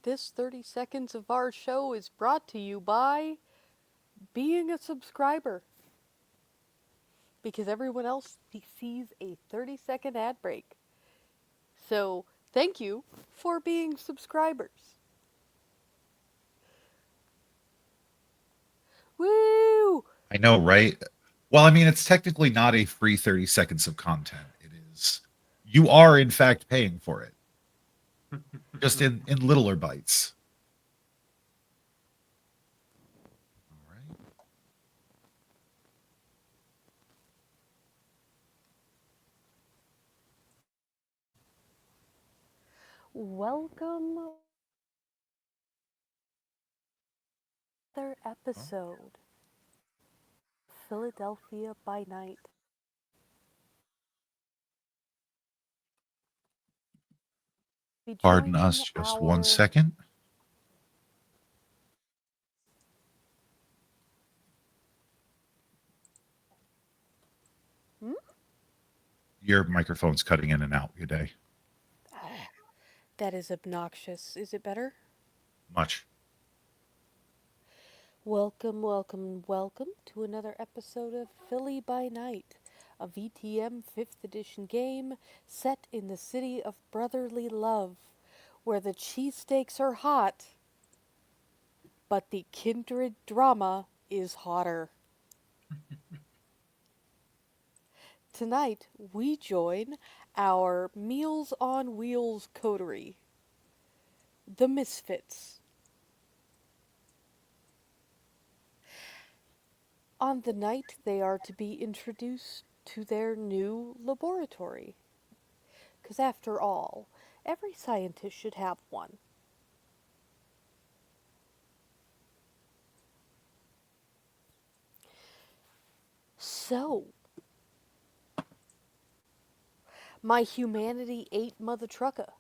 this 30 seconds of our show is brought to you by being a subscriber. Because everyone else sees a 30-second ad break. So, thank you for being subscribers. Woo! I know, right? Well, I mean, it's technically not a free 30 seconds of content. It is, you are in fact paying for it, just in littler bites. All right. Welcome to another Oh, episode Philadelphia by Night. We pardon join us just one our second. hmm? Your microphone's cutting in and out, good day. That is obnoxious. Is it better? Much. Welcome, welcome, welcome to another episode of Philly by Night, a VTM 5th edition game set in the city of brotherly love, where the cheesesteaks are hot, but the kindred drama is hotter. Tonight, we join our Meals on Wheels coterie, the Misfits. On the night they are to be introduced to their new laboratory. Because after all, every scientist should have one. So, my humanity ate mother trucker,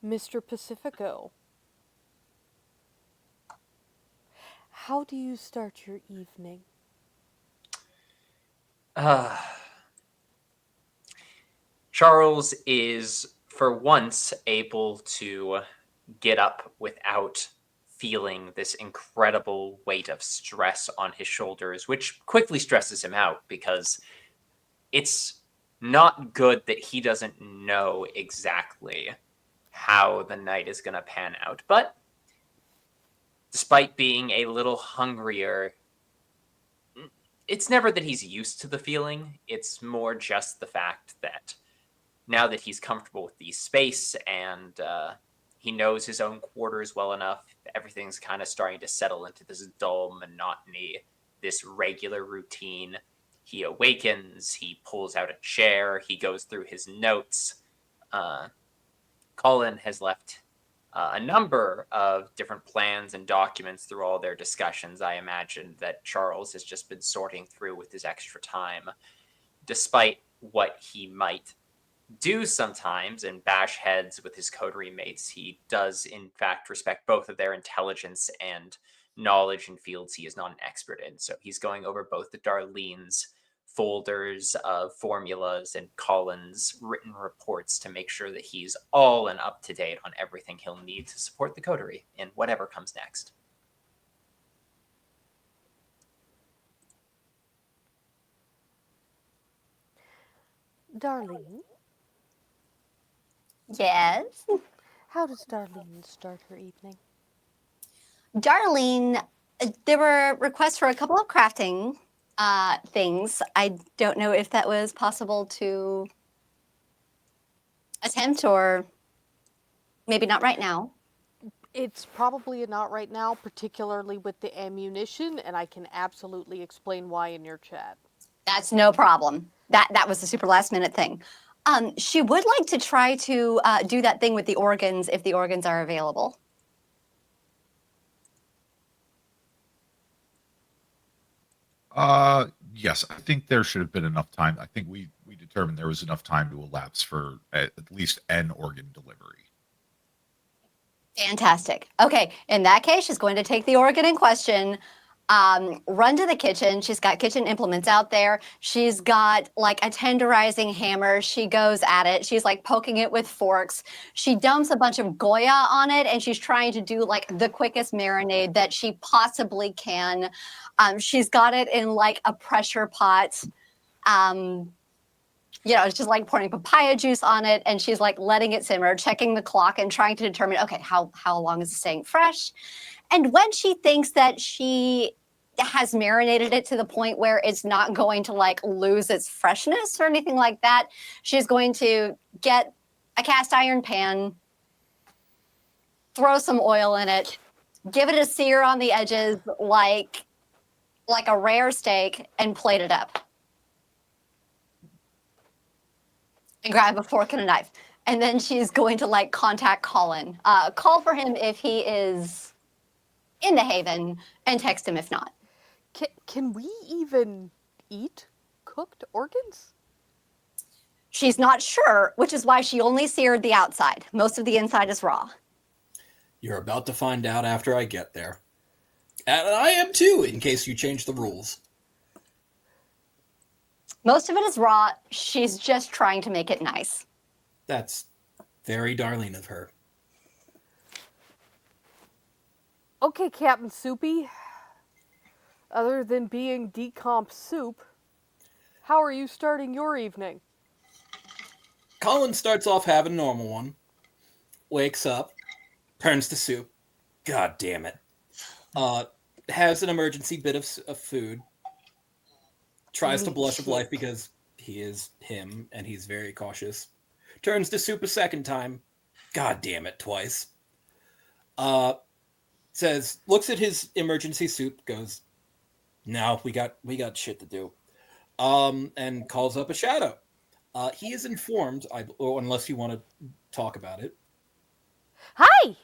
Mr. Pacifico. How do you start your evening? Uh, Charles is, for once, able to get up without feeling this incredible weight of stress on his shoulders, which quickly stresses him out because it's not good that he doesn't know exactly how the night is going to pan out. But despite being a little hungrier, it's never that he's used to the feeling. It's more just the fact that now that he's comfortable with the space and he knows his own quarters well enough, everything's kind of starting to settle into this dull monotony, this regular routine. He awakens, he pulls out a chair, he goes through his notes. Uh, Colin has left a number of different plans and documents through all their discussions. I imagine that Charles has just been sorting through with his extra time, despite what he might do sometimes and bash heads with his coterie mates. He does, in fact, respect both of their intelligence and knowledge in fields he is not an expert in. So he's going over both the Darlene's folders of formulas and Colin's written reports to make sure that he's all and up to date on everything he'll need to support the coterie in whatever comes next. Darlene? Yes. How does Darlene start her evening? Darlene, there were requests for a couple of crafting things. I don't know if that was possible to attempt or maybe not right now. It's probably not right now, particularly with the ammunition, and I can absolutely explain why in your chat. That's no problem. That was a super last minute thing. She would like to try to do that thing with the organs if the organs are available. Yes, I think there should have been enough time. I think we determined there was enough time to elapse for at least an organ delivery. Fantastic. Okay, in that case, she's going to take the organ in question. run to the kitchen. She's got kitchen implements out there. She's got like a tenderizing hammer. She goes at it. She's like poking it with forks. She dumps a bunch of Goya on it, and she's trying to do like the quickest marinade that she possibly can. She's got it in like a pressure pot. It's just like pouring papaya juice on it, and she's like letting it simmer, checking the clock and trying to determine, okay, how long is it staying fresh? And when she thinks that she has marinated it to the point where it's not going to like lose its freshness or anything like that, she's going to get a cast iron pan, throw some oil in it, give it a sear on the edges like a rare steak, and plate it up. And grab a fork and a knife. And then she's going to like contact Colin. Call for him if he is in the Haven, and text him if not. Can we even eat cooked organs? She's not sure, which is why she only seared the outside. Most of the inside is raw. You're about to find out after I get there. And I am too, in case you change the rules. Most of it is raw. She's just trying to make it nice. That's very Darlene of her. Okay, Captain Soupy. Other than being decomp soup, how are you starting your evening? Colin starts off having a normal one. Wakes up. Turns to soup. God damn it. Has an emergency bit of food. Tries to blush of life because he is him and he's very cautious. Turns to soup a second time. God damn it, twice. Says, looks at his emergency soup, goes, no, we got shit to do. And calls up a shadow. He is informed, unless you want to talk about it. Hi!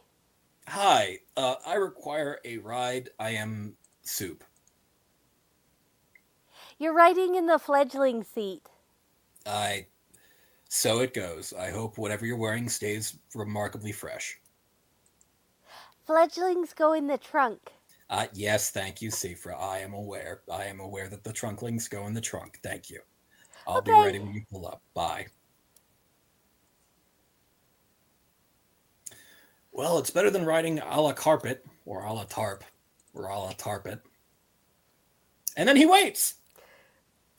Hi, I require a ride. I am soup. You're riding in the fledgling seat. So it goes. I hope whatever you're wearing stays remarkably fresh. Fledglings go in the trunk. Yes, thank you, Sifra. I am aware. I am aware that the trunklings go in the trunk. Thank you. I'll be ready when you pull up. Bye. Well, it's better than riding a la carpet, or a la tarp, or a la tarpet. And then he waits.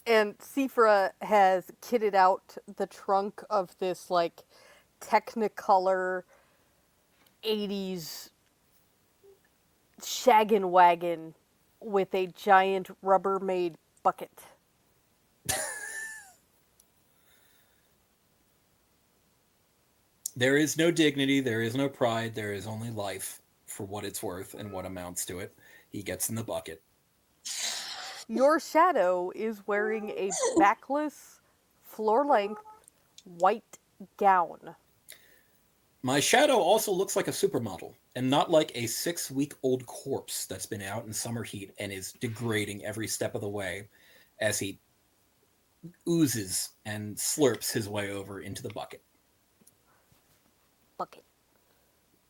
And Sifra has kitted out the trunk of this, like, Technicolor 80s shaggin' wagon with a giant Rubbermaid bucket. There is no dignity, there is no pride, there is only life for what it's worth and what amounts to it. He gets in the bucket. Your shadow is wearing a backless, floor-length, white gown. My shadow also looks like a supermodel, and not like a 6-week-old corpse that's been out in summer heat and is degrading every step of the way as he oozes and slurps his way over into the bucket.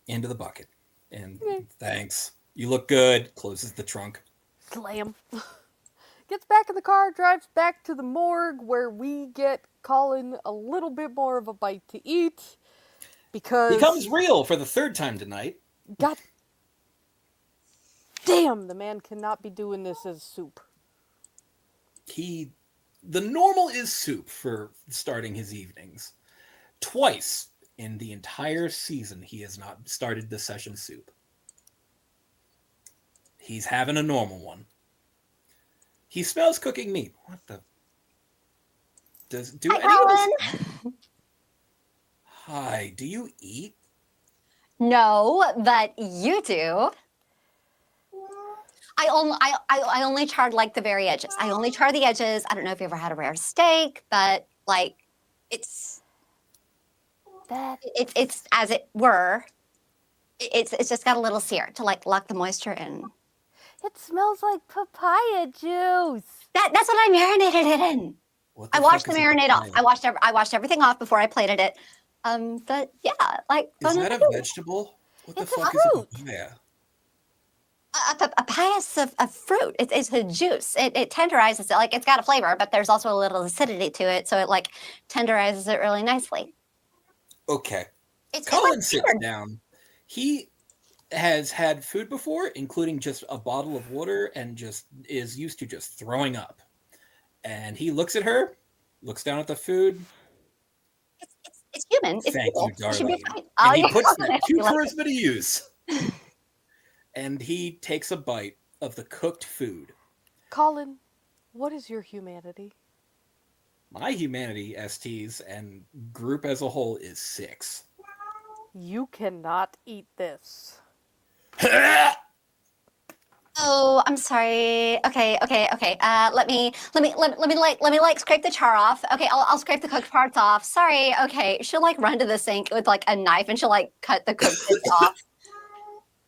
Into the bucket. And thanks. You look good. Closes the trunk. Slam. Gets back in the car, drives back to the morgue where we get Colin a little bit more of a bite to eat. Because... becomes real for the third time tonight. God damn, the man cannot be doing this as soup. The normal is soup for starting his evenings. Twice in the entire season, he has not started the session soup. He's having a normal one. He smells cooking meat. What the? Hi, do you eat? No, but you do. I only charred like the very edges. I only char the edges. I don't know if you ever had a rare steak, but like it's as it were. It's just got a little sear to like lock the moisture in. It smells like papaya juice. That's what I marinated it in. I washed the marinade off. I washed everything off before I plated it. But yeah, like is that a vegetable? What the fuck is a papaya? A papaya is it's a fruit. It's a juice. It tenderizes it. Like, it's got a flavor, but there's also a little acidity to it, so it like tenderizes it really nicely. Okay. It's Colin like sits flavored. down. He has had food before, including just a bottle of water, and just is used to just throwing up. And he looks at her, looks down at the food. It's human. It's Thank people. you, You should be Darlene. fine. And Oh, he yeah. puts that I to like it. charisma to use. And he takes a bite of the cooked food. Colin, what is your humanity? My humanity, STs, and group as a whole is 6. You cannot eat this. Oh, I'm sorry. Okay. Let me scrape the char off. Okay, I'll scrape the cooked parts off. Sorry. Okay, she'll like run to the sink with like a knife and she'll like cut the cooked bits off.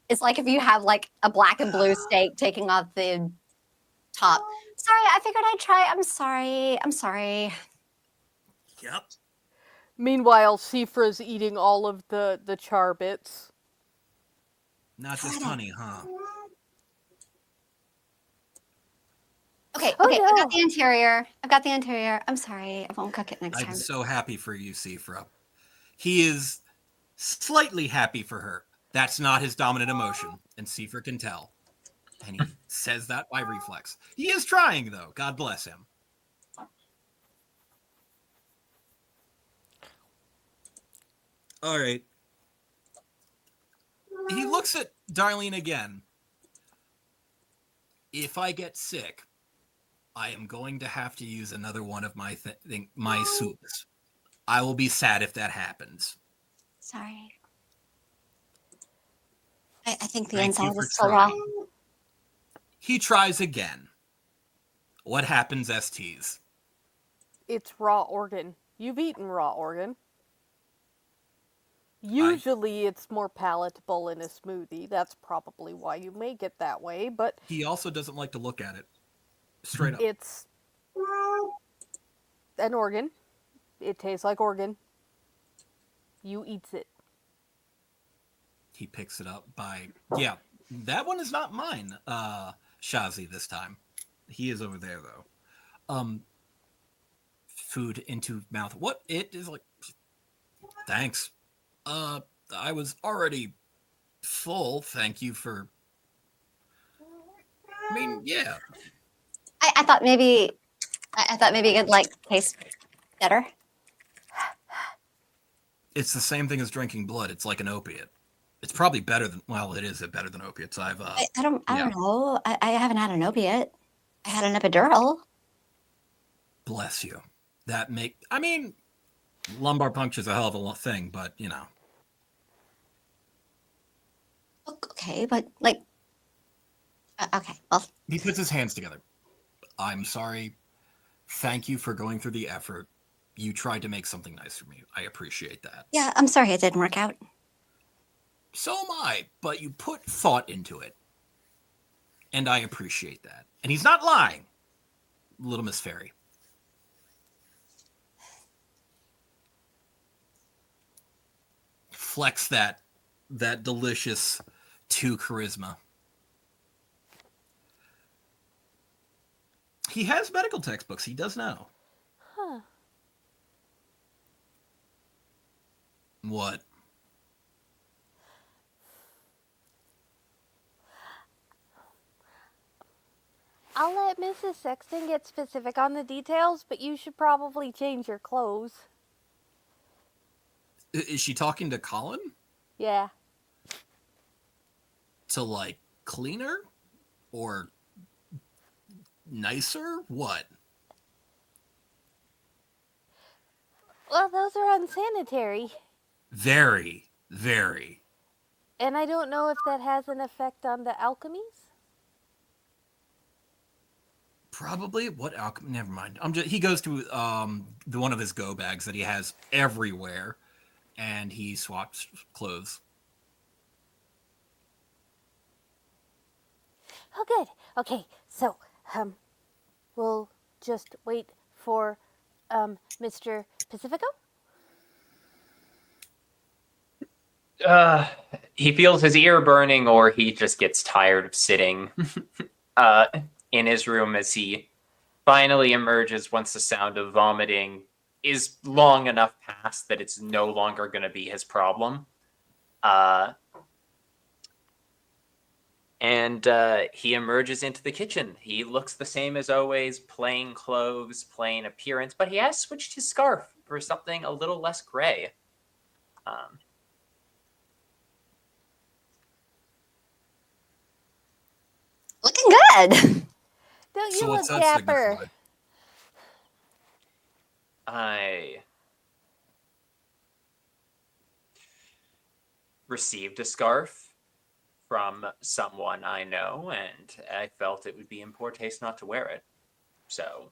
It's like if you have like a black and blue steak taking off the top. Sorry, I figured I'd try. I'm sorry. Yep. Meanwhile, Sifra's eating all of the char bits. Not just honey, huh? Okay, Oh, I've no. got the interior. I'm sorry. I won't cook it next I'm time. so happy for you, Sifra. He is slightly happy for her. That's not his dominant emotion, and Sifra can tell. And he says that by reflex. He is trying, though. God bless him. All right. He looks at Darlene again. If I get sick, I am going to have to use another one of my my soups. I will be sad if that happens. Sorry. I think the Thank inside you for is still raw. trying. He tries again. What happens, STs? It's raw organ. You've eaten raw organ. Usually it's more palatable in a smoothie. That's probably why you make it that way, but He also doesn't like to look at it. Straight up. it's an organ. It tastes like organ. You eats it. He picks it up by... Yeah, that one is not mine, Shazi, this time. He is over there, though. Food into mouth. What? It is like... Thanks. I was already full. Thank you for... I mean, yeah. I thought maybe it'd like taste better. It's the same thing as drinking blood. It's like an opiate. It's probably better than... Well, it is better than opiates. I don't know. I haven't had an opiate. I had an epidural. Bless you. I mean, lumbar puncture is a hell of a thing, but, you know. Okay, but like... okay, well... He puts his hands together. I'm sorry. Thank you for going through the effort. You tried to make something nice for me. I appreciate that. Yeah, I'm sorry it didn't work out. So am I, but you put thought into it. And I appreciate that. And he's not lying, Little Miss Fairy. Flex that delicious 2 charisma. He has medical textbooks. He does know. Huh. What? I'll let Mrs. Sexton get specific on the details, but you should probably change your clothes. Is she talking to Colin? Yeah. To, like, cleaner? Or nicer? What? Well, those are unsanitary. Very, very. And I don't know if that has an effect on the alchemies. Probably. What alchemy? Never mind. He goes to the one of his go bags that he has everywhere, and he swaps clothes. Oh, good. Okay, so, we'll just wait for, Mr. Pacifico? He feels his ear burning, or he just gets tired of sitting. in his room as he finally emerges once the sound of vomiting is long enough past that it's no longer going to be his problem. And he emerges into the kitchen. He looks the same as always, plain clothes, plain appearance, but he has switched his scarf for something a little less gray. Looking good. Don't you So look what's that dapper? signify? I received a scarf from someone I know, and I felt it would be in poor taste not to wear it. So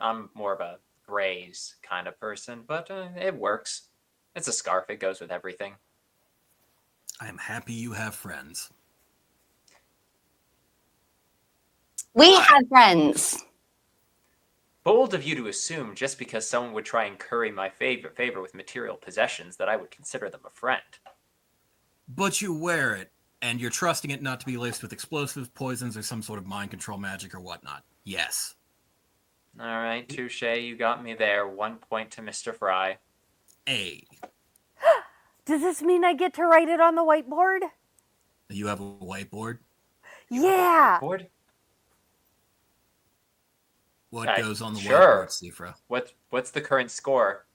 I'm more of a grays kind of person, but it works. It's a scarf. It goes with everything. I am happy you have friends. We Why? have friends. Bold of you to assume just because someone would try and curry my favor with material possessions that I would consider them a friend. But you wear it, and you're trusting it not to be laced with explosives, poisons, or some sort of mind control magic or whatnot. Yes. All right, touche. You got me there. 1 point to Mr. Fry. A. Does this mean I get to write it on the whiteboard? You have a whiteboard? Yeah. Board? What goes on the sure. whiteboard, Sifra? What's the current score?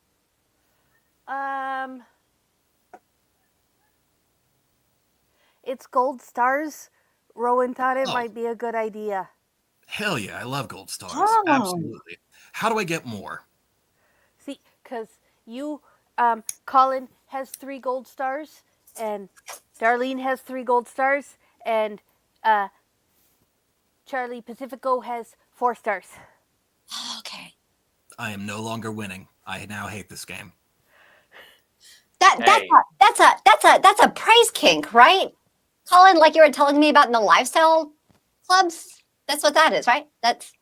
It's gold stars. Rowan thought it Oh. might be a good idea. Hell yeah, I love gold stars. Oh. Absolutely. How do I get more? See, because you, Colin has 3 gold stars, and Darlene has 3 gold stars, and Charlie Pacifico has 4 stars. Okay. I am no longer winning. I now hate this game. Hey. That's a price kink, right? Colin, like you were telling me about in the lifestyle clubs. That's what that is, right? That's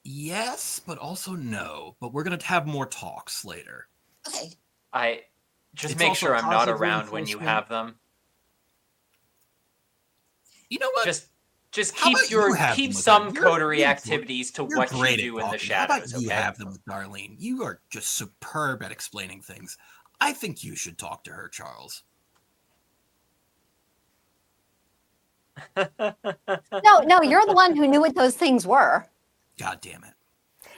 Yes, but also no. But we're going to have more talks later. okay. I just It's make also sure I'm not positive around when you reinforcement. have them. You know what? Just How about you have them keep with some them? You're coterie great. activities to You're what you great do at in the talking. How about shadows. you Okay. have them with Darlene? You are just superb at explaining things. I think you should talk to her, Charles. No, you're the one who knew what those things were. God damn it.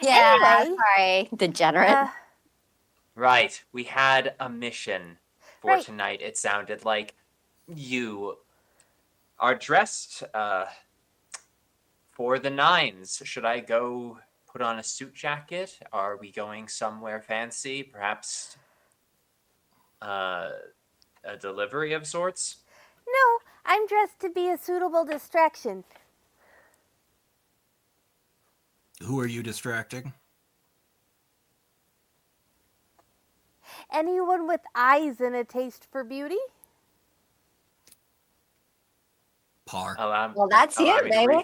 Yeah, Anyway. sorry, degenerate. Right. We had a mission for Right. tonight. It sounded like you are dressed for the nines. Should I go put on a suit jacket? Are we going somewhere fancy? Perhaps a delivery of sorts? No, I'm dressed to be a suitable distraction. Who are you distracting? Anyone with eyes and a taste for beauty? Par. Well, that's allow you, me to baby.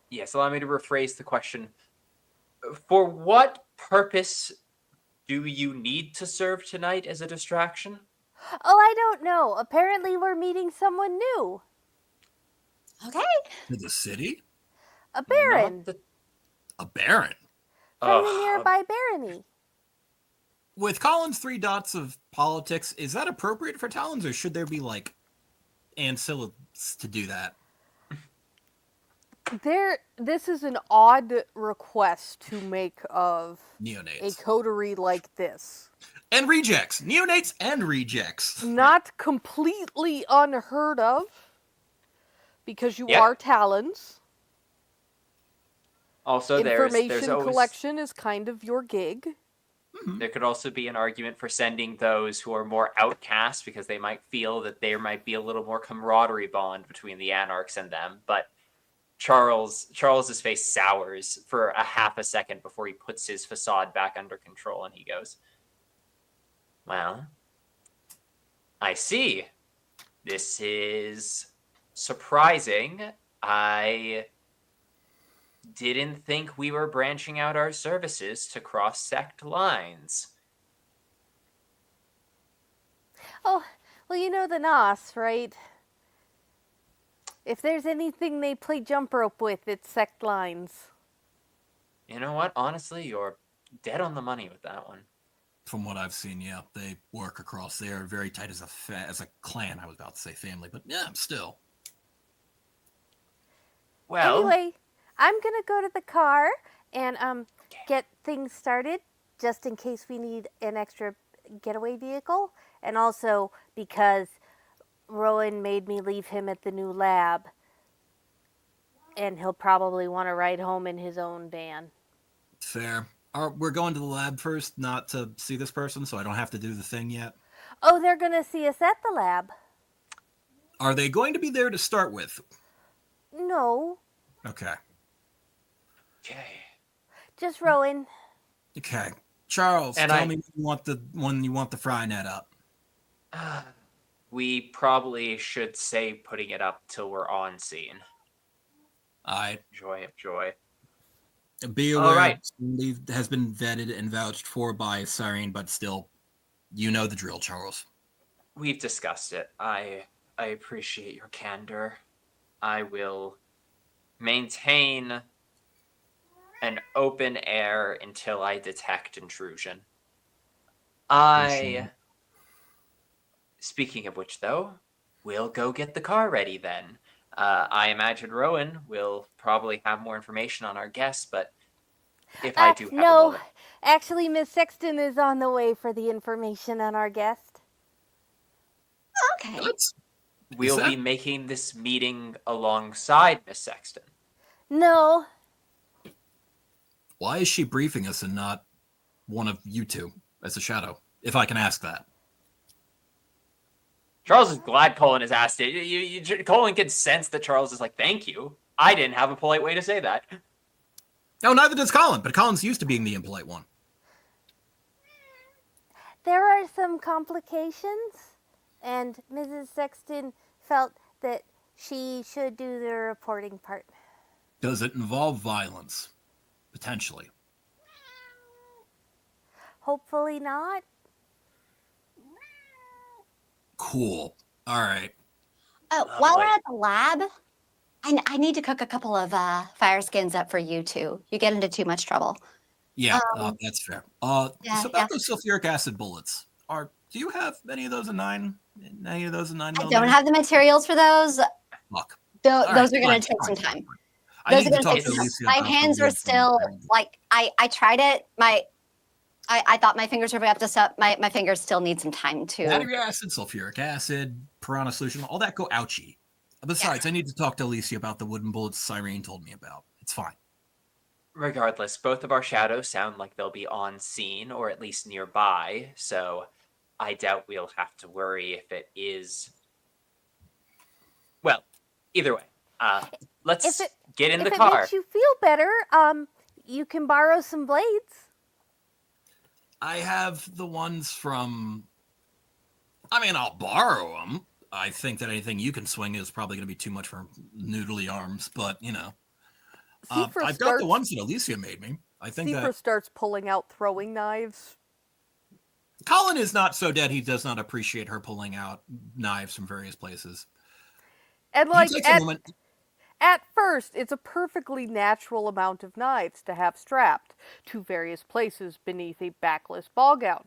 Yes, allow me to rephrase the question. For what purpose do you need to serve tonight as a distraction? Oh, I don't know. Apparently, we're meeting someone new. Okay. To the city? A baron A baron? from the nearby barony. With Colin's 3 dots of politics, is that appropriate for Talons, or should there be, like, ancillaries to do that? This is an odd request to make of Neonates. a coterie like this. And rejects. Neonates and rejects. Not completely unheard of, because you Yep. are Talons. Also, Information there's always collection is kind of your gig. there could also be an argument for sending those who are more outcast because they might feel that there might be a little more camaraderie bond between the anarchs and them. But Charles's face sours for a half a second before he puts his facade back under control, and he goes, "Well, I see. This is surprising. I didn't think we were branching out our services to cross sect lines." Oh, well, you know the Nos, right? If there's anything they play jump rope with, it's sect lines. You know what? Honestly, you're dead on the money with that one. From what I've seen, yeah, they work across. They are very tight as a clan. I was about to say family, but yeah, still. Well, Anyway, I'm gonna go to the car and get things started, just in case we need an extra getaway vehicle, and also because Rowan made me leave him at the new lab, and he'll probably want to ride home in his own van. Fair. We're going to the lab first, not to see this person, so I don't have to do the thing yet. Oh, they're gonna see us at the lab. Are they going to be there to start with? No, Okay. okay. just Rowan. Okay. Charles, And tell me when you want the fry net up. We probably should say putting it up till we're on scene. Joy of joy. Be aware, All right. Leave has been vetted and vouched for by Cyrene, but still, you know the drill, Charles. We've discussed it. I appreciate your candor. I will maintain an open air until I detect intrusion. Speaking of which, though, we'll go get the car ready then. I imagine Rowan will probably have more information on our guests, but if I do have a No, moment. actually, Miss Sexton is on the way for the information on our guest. Okay. We'll be making this meeting alongside Miss Sexton. No, Why is she briefing us and not one of you two as a shadow, if I can ask that? Charles is glad Colin has asked it. Colin can sense that Charles is like, thank you. I didn't have a polite way to say that. No, neither does Colin, but Colin's used to being the impolite one. there are some complications, and Mrs. Sexton felt that she should do the reporting part. Does it involve violence? Potentially. Hopefully not. Cool. All right. While we're boy. at the lab, I need to cook a couple of fire skins up for you two. You get into too much trouble. Yeah, that's fair. So about those sulfuric acid bullets, do you have any of those in 9? Any of those in 9 I millimeter? don't have the materials for those. Fuck. Those are going to take some time. Those are going to take some time. My hands are still like I tried it. I thought my fingers were up to stuff. My fingers still need some time to. Battery acid, sulfuric acid, piranha solution, all that go ouchie. Besides, I need to talk to Alicia about the wooden bullets Cyrene told me about. It's fine. Regardless, both of our shadows sound like they'll be on scene or at least nearby, so I doubt we'll have to worry if it is. Well, either way, let's get in the car. If it makes you feel better, you can borrow some blades. I have the ones from. I mean, I'll borrow them. I think that anything you can swing is probably going to be too much for noodly arms, but you know. I've got the ones that Alicia made me. I think Seifra starts pulling out throwing knives. Colin is not so dead he does not appreciate her pulling out knives from various places. And like at first, it's a perfectly natural amount of knives to have strapped to various places beneath a backless ball gown.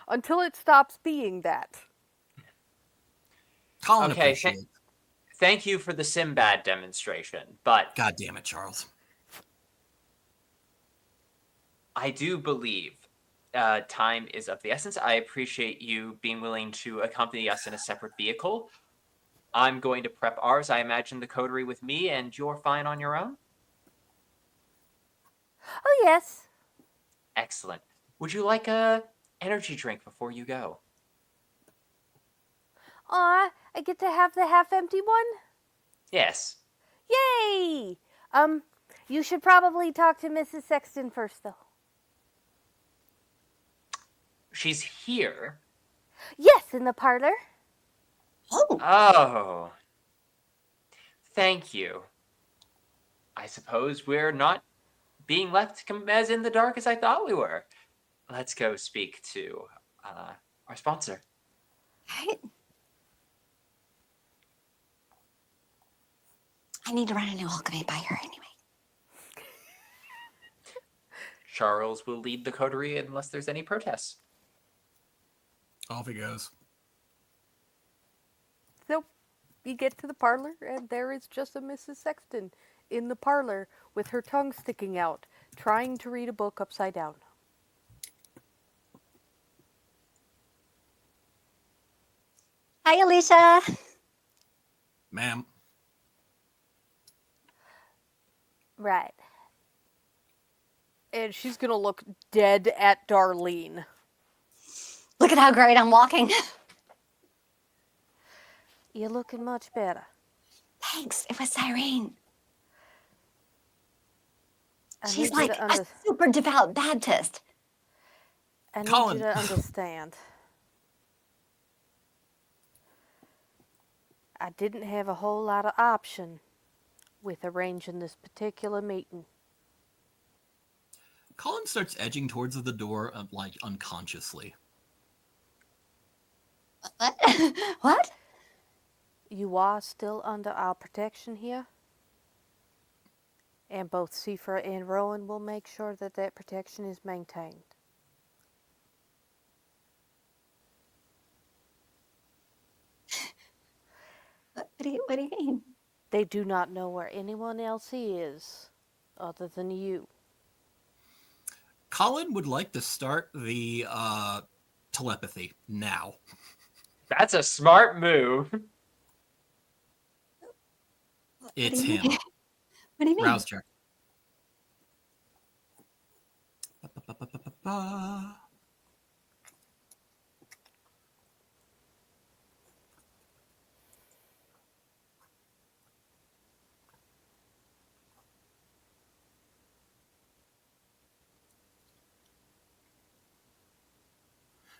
Until it stops being that. Colin Okay, appreciates. Thank you for the Simbad demonstration, but God damn it, Charles. I do believe time is of the essence. I appreciate you being willing to accompany us in a separate vehicle. I'm going to prep ours. I imagine the coterie with me, and you're fine on your own? Oh, yes. Excellent. Would you like a energy drink before you go? Aw, I get to have the half-empty one? Yes. Yay! You should probably talk to Mrs. Sexton first, though. She's here? Yes, in the parlor. Oh. Thank you. I suppose we're not being left as in the dark as I thought we were. Let's go speak to our sponsor. Right. I need to run a new alchemy by her anyway. Charles will lead the coterie unless there's any protests. Off he goes. So you get to the parlor, and there is just a Mrs. Sexton in the parlor with her tongue sticking out, trying to read a book upside down. Hi, Alicia. Ma'am. Right. And she's gonna look dead at Darlene. Look at how great I'm walking. You're looking much better. Thanks. It was Cyrene. I She's need you like to a super devout Baptist. I need Colin. you to understand. I didn't have a whole lot of option with arranging this particular meeting. Colin starts edging towards the door, like unconsciously. What? What? You are still under our protection here. And both Seifra and Rowan will make sure that that protection is maintained. What do you mean? They do not know where anyone else is other than you. Colin would like to start the telepathy now. That's a smart move. It's What do you him. mean? What do you mean? Rouse check. Ba-ba-ba-ba-ba-ba.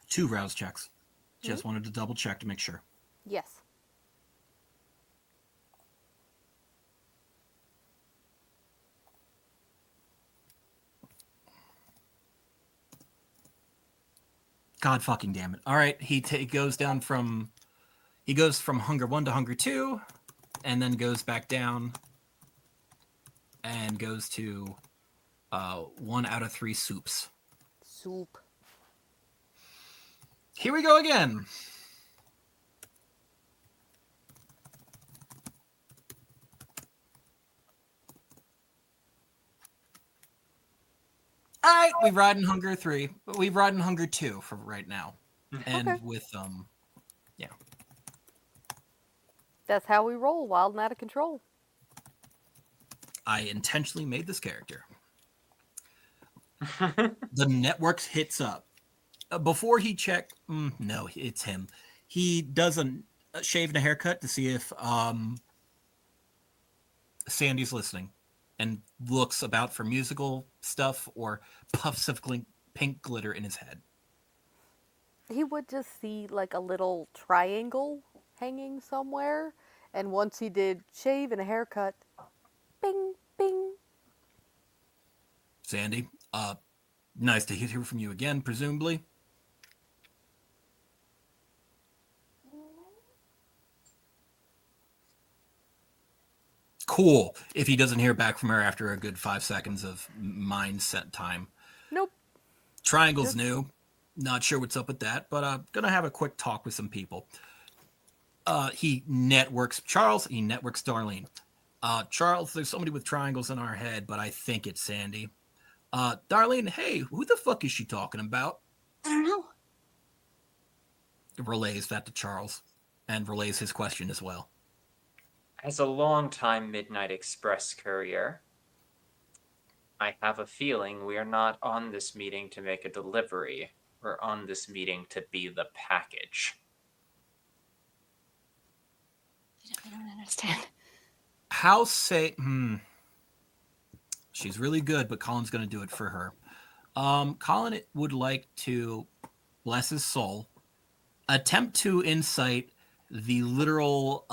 Two rouse checks. Just wanted to double check to make sure. Yes. God fucking damn it. All right, he goes down from... He goes from hunger 1 to hunger 2, and then goes back down and goes to 1 out of 3 soups. Soup. Here we go again. All right, we ride in hunger 3. We ride in hunger 2 for right now. And Okay. with yeah. That's how we roll, wild and out of control. I intentionally made this character. The network hits up. Before he checked, no, it's him. He does a shave and a haircut to see if Sandy's listening and looks about for musical stuff or puffs of pink glitter in his head. He would just see like a little triangle hanging somewhere, and once he did shave and a haircut, bing, bing. Sandy, nice to hear from you again, presumably. Cool. If he doesn't hear back from her after a good 5 seconds of mindset time. Nope. Triangle's new. Not sure what's up with that, but gonna have a quick talk with some people. He networks Charles. He networks Darlene. Charles, there's somebody with triangles in our head, but I think it's Sandy. Darlene, hey, who the fuck is she talking about? I don't know. Relays that to Charles and relays his question as well. As a long-time Midnight Express courier, I have a feeling we are not on this meeting to make a delivery. We're on this meeting to be the package. I don't understand. How say... She's really good, but Colin's going to do it for her. Colin would like to, bless his soul, attempt to incite the literal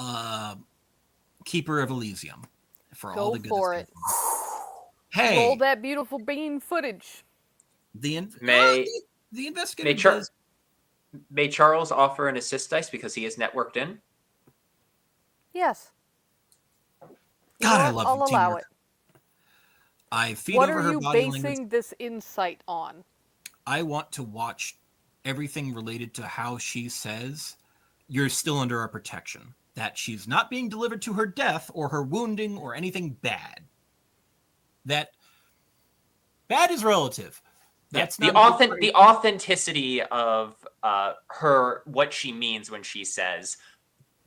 Keeper of Elysium for all the Go good. for it. Hey, Roll that beautiful bean footage. the May investigator does. May Charles offer an assist dice because he is networked in? Yes. You God, know I what? love I'll allow teamwork. it. I feed What over are her you body language. basing this insight on? I want to watch everything related to how she says you're still under our protection. That she's not being delivered to her death or her wounding or anything bad. That bad is relative. That's the not a good the authenticity of her, what she means when she says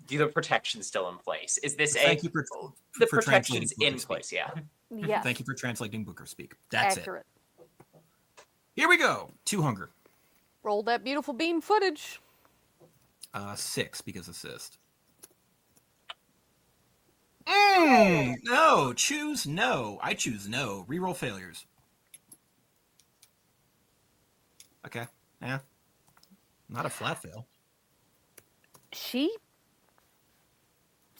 the protection's still in place. Is this Thank you the for translating protection's Booker in speak. place? Yeah. Yes. Thank you for translating Booker speak. That's Accurate. it. Here we go. 2 hunger. Roll that beautiful bean footage. 6 because assist. No. Choose no. I choose no. Reroll failures. Okay. Yeah. Not a flat fail. She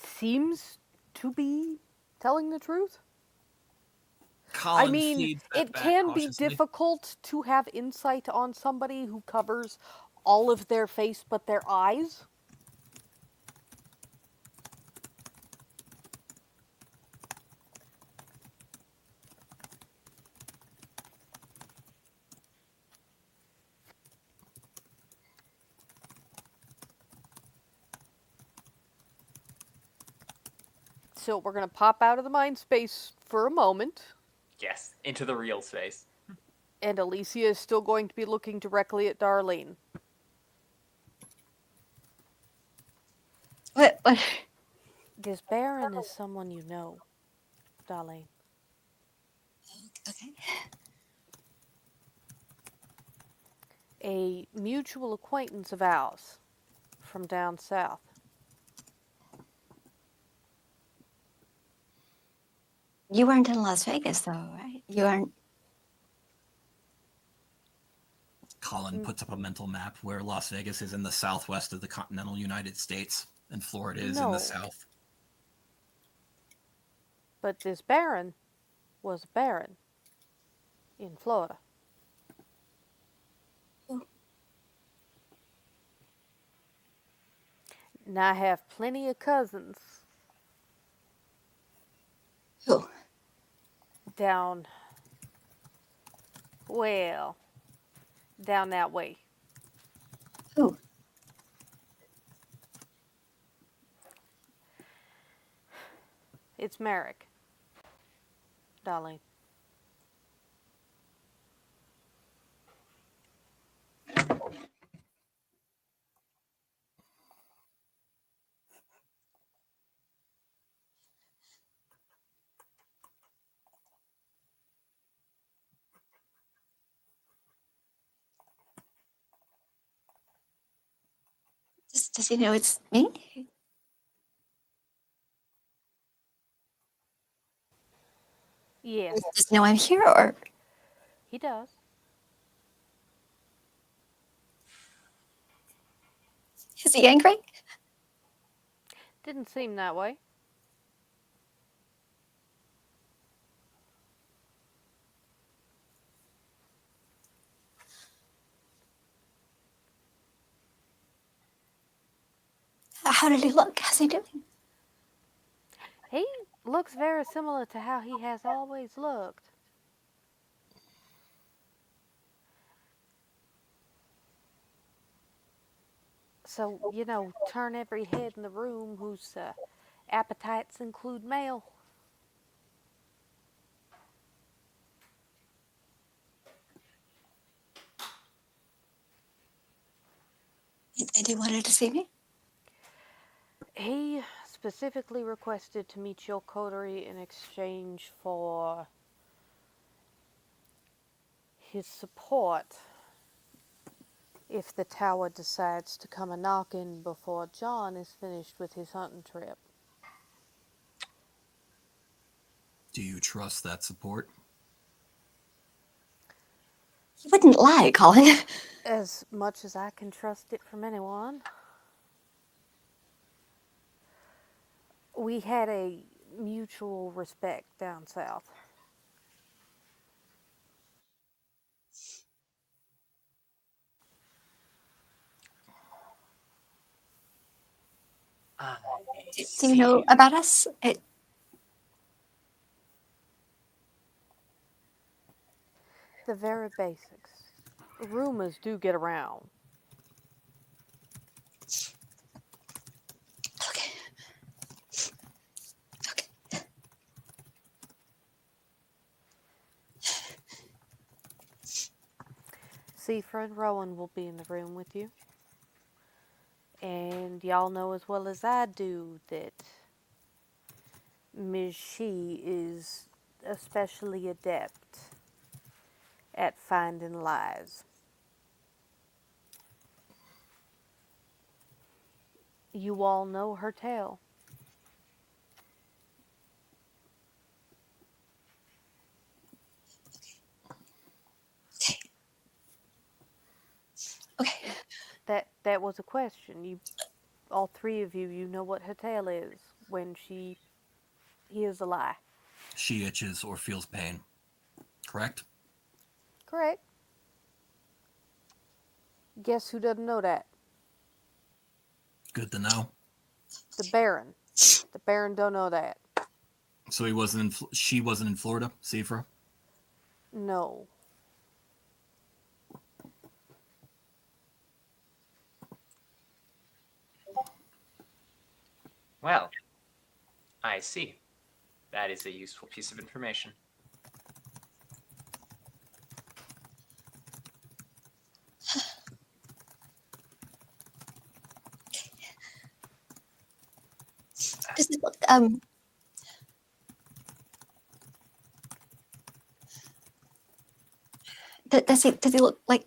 seems to be telling the truth. Colin I mean, feeds that it back can be cautiously. difficult to have insight on somebody who covers all of their face but their eyes. So we're going to pop out of the mind space for a moment, Yes, into the real space. and Alicia is still going to be looking directly at Darlene. What? This Baron is someone you know, Darlene. Okay. A mutual acquaintance of ours from down south. You weren't in Las Vegas, though, right? You weren't. Colin puts up a mental map where Las Vegas is in the southwest of the continental United States and Florida is in No. the south. But this Baron was a Baron in Florida. And I have plenty of cousins Who? down, well, down that way. Who? It's Merrick, Darlene. Does he know it's me? Yes, Does he know I'm here, or he does. is he angry? Didn't seem that way. How did he look? How's he doing? He looks very similar to how he has always looked. So, turn every head in the room whose appetites include male. And he wanted to see me? He specifically requested to meet your coterie in exchange for his support if the tower decides to come a knocking before John is finished with his hunting trip. Do you trust that support? He wouldn't lie, Colin. As much as I can trust it from anyone. We had a mutual respect down south. I Do you know see. about us? The very basics. Rumors do get around. Okay. Okay. Seafra and Rowan will be in the room with you. And y'all know as well as I do that Ms. She is especially adept at finding lies. You all know her tale. Okay. That was a question. You, all three of you, you know what her tale is when she hears a lie. She itches or feels pain. Correct? Correct. Guess who doesn't know that? Good to know. The Baron. The Baron don't know that. So she wasn't in Florida, Seafra? No. Well, I see. That is a useful piece of information. Does it look does he look like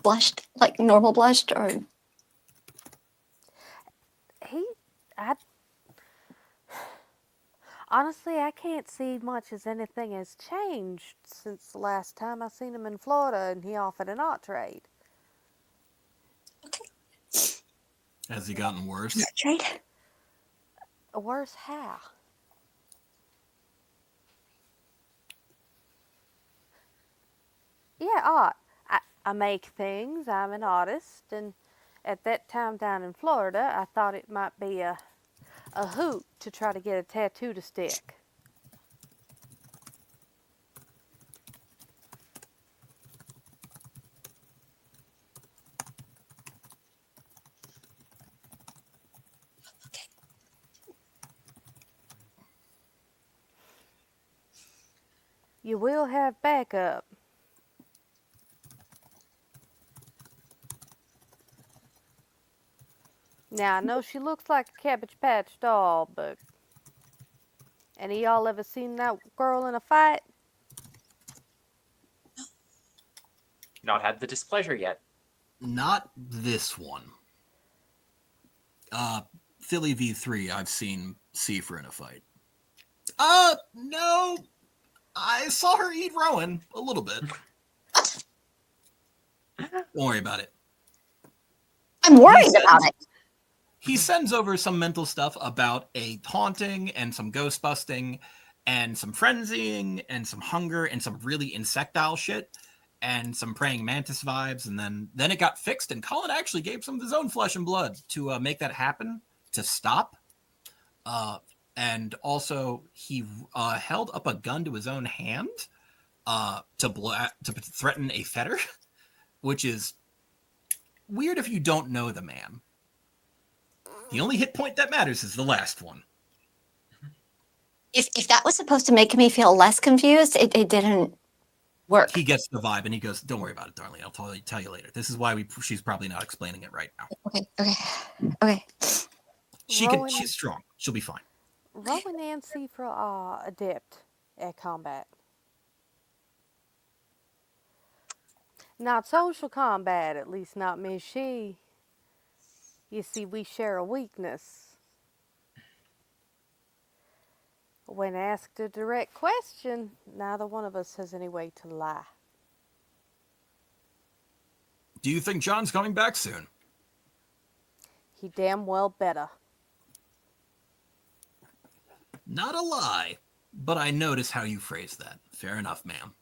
blushed, like normal blushed, or I honestly, I can't see much as anything has changed since the last time I seen him in Florida and he offered an art trade. okay? Has he gotten worse? Not trade. Worse how? Yeah, art. I make things. I'm an artist, and at that time down in Florida, I thought it might be a hoot to try to get a tattoo to stick. You will have backup. Now, I know she looks like a Cabbage Patch doll, but any of y'all ever seen that girl in a fight? Not had the displeasure yet. Not this one. Philly V3, I've seen Seafra in a fight. No. I saw her eat Rowan a little bit. Don't worry about it. I'm worried about it. He sends over some mental stuff about a haunting and some ghost busting and some frenzying and some hunger and some really insectile shit and some praying mantis vibes. And then it got fixed, and Colin actually gave some of his own flesh and blood to make that happen, to stop. And also he held up a gun to his own hand to threaten a fetter, which is weird if you don't know the man. The only hit point that matters is the last one. If that was supposed to make me feel less confused, it didn't work. He gets the vibe and he goes, "Don't worry about it, Darlene. I'll tell you later." This is why she's probably not explaining it right now. Okay. She's strong. She'll be fine. Rowan and Seafra are adept at combat. Not social combat, at least not Miss She. You see, we share a weakness. When asked a direct question, neither one of us has any way to lie. Do you think John's coming back soon? He damn well better. Not a lie, but I notice how you phrase that. Fair enough, ma'am.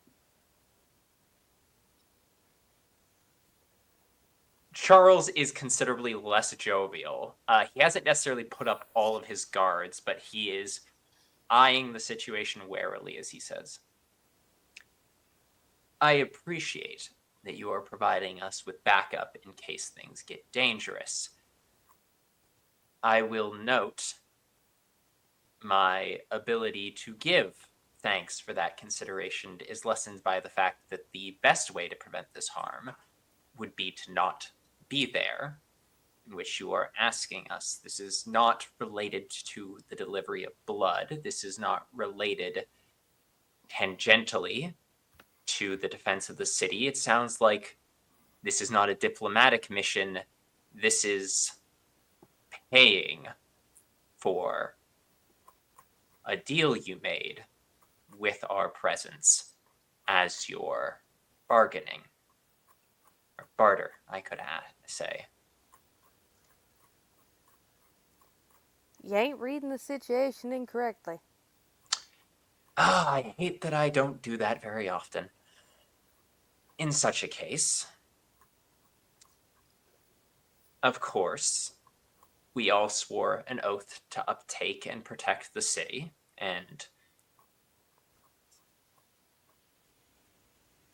Charles is considerably less jovial. He hasn't necessarily put up all of his guards, but he is eyeing the situation warily, as he says. I appreciate that you are providing us with backup in case things get dangerous. I will note my ability to give thanks for that consideration is lessened by the fact that the best way to prevent this harm would be to not be there, in which you are asking us. This is not related to the delivery of blood. This is not related tangentially to the defense of the city. It sounds like this is not a diplomatic mission. This is paying for a deal you made with our presence as your bargaining. Or barter, I could say. You ain't reading the situation incorrectly. I hate that I don't do that very often. In such a case, of course, we all swore an oath to uptake and protect the city, and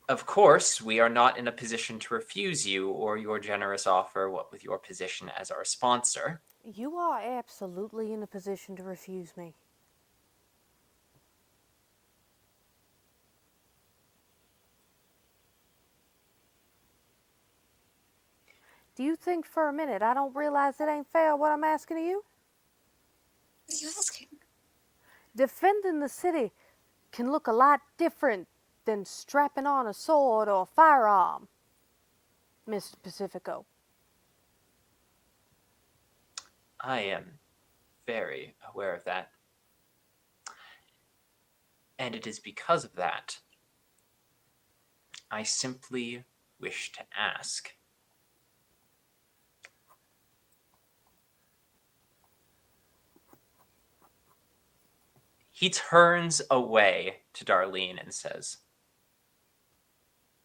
of course, we are not in a position to refuse you or your generous offer, what with your position as our sponsor. You are absolutely in a position to refuse me. Do you think for a minute I don't realize it ain't fair what I'm asking of you? What are you asking? Defending the city can look a lot different than strapping on a sword or a firearm, Mr. Pacifico. I am very aware of that. And it is because of that I simply wish to ask. He turns away to Darlene and says,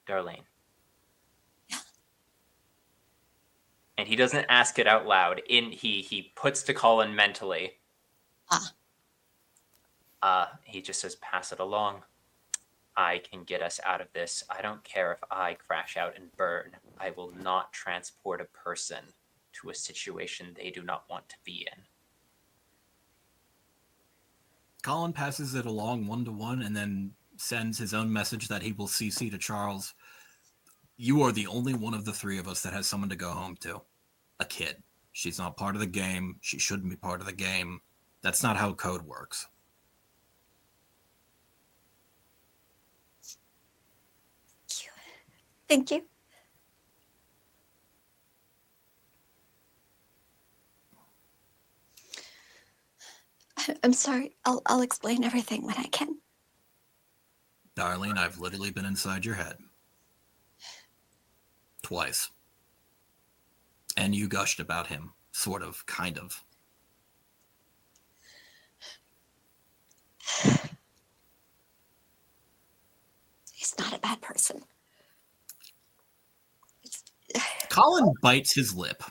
Darlene. Yeah. And he doesn't ask it out loud. He puts to Colin mentally. He just says, pass it along. I can get us out of this. I don't care if I crash out and burn. I will not transport a person to a situation they do not want to be in. Colin passes it along 1-to-1 and then sends his own message that he will CC to Charles. You are the only one of the three of us that has someone to go home to. A kid. She's not part of the game. She shouldn't be part of the game. That's not how code works. Thank you. I'm sorry. I'll explain everything when I can. Darlene, I've literally been inside your head. Twice. And you gushed about him. Sort of. Kind of. He's not a bad person. Colin bites his lip.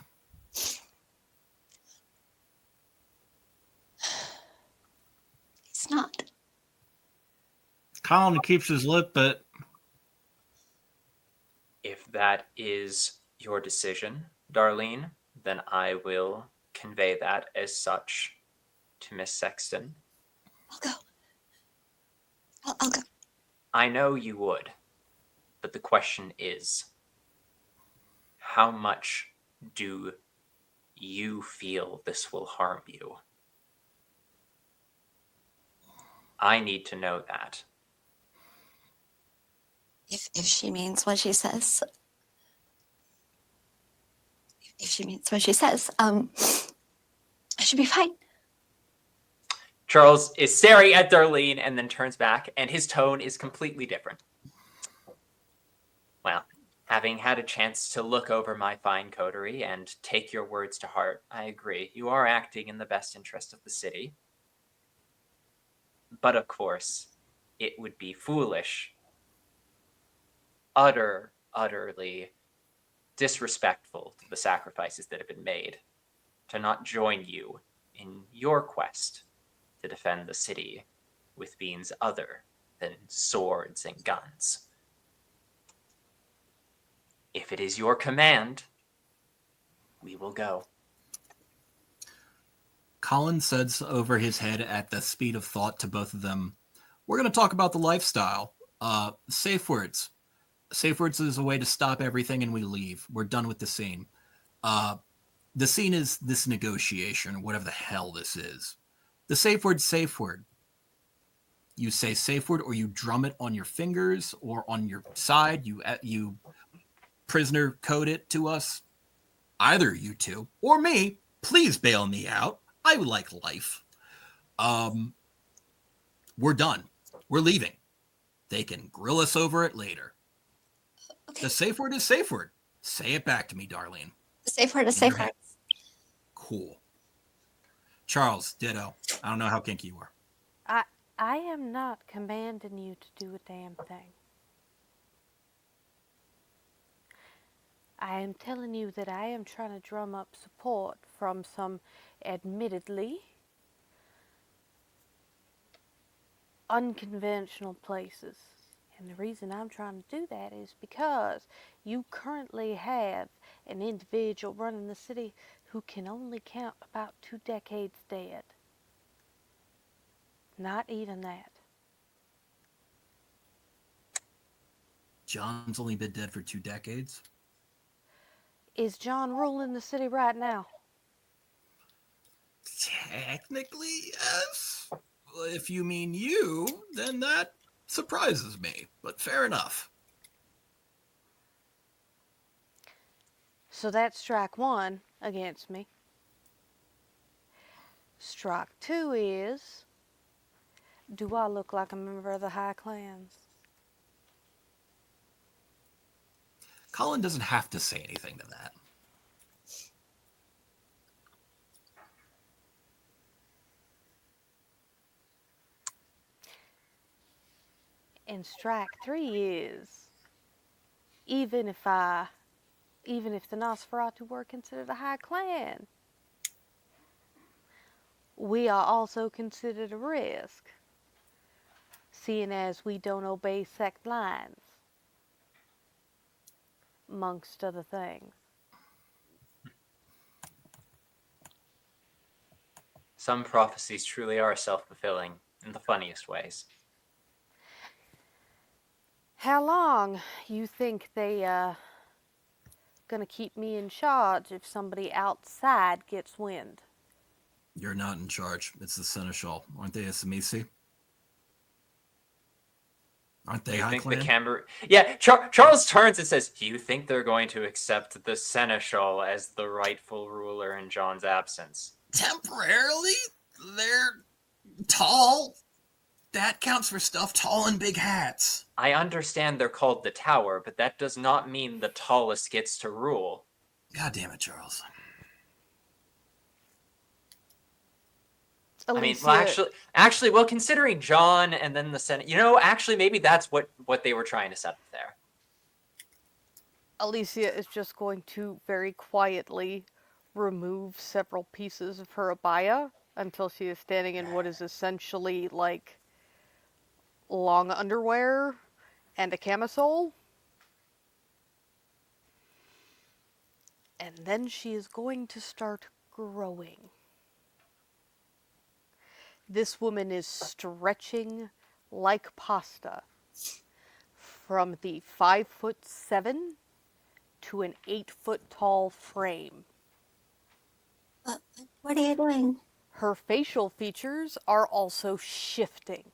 He's not. Colin keeps his lip, but If that is your decision, Darlene, then I will convey that as such to Miss Sexton. I'll go. I'll go. I know you would, but the question is, how much do you feel this will harm you? I need to know that. If she means what she says. If she means what she says, I should be fine. Charles is staring at Darlene and then turns back, and his tone is completely different. Well, having had a chance to look over my fine coterie and take your words to heart, I agree. You are acting in the best interest of the city. But of course, it would be foolish, utterly disrespectful to the sacrifices that have been made to not join you in your quest to defend the city with means other than swords and guns. If it is your command, we will go. Colin says over his head at the speed of thought to both of them, we're going to talk about the lifestyle. Safe words. Safe words is a way to stop everything and we leave. We're done with the scene. The scene is this negotiation, or whatever the hell this is. The safe word's safe word. You say safe word or you drum it on your fingers or on your side. You prisoner code it to us. Either you two or me, please bail me out. I would like life. We're done. We're leaving. They can grill us over it later. Okay. The safe word is safe word. Say it back to me, Darlene. Safe word is In safe your word. head. Cool. Charles, ditto. I don't know how kinky you are. I am not commanding you to do a damn thing. I am telling you that I am trying to drum up support from some admittedly unconventional places. And the reason I'm trying to do that is because you currently have an individual running the city who can only count about 2 decades dead. Not even that. John's only been dead for 2 decades. Is John ruling the city right now? Technically, yes. If you mean you, then that surprises me. But fair enough. So that's strike 1 against me. Strike 2 is, do I look like a member of the High Clans? Colin doesn't have to say anything to that. And strike 3 is, even if the Nosferatu were considered a high clan, we are also considered a risk, seeing as we don't obey sect lines, amongst other things. Some prophecies truly are self-fulfilling in the funniest ways. How long you think they gonna keep me in charge if somebody outside gets wind? You're not in charge. It's the Seneschal. Aren't they a Samisi? Aren't they You High think Clan? the Camber... Yeah, Charles turns and says, do you think they're going to accept the Seneschal as the rightful ruler in John's absence? Temporarily? They're tall. That counts for stuff. Tall and big hats. I understand they're called the Tower, but that does not mean the tallest gets to rule. God damn it, Charles. I mean, Alicia, well, actually, well, considering John and then the Senate, actually, maybe that's what they were trying to set up there. Alicia is just going to very quietly remove several pieces of her abaya until she is standing in what is essentially like long underwear and a camisole. And then she is going to start growing. This woman is stretching like pasta from the 5'7" to an 8-foot tall frame. What are you doing? Her facial features are also shifting,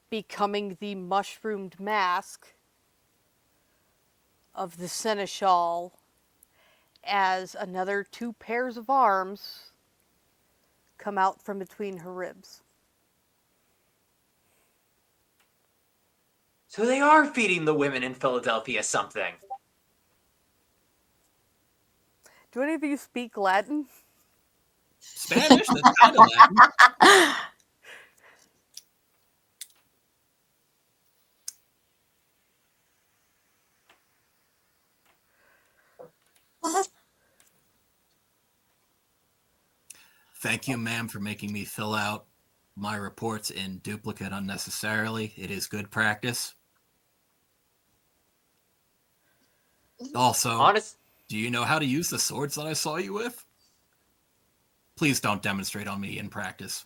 becoming the mushroomed mask of the Seneschal as another 2 pairs of arms come out from between her ribs. So they are feeding the women in Philadelphia something. Do any of you speak Latin? Spanish? That's kind of Latin. What? Thank you, ma'am, for making me fill out my reports in duplicate unnecessarily. It is good practice. Also, Honest, do you know how to use the swords that I saw you with? Please don't demonstrate on me in practice.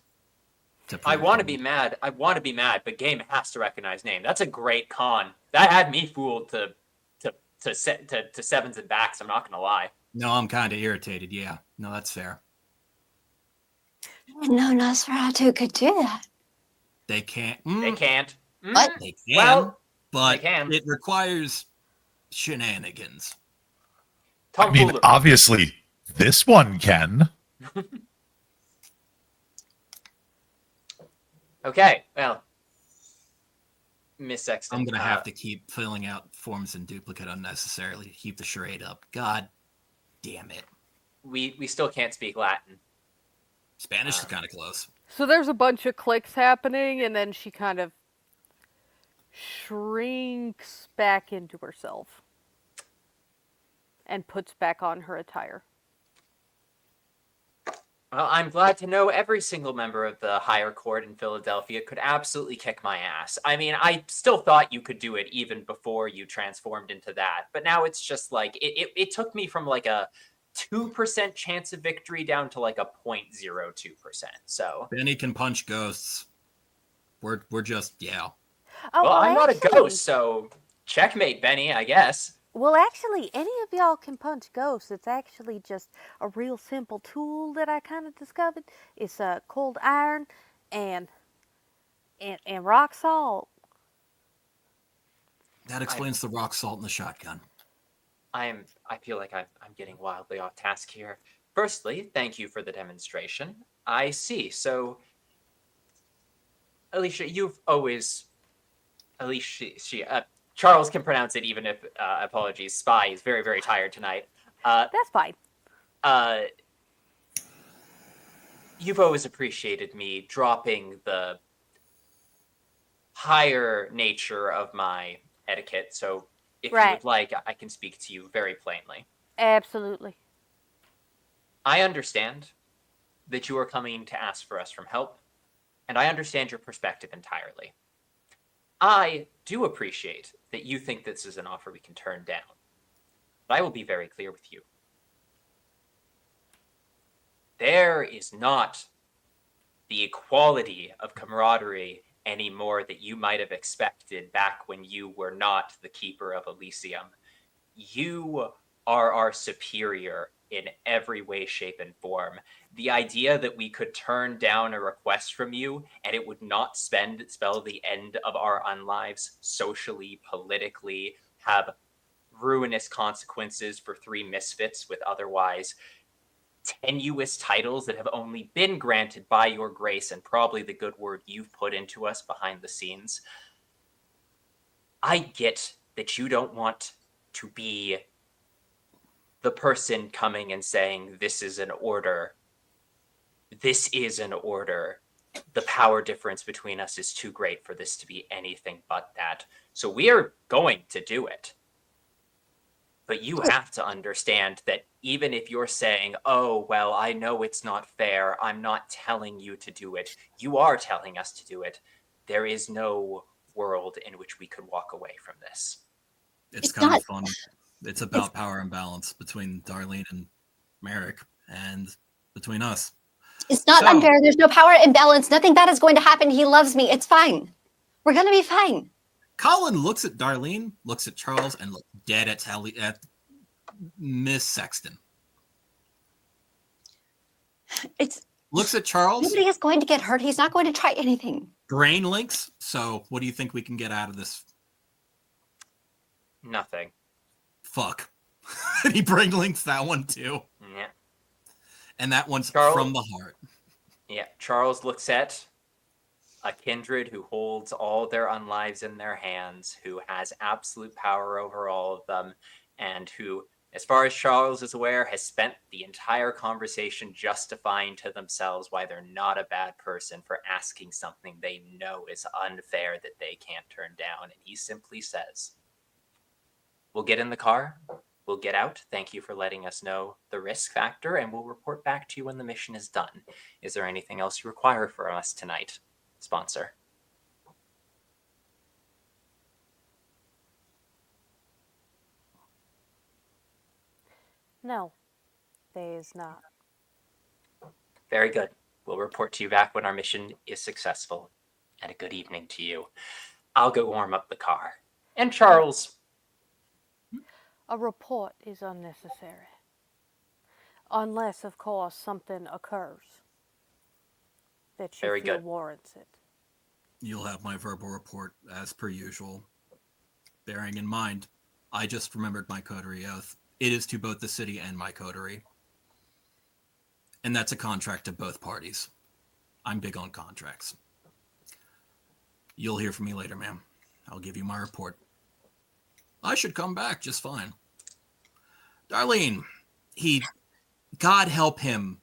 I want to be mad. I want to be mad, but game has to recognize name. That's a great con. That had me fooled to sevens and backs. I'm not gonna lie. No, I'm kind of irritated. Yeah, no, that's fair. No, Nosferatu could do that. They can't. They can't. What? They can, Well, but they can. it requires shenanigans. I mean, Tomfoolery. obviously, this one can. Okay, well, Miss Sexton. I'm going to have to keep filling out forms in duplicate unnecessarily to keep the charade up. God damn it. We still can't speak Latin. Spanish is kind of close. So there's a bunch of clicks happening, and then she kind of shrinks back into herself and puts back on her attire. Well, I'm glad to know every single member of the higher court in Philadelphia could absolutely kick my ass. I mean, I still thought you could do it even before you transformed into that, but now it's just like it took me from like a 2% chance of victory down to like a 0.02%. So Benny can punch ghosts. We're just, yeah. Oh, well, I'm not a actually- ghost, so checkmate, Benny, I guess. Well, actually, any of y'all can punch ghosts. It's actually just a real simple tool that I kind of discovered. It's cold iron and rock salt. That explains the rock salt in the shotgun. I feel like I'm getting wildly off task here. Firstly, thank you for the demonstration. I see. So, Alicia, you've always, Charles can pronounce it even if, apologies, Spy is very, very tired tonight. That's fine. You've always appreciated me dropping the higher nature of my etiquette. So, if you would like, I can speak to you very plainly. Absolutely. I understand that you are coming to ask for us from help, and I understand your perspective entirely. I do appreciate that you think this is an offer we can turn down, but I will be very clear with you. There is not the equality of camaraderie anymore that you might have expected back when you were not the keeper of Elysium. You are our superior in every way, shape, and form. The idea that we could turn down a request from you and it would not spell the end of our unlives socially, politically, have ruinous consequences for 3 misfits with otherwise tenuous titles that have only been granted by your grace and probably the good word you've put into us behind the scenes. I get that you don't want to be the person coming and saying, this is an order. This is an order. The power difference between us is too great for this to be anything but that. So we are going to do it. But you have to understand that even if you're saying, oh, well, I know it's not fair, I'm not telling you to do it, you are telling us to do it, there is no world in which we could walk away from this. It's kind of fun. It's about power imbalance between Darlene and Merrick and between us. It's not unfair. There's no power imbalance. Nothing bad is going to happen. He loves me. It's fine. We're going to be fine. Colin looks at Darlene, looks at Charles, and looks dead at Miss Sexton. Looks at Charles. Nobody is going to get hurt. He's not going to try anything. Brain links. So what do you think we can get out of this? Nothing. Fuck. He brain links that one too. Yeah. And that one's Charles, from the heart. Yeah. Charles looks at a kindred who holds all their unlives in their hands, who has absolute power over all of them, and who, as far as Charles is aware, has spent the entire conversation justifying to themselves why they're not a bad person for asking something they know is unfair that they can't turn down. And he simply says, we'll get in the car, we'll get out. Thank you for letting us know the risk factor, and we'll report back to you when the mission is done. Is there anything else you require from us tonight, sponsor? No, there is not. Very good. We'll report to you back when our mission is successful. And a good evening to you. I'll go warm up the car. And Charles. A report is unnecessary. Unless, of course, something occurs that you Very feel good. warrants it. You'll have my verbal report as per usual. Bearing in mind, I just remembered my coterie oath. It is to both the city and my coterie. And that's a contract to both parties. I'm big on contracts. You'll hear from me later, ma'am. I'll give you my report. I should come back just fine. Darlene, God help him.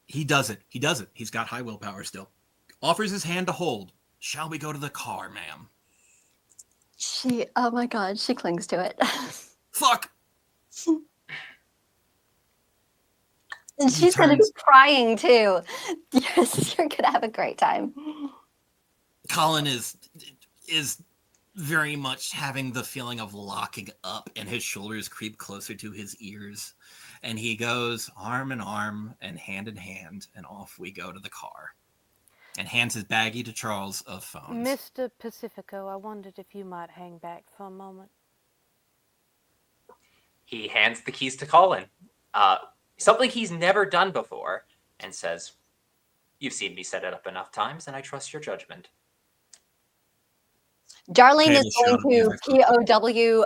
He does it. He does it. He's got high willpower still. Offers his hand to hold. Shall we go to the car, ma'am? Oh my God, she clings to it. Fuck! And He she's going to be turns. crying too. Yes, you're going to have a great time. Colin is very much having the feeling of locking up, and his shoulders creep closer to his ears. And he goes arm in arm and hand, and off we go to the car. And hands his baggie to Charles of phones. Mr. Pacifico, I wondered if you might hang back for a moment. He hands the keys to Colin. Something he's never done before, and says, "You've seen me set it up enough times, and I trust your judgment." Darlene Table is going shot of to music.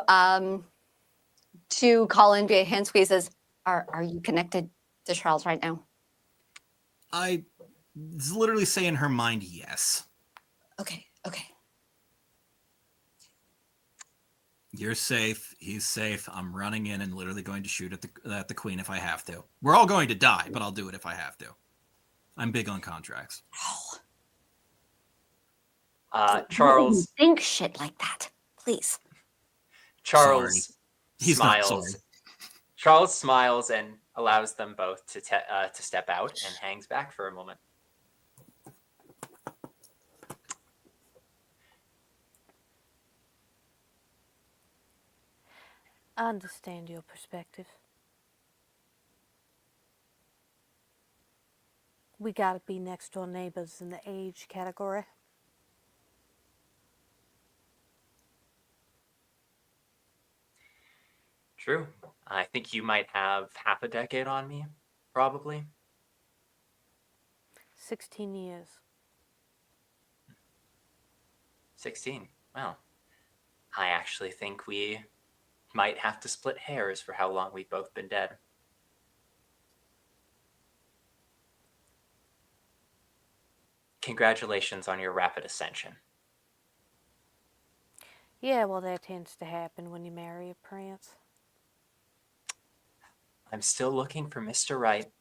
POW to Colin via hand squeezes. Are you connected to Charles right now? I literally say in her mind, yes. Okay. You're safe. He's safe. I'm running in and literally going to shoot at the queen if I have to. We're all going to die, but I'll do it if I have to. I'm big on contracts. Charles. Think shit like that, please. Charles Sorry. He's smiles. not sorry. Charles smiles and allows them both to step out and hangs back for a moment. I understand your perspective. We gotta be next door neighbors in the age category. True. I think you might have half a decade on me, probably. 16 years. 16. Well, I actually think we might have to split hairs for how long we've both been dead. Congratulations on your rapid ascension. Yeah, well, that tends to happen when you marry a prince. I'm still looking for Mr. Right.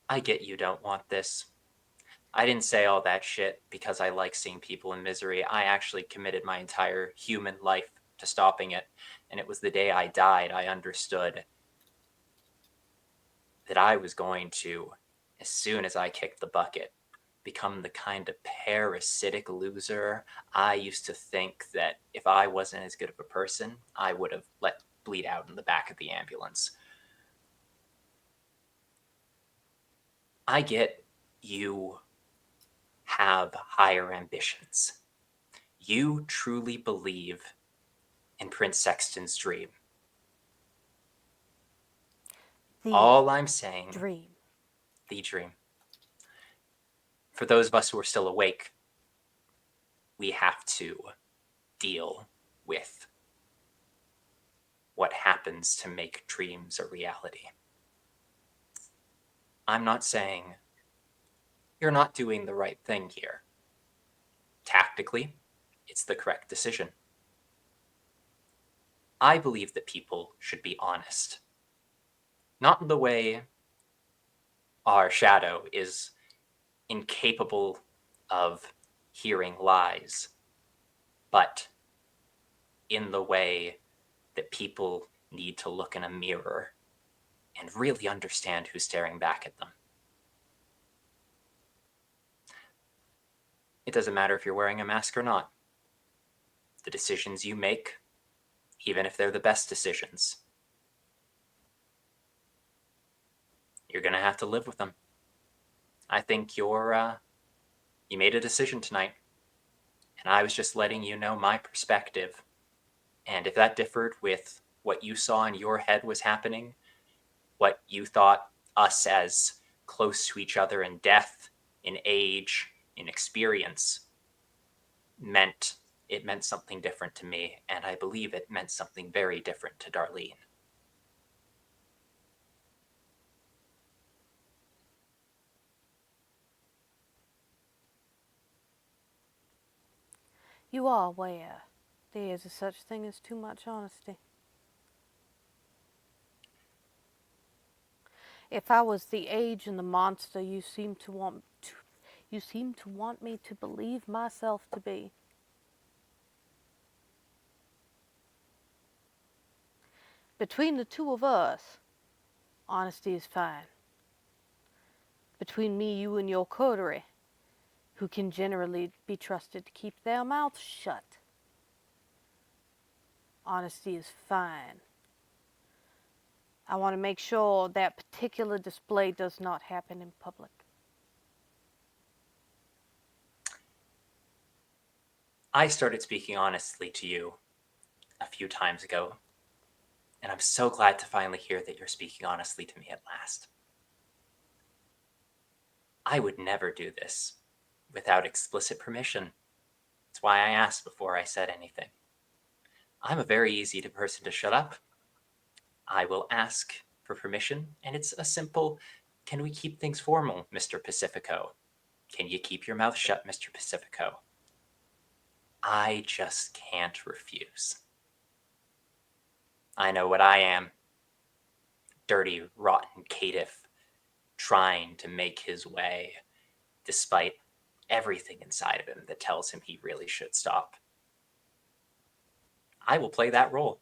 I get you don't want this. I didn't say all that shit because I like seeing people in misery. I actually committed my entire human life to stopping it. And it was the day I died I understood that I was going to, as soon as I kicked the bucket, become the kind of parasitic loser I used to think that if I wasn't as good of a person, I would have let bleed out in the back of the ambulance. I get you have higher ambitions. You truly believe in Prince Sexton's dream. All I'm saying, Dream. the dream. For those of us who are still awake, we have to deal with what happens to make dreams a reality. I'm not saying you're not doing the right thing here. Tactically, it's the correct decision. I believe that people should be honest. Not in the way our shadow is incapable of hearing lies, but in the way that people need to look in a mirror and really understand who's staring back at them. It doesn't matter if you're wearing a mask or not. The decisions you make, even if they're the best decisions, you're going to have to live with them. I think you made a decision tonight, and I was just letting you know my perspective. And if that differed with what you saw in your head was happening, what you thought us as close to each other in death, in age, in experience, it meant something different to me, and I believe it meant something very different to Darlene. You are aware there is a such thing as too much honesty. If I was the age and the monster you seem to want me to believe myself to be, between the two of us, honesty is fine. Between me, you, and your coterie, who can generally be trusted to keep their mouths shut, honesty is fine. I want to make sure that particular display does not happen in public. I started speaking honestly to you a few times ago, and I'm so glad to finally hear that you're speaking honestly to me at last. I would never do this without explicit permission. That's why I asked before I said anything. I'm a very easy person to shut up. I will ask for permission, and it's a simple, can we keep things formal, Mr. Pacifico? Can you keep your mouth shut, Mr. Pacifico? I just can't refuse. I know what I am. Dirty, rotten caitiff, trying to make his way, despite everything inside of him that tells him he really should stop. I will play that role.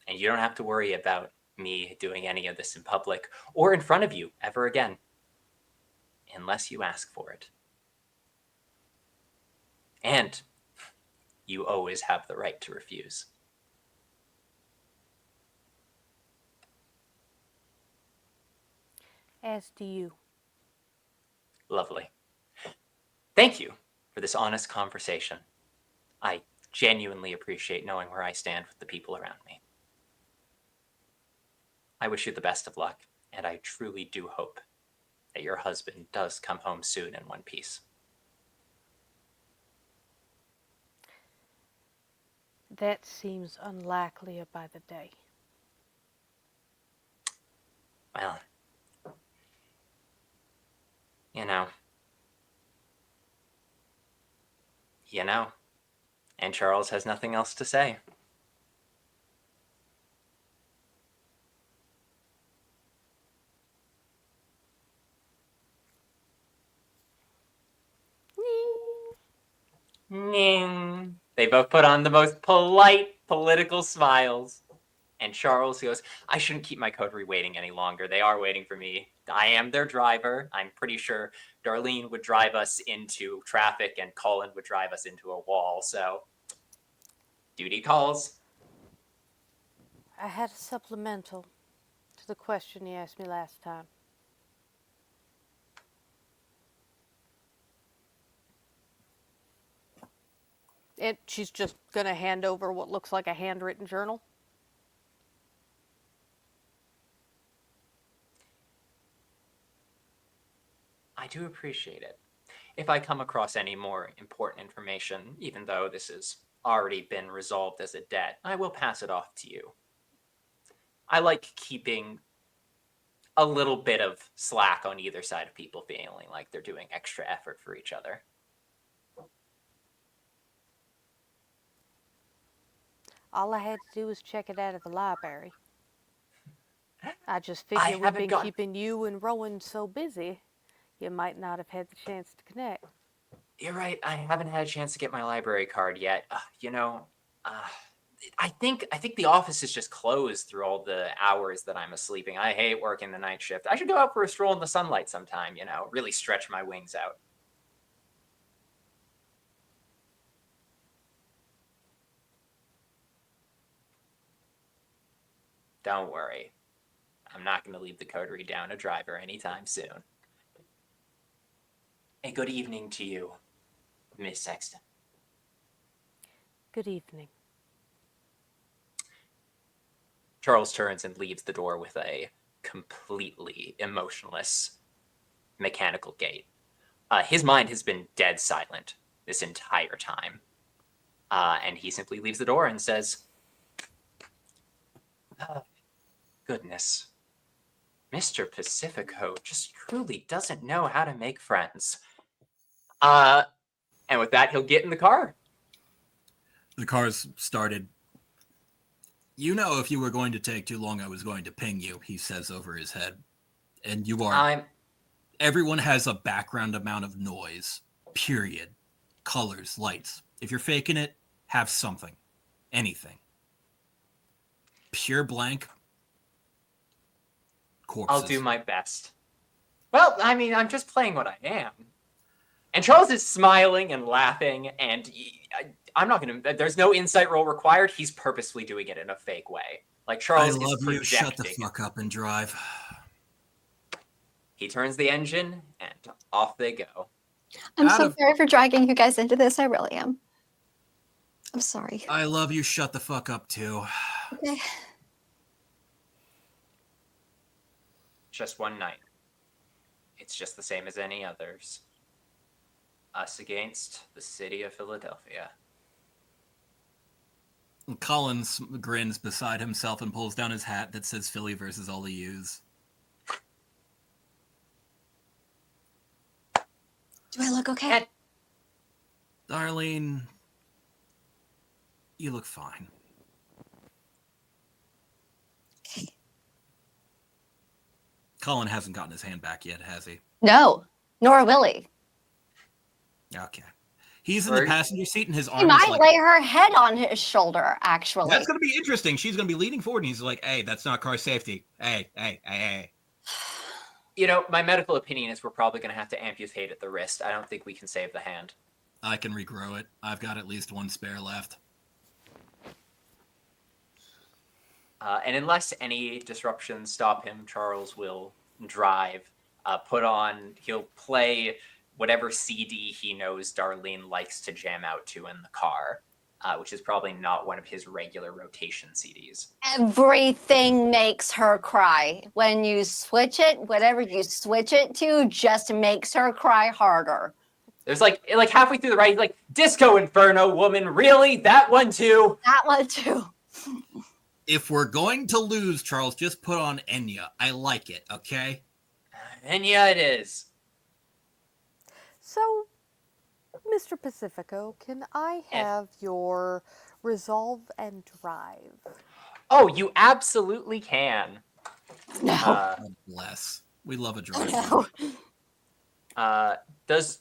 And you don't have to worry about me doing any of this in public or in front of you ever again, unless you ask for it. And you always have the right to refuse. As do you. Lovely. Thank you for this honest conversation. I genuinely appreciate knowing where I stand with the people around me. I wish you the best of luck, and I truly do hope that your husband does come home soon in one piece. That seems unlikely by the day. Well, you know, and Charles has nothing else to say. They both put on the most polite political smiles. And Charles goes, I shouldn't keep my coterie waiting any longer. They are waiting for me. I am their driver. I'm pretty sure Darlene would drive us into traffic and Colin would drive us into a wall. So, duty calls. I had a supplemental to the question you asked me last time. And she's just going to hand over what looks like a handwritten journal. I do appreciate it. If I come across any more important information, even though this has already been resolved as a debt, I will pass it off to you. I like keeping a little bit of slack on either side of people feeling like they're doing extra effort for each other. All I had to do was check it out of the library. I just figured we've been keeping you and Rowan so busy, you might not have had the chance to connect. You're right. I haven't had a chance to get my library card yet. I think the office is just closed through all the hours that I'm sleeping. I hate working the night shift. I should go out for a stroll in the sunlight sometime, really stretch my wings out. Don't worry. I'm not going to leave the coterie down a driver anytime soon. A good evening to you, Miss Sexton. Good evening. Charles turns and leaves the door with a completely emotionless mechanical gait. His mind has been dead silent this entire time. And he simply leaves the door and says, oh, goodness. Mr. Pacifico just truly doesn't know how to make friends. And with that, he'll get in the car. The car's started. You know, if you were going to take too long, I was going to ping you, he says over his head. And you are. Everyone has a background amount of noise, period. Colors, lights. If you're faking it, have something. Anything. Pure blank. Corpses. I'll do my best. Well, I mean, I'm just playing what I am. And Charles is smiling and laughing, and I'm not going to... There's no insight roll required. He's purposefully doing it in a fake way. Like, Charles I love is you. projecting. Shut the fuck up and drive. He turns the engine, and off they go. I'm so sorry for dragging you guys into this. I really am. I'm sorry. I love you. Shut the fuck up, too. Okay. Just one night. It's just the same as any others. Us against the city of Philadelphia. Collins grins beside himself and pulls down his hat that says Philly versus all the U's. Do I look okay? Darlene, you look fine. Okay. Colin hasn't gotten his hand back yet, has he? No, nor will he. Okay. He's in the passenger seat and his arm He is might like... lay her head on his shoulder, actually. That's going to be interesting. She's going to be leaning forward and he's like, hey, that's not car safety. Hey. You know, my medical opinion is we're probably going to have to amputate at the wrist. I don't think we can save the hand. I can regrow it. I've got at least one spare left. And unless any disruptions stop him, Charles will drive, he'll play whatever CD he knows Darlene likes to jam out to in the car, which is probably not one of his regular rotation CDs. Everything makes her cry. When you switch it, whatever you switch it to just makes her cry harder. There's like halfway through the ride, he's like, Disco Inferno, woman, really? That one too? That one too. If we're going to lose, Charles, just put on Enya. I like it, okay? Enya it is. So, Mr. Pacifico, can I have your resolve and drive? Oh, you absolutely can. No. God bless. We love a driver. No. Does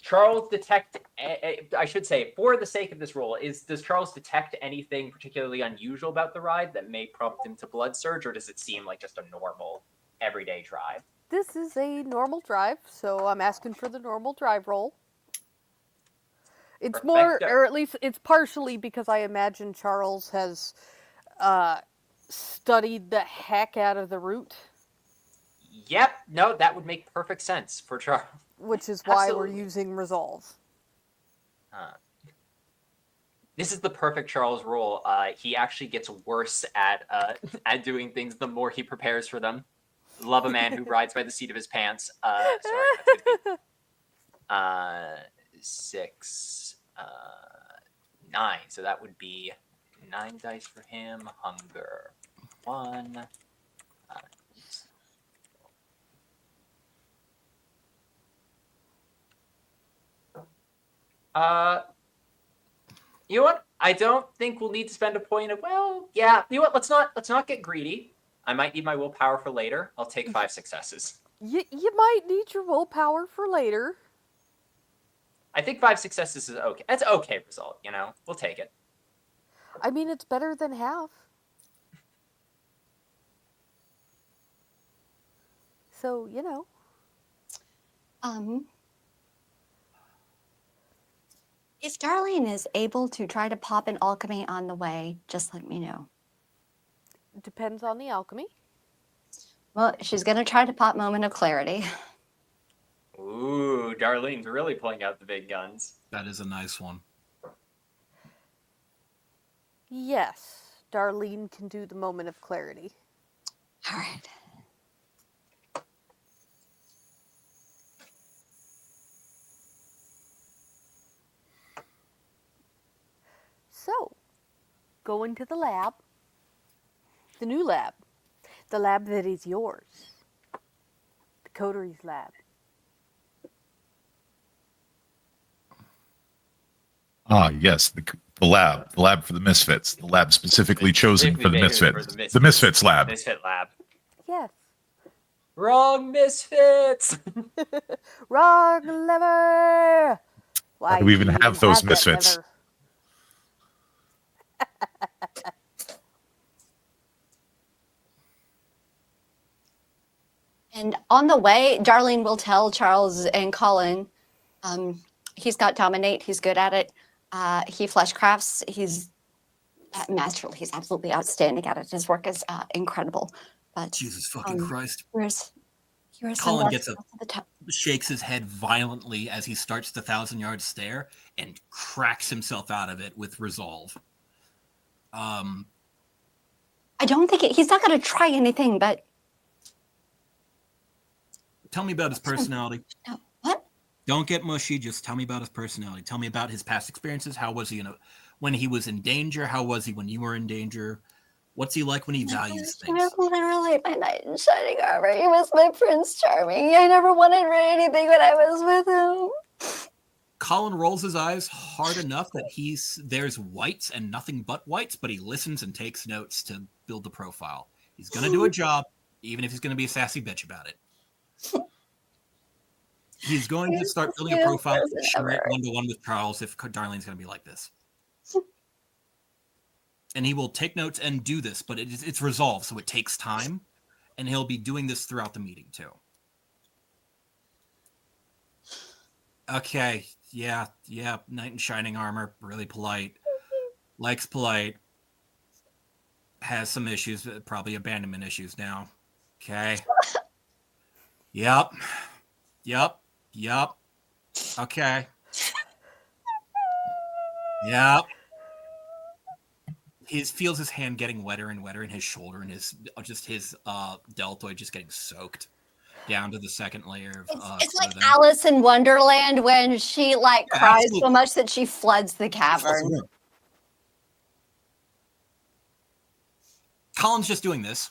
Charles detect, I should say, for the sake of this role, does Charles detect anything particularly unusual about the ride that may prompt him to blood surge, or does it seem like just a normal, everyday drive? This is a normal drive, so I'm asking for the normal drive roll. It's Perfecto. more, or at least it's partially because I imagine Charles has studied the heck out of the route. Yep, no, that would make perfect sense for Charles. Which is why Absolutely. we're using resolve. This is the perfect Charles role. He actually gets worse at doing things the more he prepares for them. Love a man who rides by the seat of his pants. Sorry, that's gonna be 6, 9. So that would be 9 dice for him. Hunger 1. You know what? I don't think we'll need to spend a point of, well, yeah, you know what? Let's not get greedy. I might need my willpower for later. I'll take 5 successes. You might need your willpower for later. I think 5 successes is okay. That's an okay result, you know? We'll take it. I mean, it's better than half. So, you know. If Darlene is able to try to pop an alchemy on the way, just let me know. Depends on the alchemy. Well, she's going to try to pop Moment of Clarity. Ooh, Darlene's really pulling out the big guns. That is a nice one. Yes, Darlene can do the moment of clarity. All right. So, go into the lab. The new lab. The lab that is yours. The Coteries lab. Ah, yes, the lab for the Misfits, the lab specifically chosen for the Specifically Misfits, made the Misfits lab. Misfit lab. Yes. Wrong Misfits! Wrong lever! Why do we even you have those that Misfits? lever? And on the way, Darlene will tell Charles and Colin, he's got Dominate. He's good at it. He fleshcrafts. He's masterful. He's absolutely outstanding at it. His work is incredible. But Jesus fucking Christ. Colin gets up, shakes his head violently as he starts the 1,000-yard stare and cracks himself out of it with resolve. I don't think he's not going to try anything, but Tell me about his personality. no, what? Don't get mushy. Just tell me about his personality. Tell me about his past experiences. How was he when he was in danger? How was he when you were in danger? What's he like when he values He things? was literally my knight in shining armor. He was my Prince Charming. I never wanted anything when I was with him. Colin rolls his eyes hard enough that there's whites and nothing but whites, but he listens and takes notes to build the profile. He's going to do a job, even if he's going to be a sassy bitch about it. He's going to start building a profile and share it one-to-one with Charles if Darlene's going to be like this. And he will take notes and do this, but it's resolved, so it takes time. And he'll be doing this throughout the meeting, too. Okay, yeah, knight in shining armor, really polite. Likes polite. Has some issues, probably abandonment issues now. Okay. Yep. Okay. Yep. He feels his hand getting wetter and wetter in his shoulder, and his deltoid just getting soaked down to the second layer of it's like clothing. Alice in Wonderland when she cries absolutely. so much that she floods the cavern. Colin's just doing this.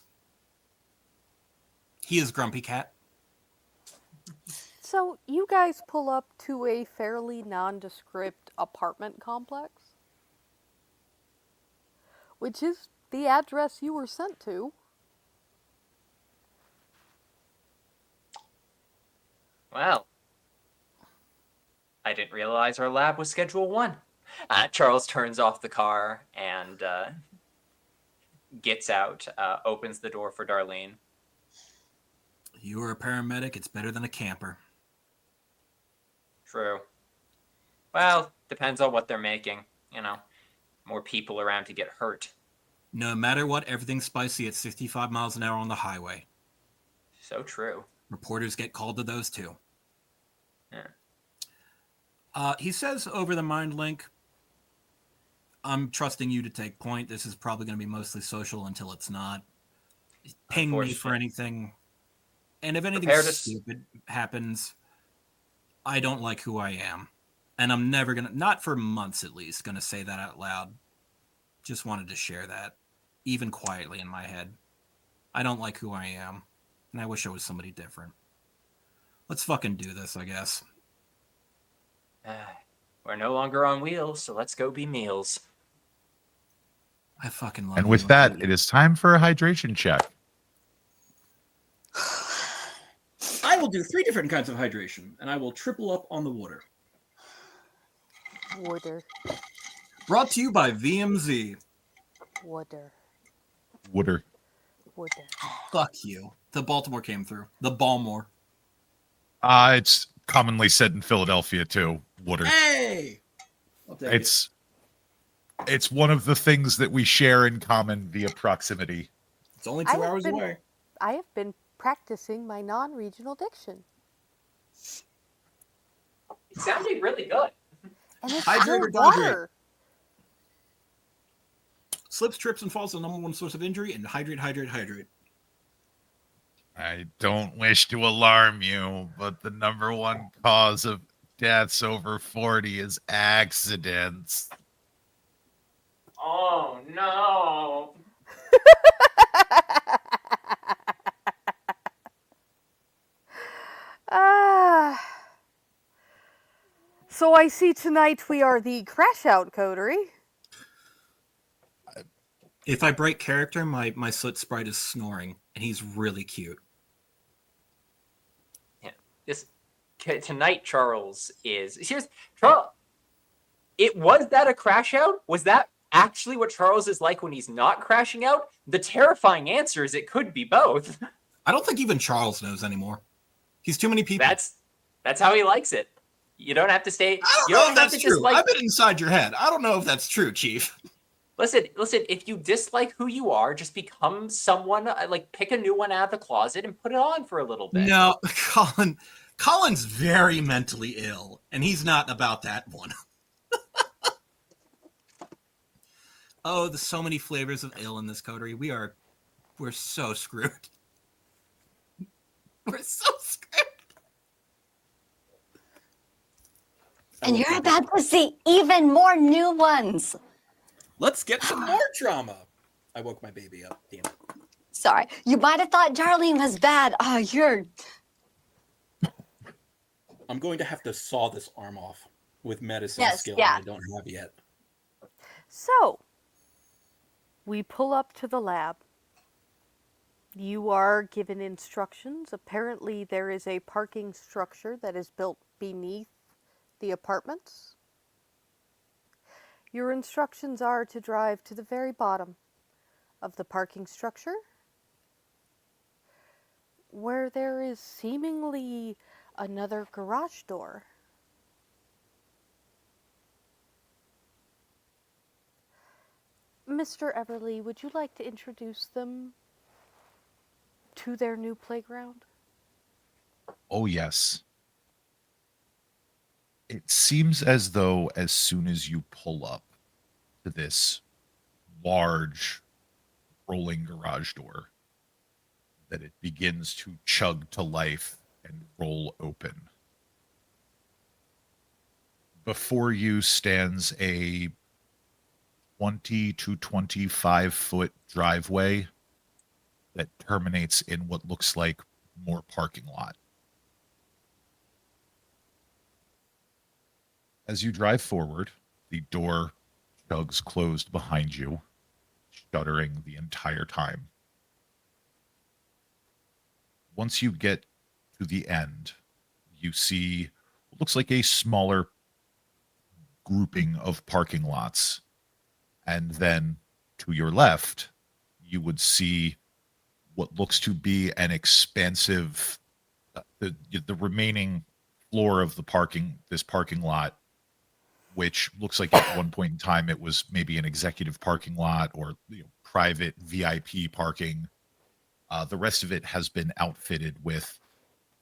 He is Grumpy Cat. So, you guys pull up to a fairly nondescript apartment complex, which is the address you were sent to. Well, I didn't realize our lab was Schedule 1. Charles turns off the car and gets out, opens the door for Darlene. You are a paramedic. It's better than a camper. True. Well, depends on what they're making. More people around to get hurt. No matter what, everything's spicy at 65 miles an hour on the highway. So true. Reporters get called to those too. Yeah. He says over the mind link, I'm trusting you to take point. This is probably going to be mostly social until it's not. Ping me for anything. And if anything stupid happens, I don't like who I am. And I'm never going to, not for months at least, going to say that out loud. Just wanted to share that, even quietly in my head. I don't like who I am. And I wish I was somebody different. Let's fucking do this, I guess. We're no longer on wheels, so let's go be meals. I fucking love And you. with that, it is time for a hydration check. I will do 3 different kinds of hydration, and I will triple up on the water. Water. Brought to you by VMZ. Water. Water. Water. Fuck you. The Baltimore came through. The Balmore. It's commonly said in Philadelphia too. Water. Hey! It's one of the things that we share in common via proximity. It's only I 2 have hours been- away. I have been practicing my non-regional diction, It sounded really good. and it's Hydrate still or dehydrate? water. Slips, trips, and falls are the number one source of injury, and hydrate, hydrate, hydrate. I don't wish to alarm you, but the number one cause of deaths over 40 is accidents. Oh no. Ah. So I see tonight we are the Crash Out Coterie. If I break character, my soot sprite is snoring, and he's really cute. Tonight Charles is here's Charles. Was that a crash out? Was that actually what Charles is like when he's not crashing out? The terrifying answer is it could be both. I don't think even Charles knows anymore. He's too many people. That's how he likes it. You don't have to stay. I You don't know don't if have that's to true. dislike. I've been inside your head. I don't know if that's true, Chief. Listen. If you dislike who you are, just become someone. Like pick a new one out of the closet and put it on for a little bit. No, Colin's very mentally ill, and he's not about that one. Oh, there's so many flavors of ill in this coterie. We're so screwed. We're so screwed. And you're about to see even more new ones. Let's get some more trauma. I woke my baby up. Damn it. Sorry, you might have thought Darlene was bad. Oh, you're. I'm going to have to saw this arm off with medicine Yes, skill yeah. I don't have yet. So, we pull up to the lab. You are given instructions. Apparently, there is a parking structure that is built beneath the apartments. Your instructions are to drive to the very bottom of the parking structure, where there is seemingly another garage door. Mr. Everly, would you like to introduce them to their new playground? Oh, yes. It seems as though as soon as you pull up to this large rolling garage door, that it begins to chug to life and roll open. Before you stands a 20 to 25 foot driveway that terminates in what looks like more parking lot. As you drive forward, the door chugs closed behind you, shuddering the entire time. Once you get to the end, you see what looks like a smaller grouping of parking lots. And then to your left, you would see what looks to be an expansive, the remaining floor of this parking lot, which looks like at one point in time it was maybe an executive parking lot or private VIP parking. The rest of it has been outfitted with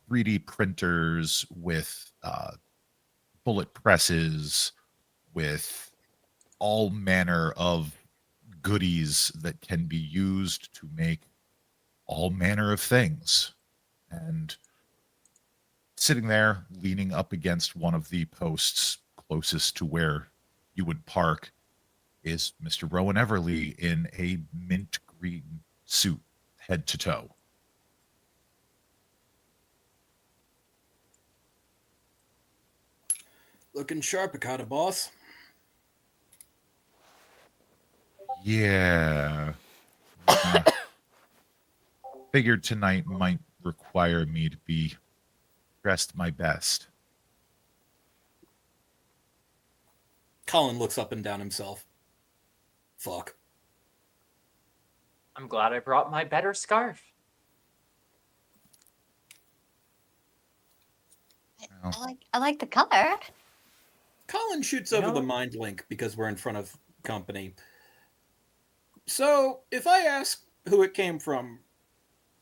3D printers, with bullet presses, with all manner of goodies that can be used to make all manner of things. And sitting there, leaning up against one of the posts closest to where you would park, is Mr. Rowan Everly in a mint green suit, head to toe. Looking sharp, Akata boss. Yeah. Figured tonight might require me to be dressed my best. Colin looks up and down himself. Fuck. I'm glad I brought my better scarf. I like the color. Colin shoots over the mind link because we're in front of company. So, if I ask who it came from,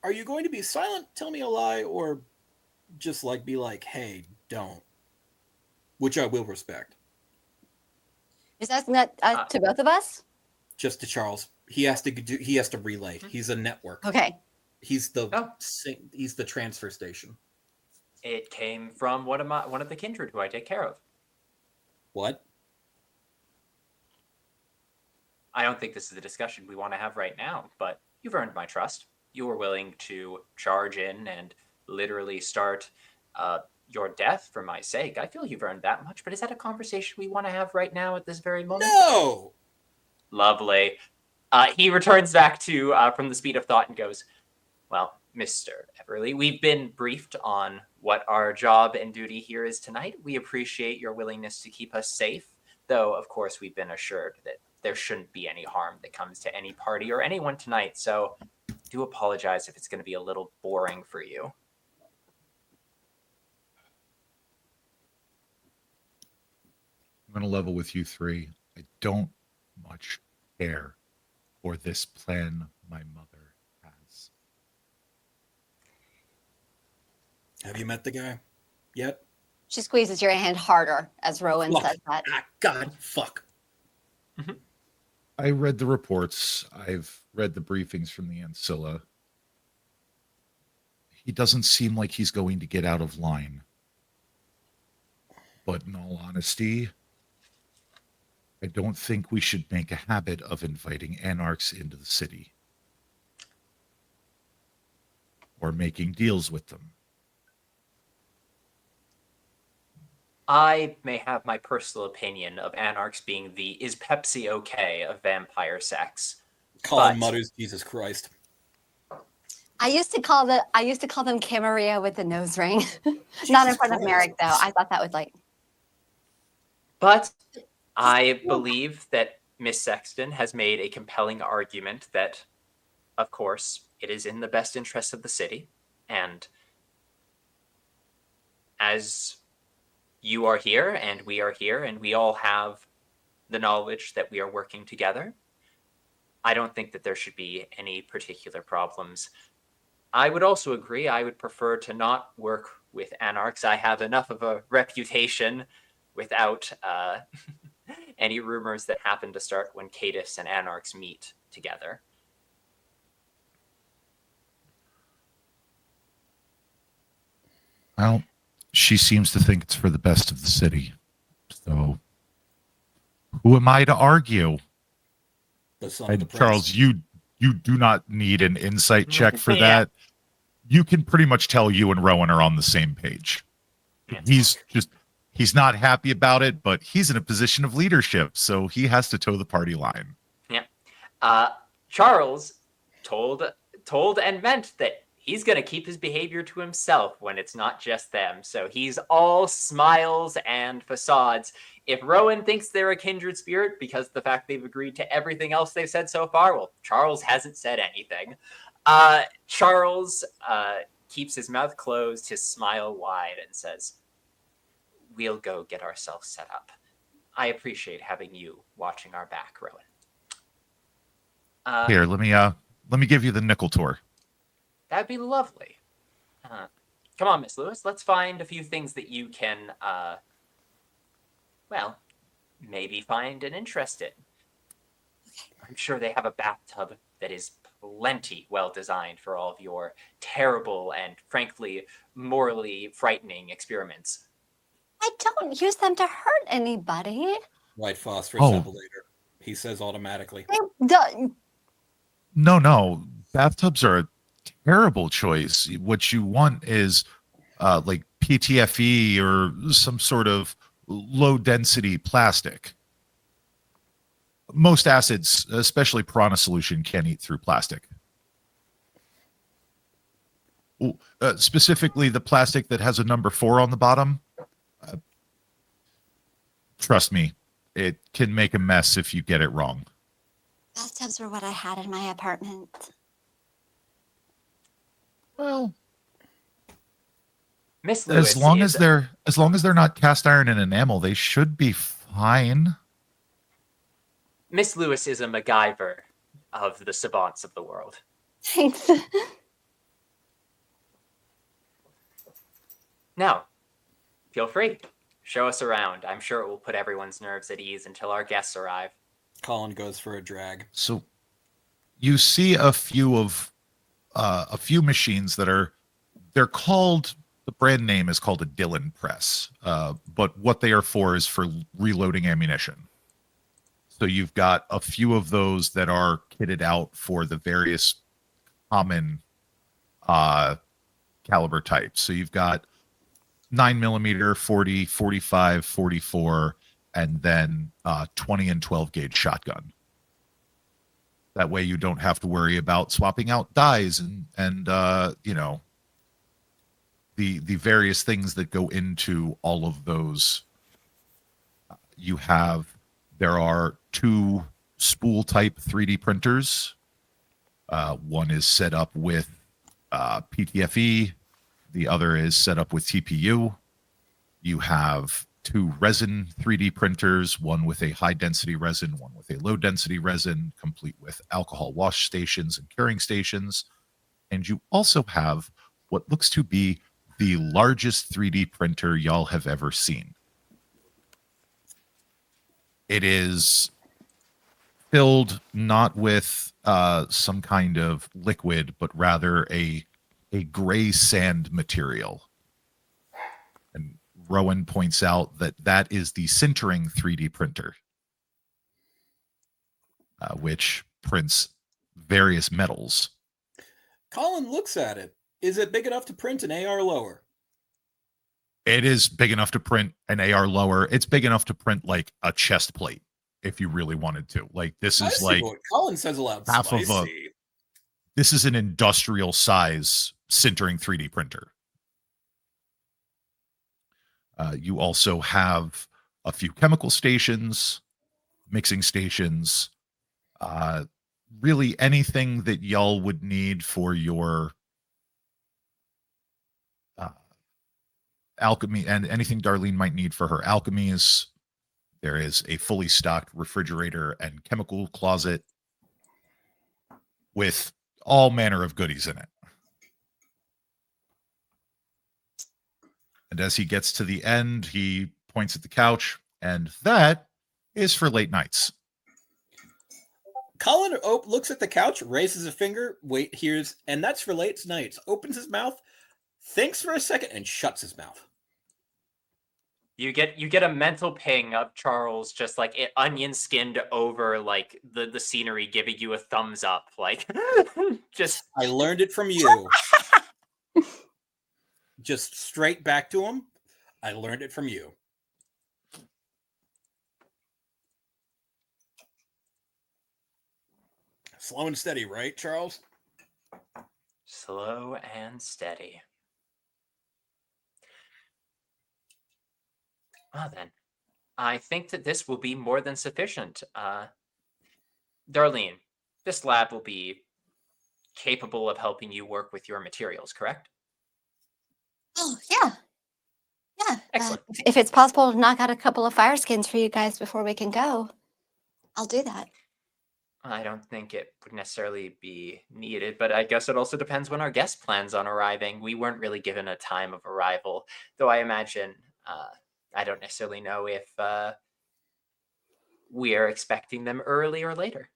are you going to be silent, tell me a lie, or just like be like, hey, don't? Which I will respect. Is that not to both of us? Just to Charles. He has to relay. He's a network. Okay. He's the transfer station. It came from one of the kindred who I take care of. What? I don't think this is a discussion we want to have right now, but you've earned my trust. You were willing to charge in and literally start your death for my sake. I feel you've earned that much, but is that a conversation we want to have right now at this very moment? No! Lovely. He returns back to from the speed of thought and goes, well, Mr. Everly, we've been briefed on what our job and duty here is tonight. We appreciate your willingness to keep us safe, though, of course, we've been assured that there shouldn't be any harm that comes to any party or anyone tonight, so I do apologize if it's going to be a little boring for you. I'm going to level with you three. I don't much care for this plan my mother has. Have you met the guy yet? She squeezes your hand harder as Rowan Fuck. says that. God, fuck. I read the reports. I've read the briefings from the Ancilla. He doesn't seem like he's going to get out of line. But in all honesty, I don't think we should make a habit of inviting anarchs into the city. Or making deals with them. I may have my personal opinion of anarchs being the is Pepsi okay of vampire sex. Colin mutters, Jesus Christ. I used to call them Camarilla with the nose ring. Not in front of Merrick though. I thought that would like. But I believe that Miss Sexton has made a compelling argument that, of course, it is in the best interest of the city. And as you are here and we are here and we all have the knowledge that we are working together, I don't think that there should be any particular problems. I would also agree, I would prefer to not work with anarchs. I have enough of a reputation without any rumors that happen to start when Caedus and anarchs meet together. Well, she seems to think it's for the best of the city. So, who am I to argue? The son of the Charles, you do not need an insight check for that. You can pretty much tell you and Rowan are on the same page. He's not happy about it, but he's in a position of leadership, so he has to toe the party line. Yeah. Charles told and meant that he's going to keep his behavior to himself when it's not just them. So he's all smiles and facades. If Rowan thinks they're a kindred spirit because of the fact they've agreed to everything else they've said so far, well, Charles hasn't said anything. Charles keeps his mouth closed, his smile wide, and says, "We'll go get ourselves set up. I appreciate having you watching our back, Rowan." Here, let me give you the nickel tour. That'd be lovely. Come on, Miss Lewis. Let's find a few things that you can, maybe find an interest in. I'm sure they have a bathtub that is plenty well designed for all of your terrible and, frankly, morally frightening experiments. I don't use them to hurt anybody. White phosphorus epilator. He says automatically. No. Bathtubs are a terrible choice. What you want is like PTFE or some sort of low density plastic. Most acids, especially piranha solution, can eat through plastic. Specifically the plastic that has a number 4 on the bottom. Trust me, it can make a mess if you get it wrong. Bathtubs were what I had in my apartment. Well, Miss Lewis, as long as they're not cast iron and enamel, they should be fine. Miss Lewis is a MacGyver of the savants of the world. Thanks. Now, feel free. Show us around. I'm sure it will put everyone's nerves at ease until our guests arrive. Colin goes for a drag. So you see a few machines that they're called, the brand name is called a Dillon press, but what they are for is for reloading ammunition. So you've got a few of those that are kitted out for the various common caliber types. So you've got 9mm, 40, 45, 44, and then 20 and 12 gauge shotgun. That way you don't have to worry about swapping out dies and you know, the various things that go into all of those. There are 2 spool type 3D printers. One is set up with PTFE. The other is set up with TPU. You have 2 resin 3D printers, one with a high density resin, one with a low density resin, complete with alcohol wash stations and curing stations. And you also have what looks to be the largest 3D printer y'all have ever seen. It is filled not with some kind of liquid, but rather a gray sand material. And Rowan points out that is the sintering 3D printer, which prints various metals. Colin looks at it. Is it big enough to print an AR lower? It is big enough to print an AR lower. It's big enough to print like a chest plate if you really wanted to. Like this is like what Colin says aloud. half of Spicy. this is an industrial size sintering 3D printer. You also have a few chemical stations, mixing stations, really anything that y'all would need for your alchemy, and anything Darlene might need for her alchemies. There is a fully stocked refrigerator and chemical closet with all manner of goodies in it. And as he gets to the end, he points at the couch, and that is for late nights. Colin looks at the couch, raises a finger, hears, and that's for late nights. Opens his mouth, thinks for a second, and shuts his mouth. You get a mental ping of Charles just like onion skinned over like the scenery, giving you a thumbs up, like just. I learned it from you. Just straight back to him. I learned it from you. Slow and steady, right, Charles? Slow and steady. Well then, I think that this will be more than sufficient. Darlene, this lab will be capable of helping you work with your materials, correct? Oh, yeah. Yeah. Excellent. If it's possible to knock out a couple of fire skins for you guys before we can go, I'll do that. I don't think it would necessarily be needed, but I guess it also depends when our guest plans on arriving. We weren't really given a time of arrival, though I imagine, I don't necessarily know if we are expecting them early or later.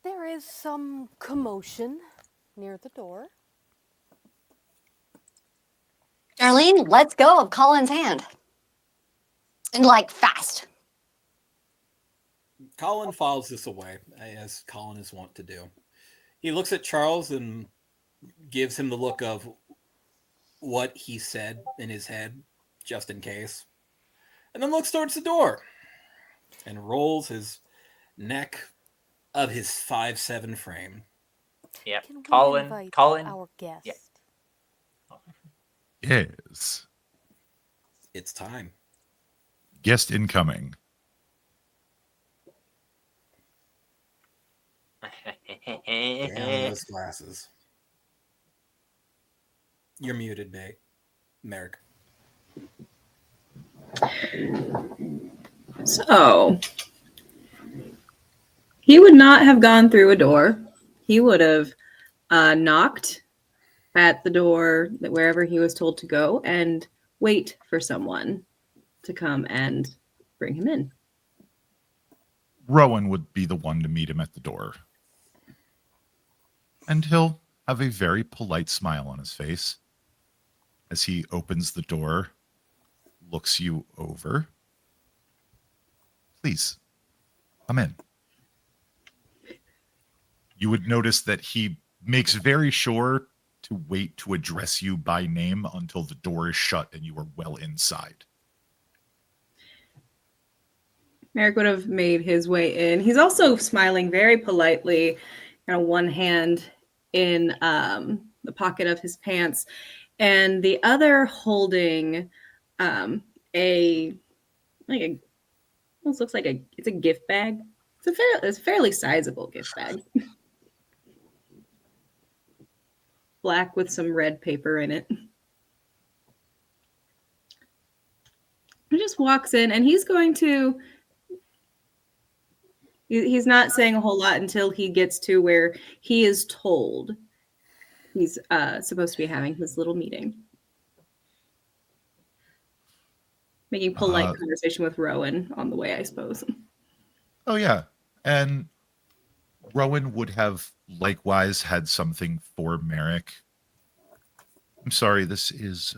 There is some commotion near the door. Darlene, let's go of Colin's hand. And like fast. Colin files this away, as Colin is wont to do. He looks at Charles and gives him the look of what he said in his head, just in case. And then looks towards the door and rolls his neck of his 5'7" frame. Yep. Can we Colin, invite Colin, our guest? Yeah. Yes. It's time. Guest incoming. Damn those glasses. You're muted, babe. Merrick. So he would not have gone through a door. He would have knocked at the door wherever he was told to go and wait for someone to come and bring him in. Rowan would be the one to meet him at the door. And he'll have a very polite smile on his face as he opens the door, looks you over. Please, come in. You would notice that he makes very sure to wait to address you by name until the door is shut and you are well inside. Merrick would have made his way in. He's also smiling very politely, one hand in the pocket of his pants, and the other holding almost looks like it's a gift bag. It's a fairly sizable gift bag. Black with some red paper in it. He just walks in and he's not saying a whole lot until he gets to where he is told he's supposed to be having his little meeting. Making polite conversation with Rowan on the way, I suppose. Oh, yeah. And Rowan would have likewise had something for Merrick. I'm sorry, this is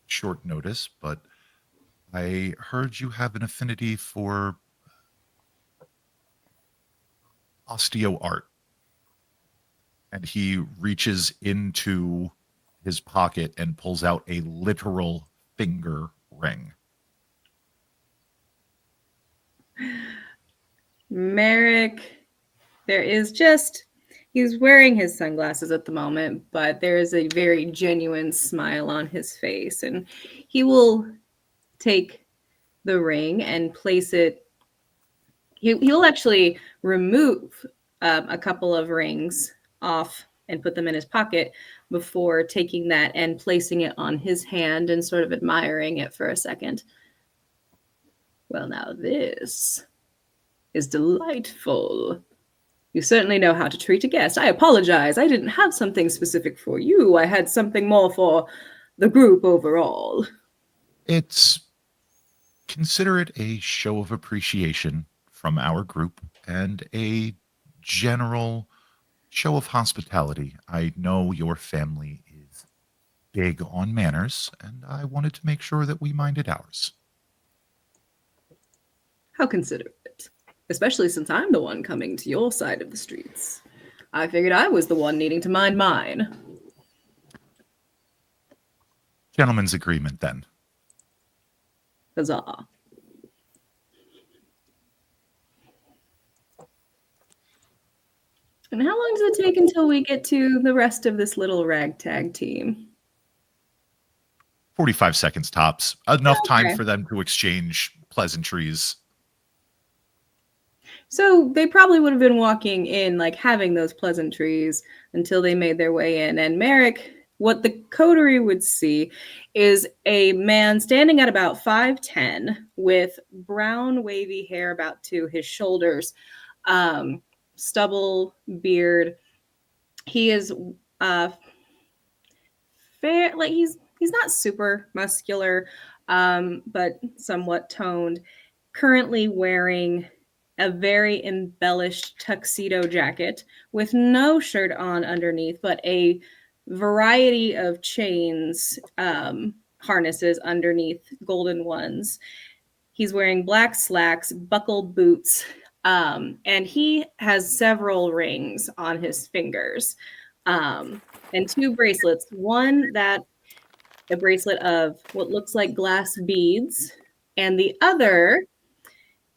short notice, but I heard you have an affinity for osteo art. And he reaches into his pocket and pulls out a literal finger ring. Merrick, he's wearing his sunglasses at the moment, but there is a very genuine smile on his face, and he will take the ring and place it. He'll actually remove a couple of rings off and put them in his pocket before taking that and placing it on his hand and sort of admiring it for a second. Well, now this is delightful. You certainly know how to treat a guest. I apologize. I didn't have something specific for you. I had something more for the group overall. Consider it a show of appreciation from our group and a general show of hospitality. I know your family is big on manners, and I wanted to make sure that we minded ours. How considerate. Especially since I'm the one coming to your side of the streets. I figured I was the one needing to mind mine. Gentleman's agreement, then. Huzzah. And how long does it take until we get to the rest of this little ragtag team? 45 seconds tops. Enough time for them to exchange pleasantries. So they probably would have been walking in, like having those pleasantries until they made their way in. And Merrick, what the coterie would see is a man standing at about 5'10" with brown wavy hair about to his shoulders, stubble, beard. He is he's not super muscular, but somewhat toned. Currently wearing a very embellished tuxedo jacket with no shirt on underneath, but a variety of chains, harnesses underneath, golden ones. He's wearing black slacks, buckled boots, and he has several rings on his fingers, and 2 bracelets. One a bracelet of what looks like glass beads, and the other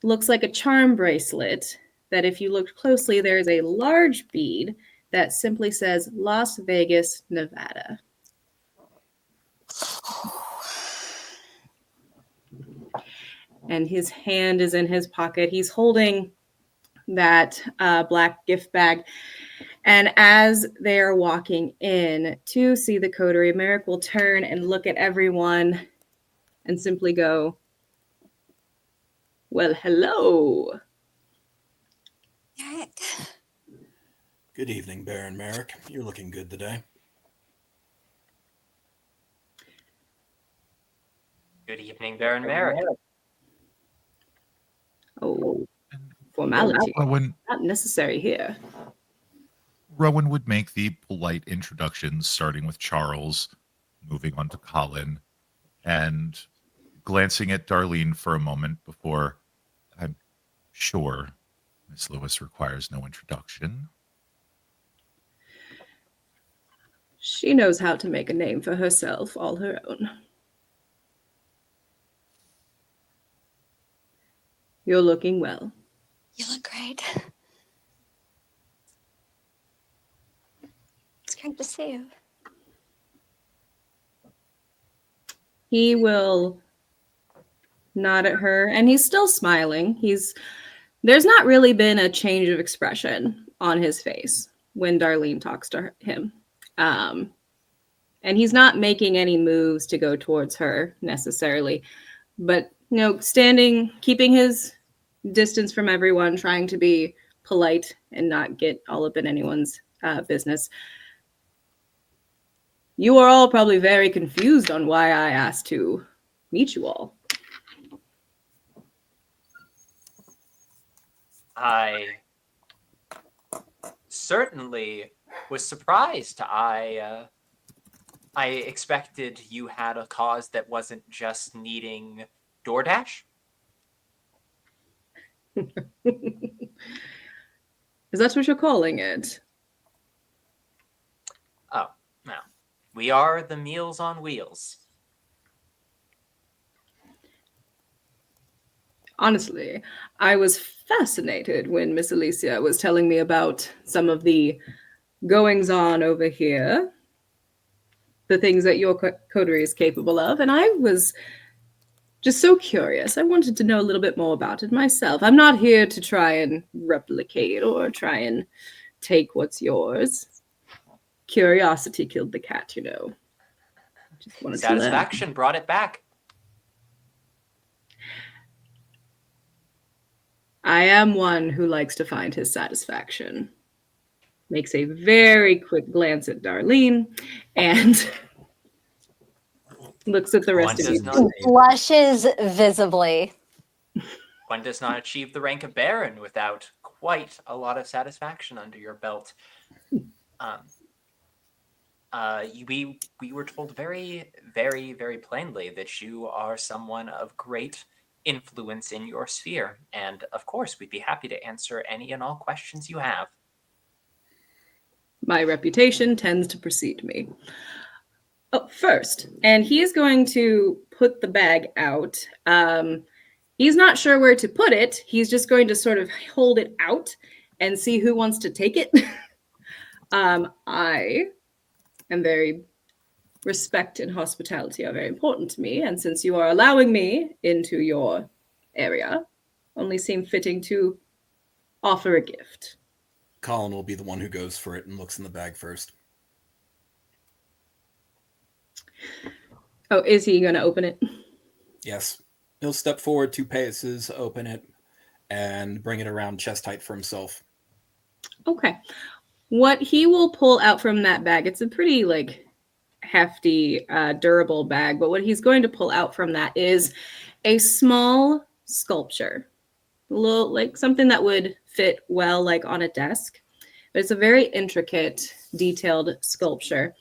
looks like a charm bracelet that if you look closely, there's a large bead that simply says Las Vegas, Nevada. And his hand is in his pocket. He's holding that black gift bag. And as they are walking in to see the coterie, Merrick will turn and look at everyone and simply go, "Well, hello." Merrick. Good evening, Baron Merrick. You're looking good today. Good evening, Baron Merrick. Oh, And formality. Rowan, Not necessary here. Rowan would make the polite introductions, starting with Charles, moving on to Colin, and glancing at Darlene for a moment before, "I'm sure Miss Lewis requires no introduction." She knows how to make a name for herself, all her own. You're looking well. You look great. It's great to see you. He will nod at her, and he's still smiling. There's not really been a change of expression on his face when Darlene talks to him. And he's not making any moves to go towards her necessarily, but standing, keeping his distance from everyone, trying to be polite and not get all up in anyone's business. You are all probably very confused on why I asked to meet you all. I certainly was surprised. I expected you had a cause that wasn't just needing DoorDash. Is that what you're calling it? Oh, no. We are the Meals on Wheels. Honestly, I was fascinated when Miss Alicia was telling me about some of the goings on over here, the things that your coterie is capable of, and I was just so curious. I wanted to know a little bit more about it myself. I'm not here to try and replicate or try and take what's yours. Curiosity killed the cat, Just wanted to learn. Satisfaction brought it back. I am one who likes to find his satisfaction. Makes a very quick glance at Darlene and looks at the rest of you. Blushes visibly. One does not achieve the rank of Baron without quite a lot of satisfaction under your belt. We were told very, very, very plainly that you are someone of great influence in your sphere, and of course, we'd be happy to answer any and all questions you have. My reputation tends to precede me. Oh, first, and he is going to put the bag out. He's not sure where to put it. He's just going to sort of hold it out and see who wants to take it. I am very respect and hospitality are very important to me, and since you are allowing me into your area, only seem fitting to offer a gift. Colin will be the one who goes for it and looks in the bag first. Oh, is he going to open it? Yes. He'll step forward 2 paces, open it, and bring it around chest height for himself. Okay. What he will pull out from that bag, it's a pretty hefty, durable bag, but what he's going to pull out from that is a small sculpture. A little, something that would fit well on a desk. But it's a very intricate, detailed sculpture.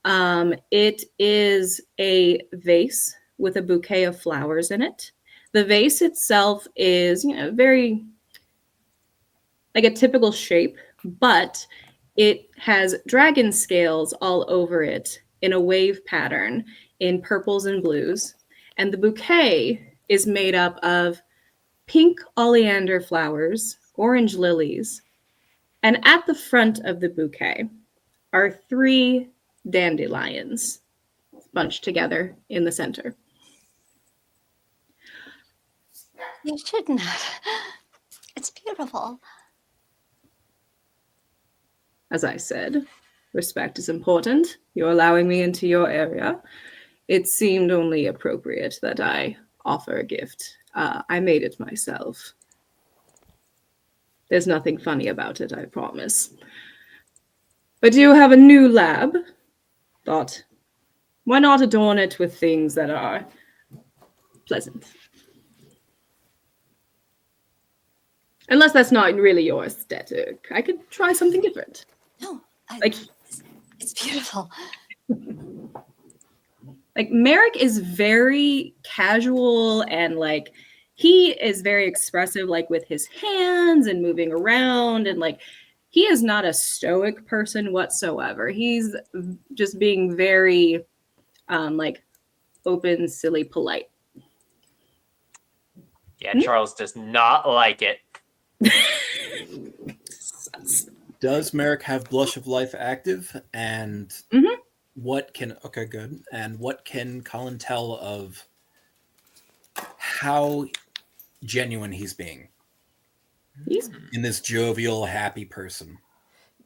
It is a vase with a bouquet of flowers in it. The vase itself is, very like a typical shape, but it has dragon scales all over it in a wave pattern in purples and blues. And the bouquet is made up of pink oleander flowers, orange lilies, and at the front of the bouquet are 3 dandelions bunched together in the center. You should not. It's beautiful. as I said, respect is important. You're allowing me into your area. It seemed only appropriate that I offer a gift. I made it myself. There's nothing funny about it, I promise. But you have a new lab. Thought, why not adorn it with things that are pleasant? Unless that's not really your aesthetic. I could try something different. No, Like, it's beautiful. like Merrick is very casual and like he is very expressive, like with his hands and moving around, and like he is not a stoic person whatsoever. He's just being very like open, silly, polite. Yeah, Charles does not like it. Does Merrick have Blush of Life active? And Mhm. what can okay, good. And what can Colin tell of how genuine he's being He's in this jovial, happy person?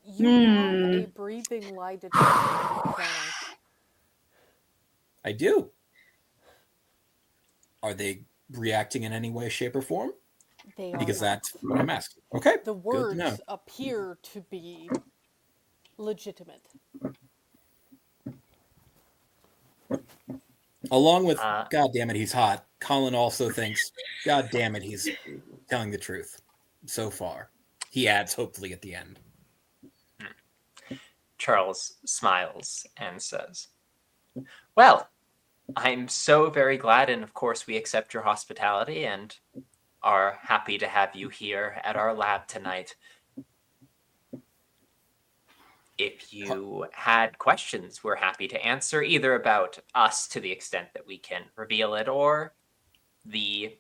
You have a breathing lie detector channel. I do. Are they reacting in any way, shape, or form? They are Because not. that's what I'm asking. Okay. The Good to know. words appear to be legitimate. Along with God damn it, he's hot, Colin also thinks, God damn it, he's telling the truth so far. He adds hopefully at the end. Charles smiles and says, well, I'm so very glad, and of course we accept your hospitality and are happy to have you here at our lab tonight. If you had questions, we're happy to answer, either about us to the extent that we can reveal it, or the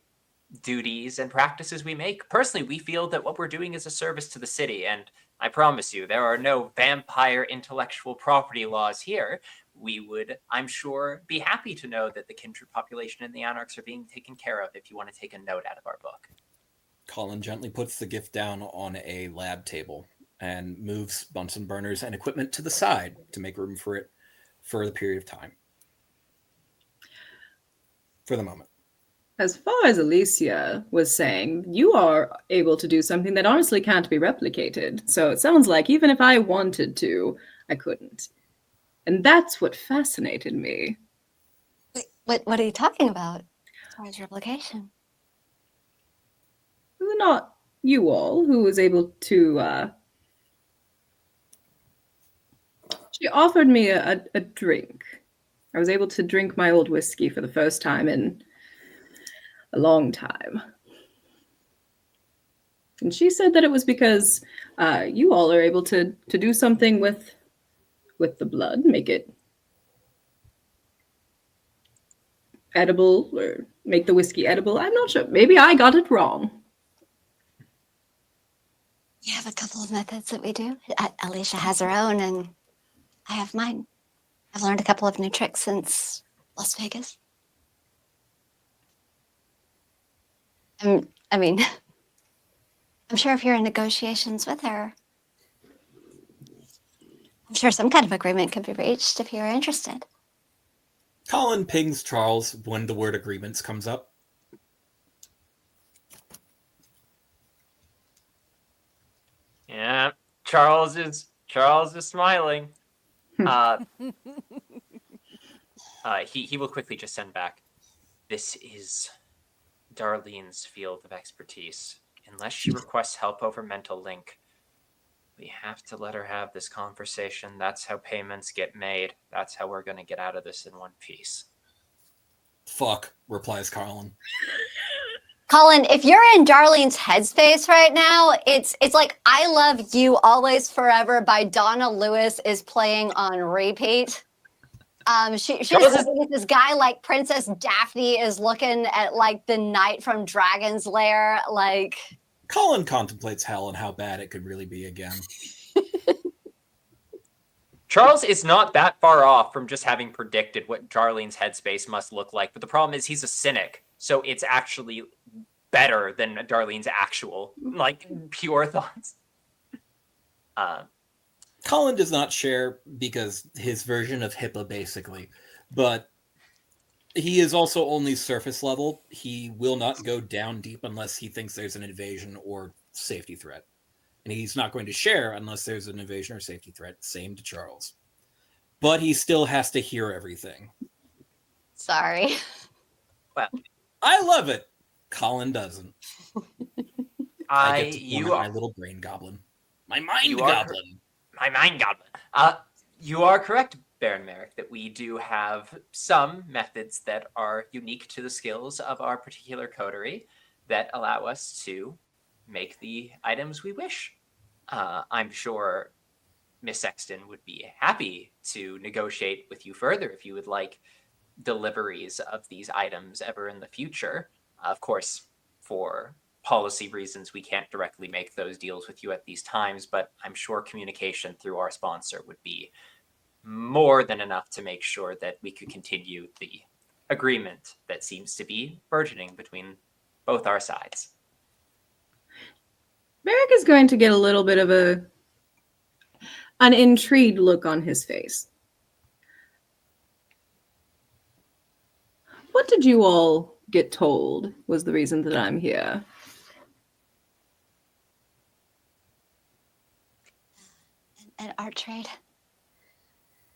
duties and practices we make. Personally, we feel that what we're doing is a service to the city, and I promise you, there are no vampire intellectual property laws here. We would, I'm sure, be happy to know that the kindred population and the anarchs are being taken care of if you want to take a note out of our book. Colin gently puts the gift down on a lab table and moves Bunsen burners and equipment to the side to make room for it for the period of time. For the moment. As far as Alicia was saying, you are able to do something that honestly can't be replicated. So it sounds like even if I wanted to, I couldn't. And that's what fascinated me. What are you talking about? As far as replication. Was it not you all who was able to she offered me a drink. I was able to drink my old whiskey for the first time in a long time. And she said that it was because you all are able to do something with the blood, make it edible or make the whiskey edible. I'm not sure. Maybe I got it wrong. We have a couple of methods that we do. Alicia has her own, and I have mine. I've learned a couple of new tricks since Las Vegas. I mean, I'm sure if you're in negotiations with her, I'm sure some kind of agreement could be reached if you're interested. Colin pings Charles when the word agreements comes up. Yeah, Charles is smiling. He will quickly just send back. This is Darlene's field of expertise. Unless she requests help over mental link, we have to let her have this conversation. That's how payments get made. That's how we're going to get out of this in one piece. Fuck, replies Colin. Colin, if you're in Darlene's headspace right now, it's like I Love You Always Forever by Donna Lewis is playing on repeat. She's looking at this guy like Princess Daphne is looking at like the knight from Dragon's Lair. Like Colin contemplates hell and how bad it could really be again. Charles is not that far off from just having predicted what Darlene's headspace must look like, but the problem is he's a cynic, so it's actually better than Darlene's actual, like, pure thoughts. Colin does not share because his version of HIPAA, basically. But he is also only surface level. He will not go down deep unless he thinks there's an invasion or safety threat. And he's not going to share unless there's an invasion or safety threat. Same to Charles. But he still has to hear everything. Sorry. Well, I love it. Colin doesn't. I get to you torment are my little brain goblin. My mind You are goblin. my mind goblin. You are correct, Baron Merrick, that we do have some methods that are unique to the skills of our particular coterie that allow us to make the items we wish. I'm sure Miss Sexton would be happy to negotiate with you further if you would like deliveries of these items ever in the future. Of course, for policy reasons, we can't directly make those deals with you at these times, but I'm sure communication through our sponsor would be more than enough to make sure that we could continue the agreement that seems to be burgeoning between both our sides. Merrick is going to get a little bit of an intrigued look on his face. What did you all get told was the reason that I'm here? An art trade.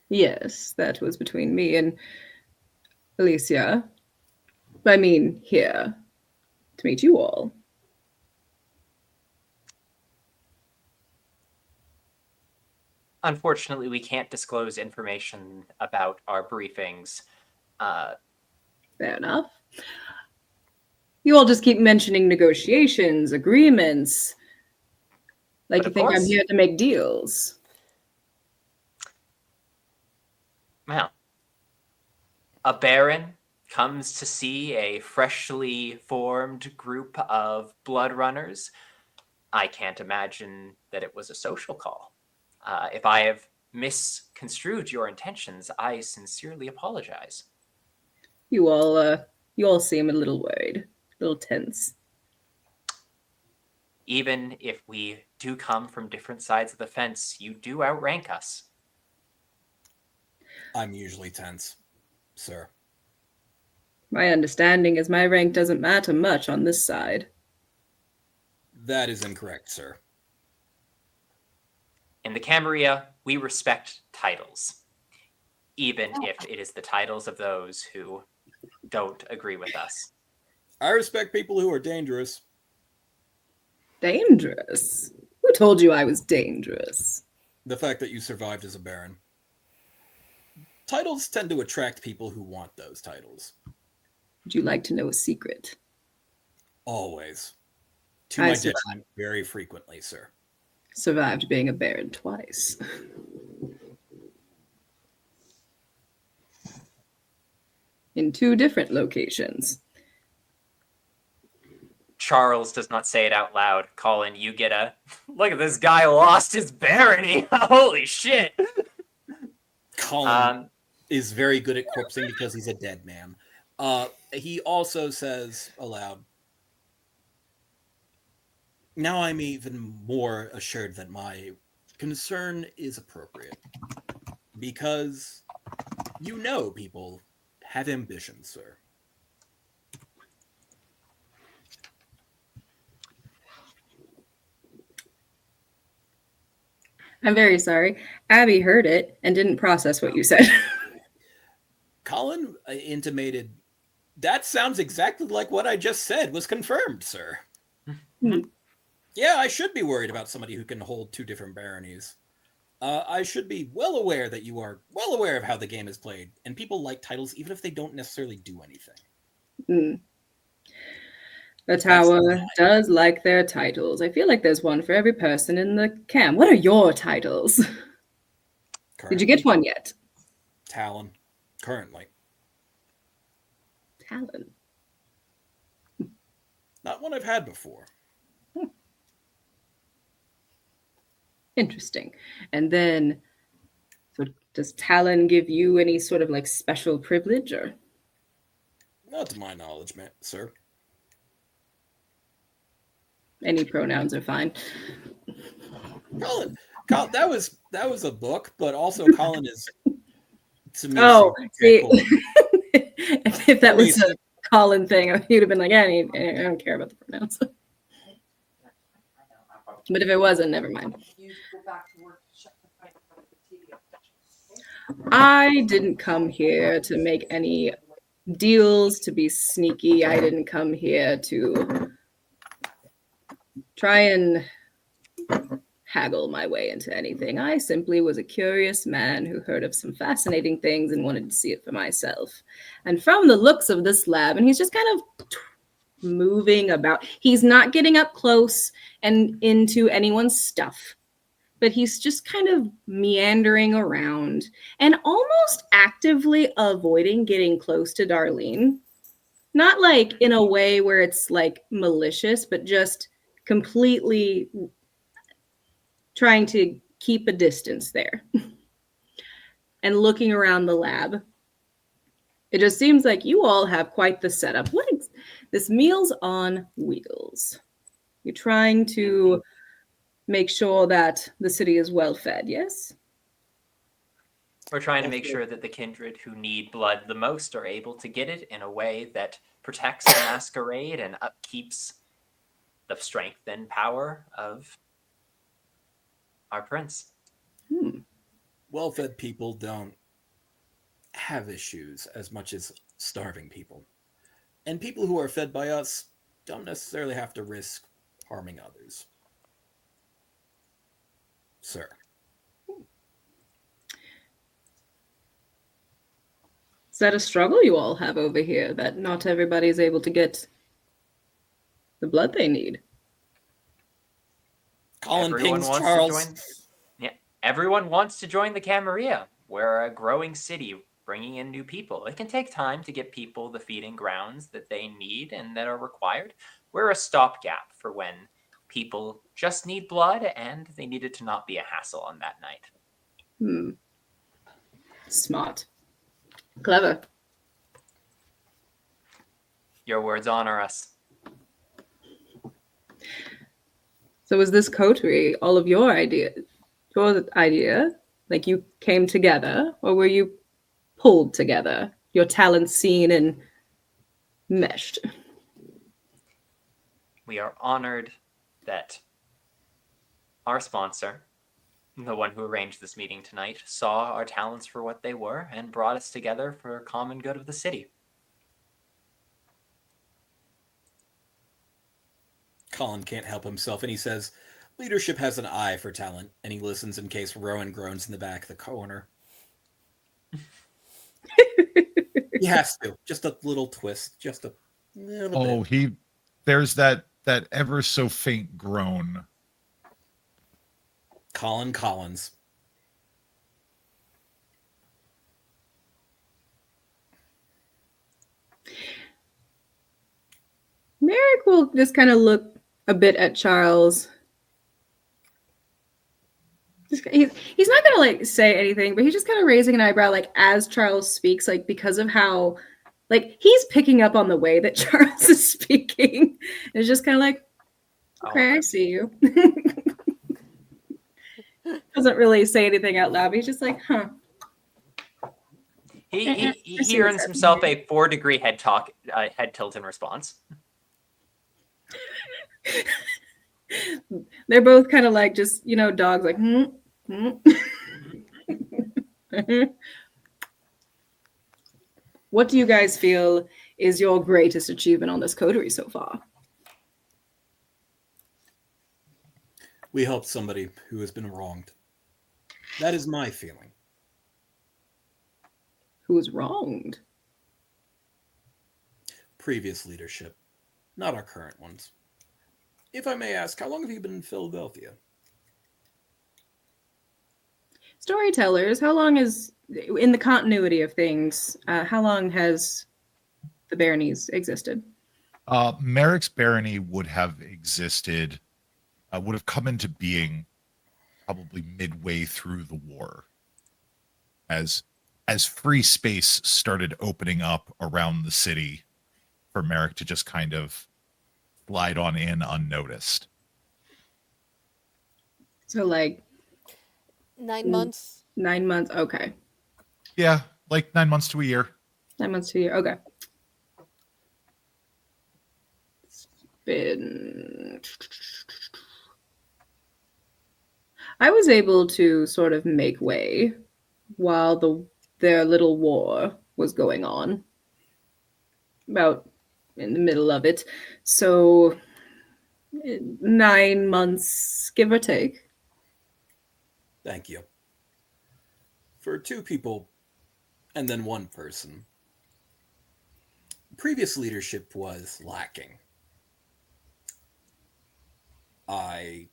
Yes, that was between me and Alicia. I mean, here to meet you all. Unfortunately, we can't disclose information about our briefings. Fair enough. You all just keep mentioning negotiations, agreements. Like But you of think I'm course. here to make deals. Well, a baron comes to see a freshly formed group of blood runners. I can't imagine that it was a social call. If I have misconstrued your intentions, I sincerely apologize. You all seem a little worried, a little tense. Even if we do come from different sides of the fence, you do outrank us. I'm usually tense, sir. My understanding is my rank doesn't matter much on this side. That is incorrect, sir. In the Camarilla, we respect titles, even if it is the titles of those who don't agree with us. I respect people who are dangerous. Dangerous? Who told you I was dangerous? The fact that you survived as a baron. Titles tend to attract people who want those titles. Would you like to know a secret? Always. To I my sur- detriment very frequently, sir. Survived being a baron twice. In 2 different locations. Charles does not say it out loud. Colin, you get a look at this guy lost his barony. Holy shit. Colin is very good at corpsing because he's a dead man. He also says aloud, now I'm even more assured that my concern is appropriate. Because you know people have ambitions, sir. I'm very sorry. Abby heard it and didn't process what you said. Colin intimated, that sounds exactly like what I just said was confirmed, sir. Yeah, I should be worried about somebody who can hold 2 different baronies. I should be well aware that you are well aware of how the game is played, and people like titles even if they don't necessarily do anything. The tower does like their titles. I feel like there's one for every person in the camp. What are your titles? Did you get one yet? Talon. Currently. Talon. Not one I've had before. Interesting. And then, so does Talon give you any sort of like special privilege or? Not to my knowledge, sir. Any pronouns are fine. Colin, That was a book, but also Colin is to me. Oh, see, cool. if that was a Colin thing, he'd have been like, I don't care about the pronouns. But if it wasn't, never mind. I didn't come here to make any deals, to be sneaky. I didn't come here to try and haggle my way into anything. I simply was a curious man who heard of some fascinating things and wanted to see it for myself. And from the looks of this lab, and he's just kind of moving about. He's not getting up close and into anyone's stuff, but he's just kind of meandering around and almost actively avoiding getting close to Darlene. Not like in a way where it's like malicious, but just completely trying to keep a distance there. And looking around the lab. It just seems like you all have quite the setup. This Meals on Wheels. You're trying to make sure that the city is well fed, yes? We're trying to make sure that the kindred who need blood the most are able to get it in a way that protects the masquerade and upkeeps the strength and power of our prince. Well-fed people don't have issues as much as starving people. And people who are fed by us don't necessarily have to risk harming others. Sir. Is that a struggle you all have over here, that not everybody is able to get the blood they need? Colin Everyone pings wants Charles. to join. Yeah, everyone wants to join the Camarilla. We're a growing city, bringing in new people. It can take time to get people the feeding grounds that they need and that are required. We're a stopgap for when people just need blood and they need it to not be a hassle on that night. Smart. Clever. Your words honor us. So was this coterie all of your idea? Your idea? Like you came together, or were you pulled together? Your talents seen and meshed? We are honored that our sponsor, the one who arranged this meeting tonight, saw our talents for what they were and brought us together for a common good of the city. Colin can't help himself, and he says, leadership has an eye for talent, and he listens in case Rowan groans in the back of the corner. He has to. Just a little twist. Just a little bit. There's that ever so faint groan. Colin Collins. Merrick will just kind of look a bit at Charles. He's not gonna like say anything, but he's just kind of raising an eyebrow, like as Charles speaks, like because of how, like he's picking up on the way that Charles is speaking. It's just kind of like, okay, I see you. Doesn't really say anything out loud. But he's just like, huh. He earns himself a 4-degree head tilt in response. They're both kind of like just, dogs like, What do you guys feel is your greatest achievement on this coterie so far? We helped somebody who has been wronged. That is my feeling. Who was wronged? Previous leadership, not our current ones. If I may ask, how long have you been in Philadelphia? Storytellers, how long is, in the continuity of things, how long has the baronies existed? Merrick's barony would have existed, would have come into being probably midway through the war. As free space started opening up around the city for Merrick to just kind of slide on in unnoticed. So like 9 months. 9 months. Okay. Yeah, like 9 months to a year. 9 months to a year. Okay. It's been. I was able to sort of make way while their little war was going on. About in the middle of it. So 9 months, give or take. Thank you. For 2 people and then 1 person, previous leadership was lacking. I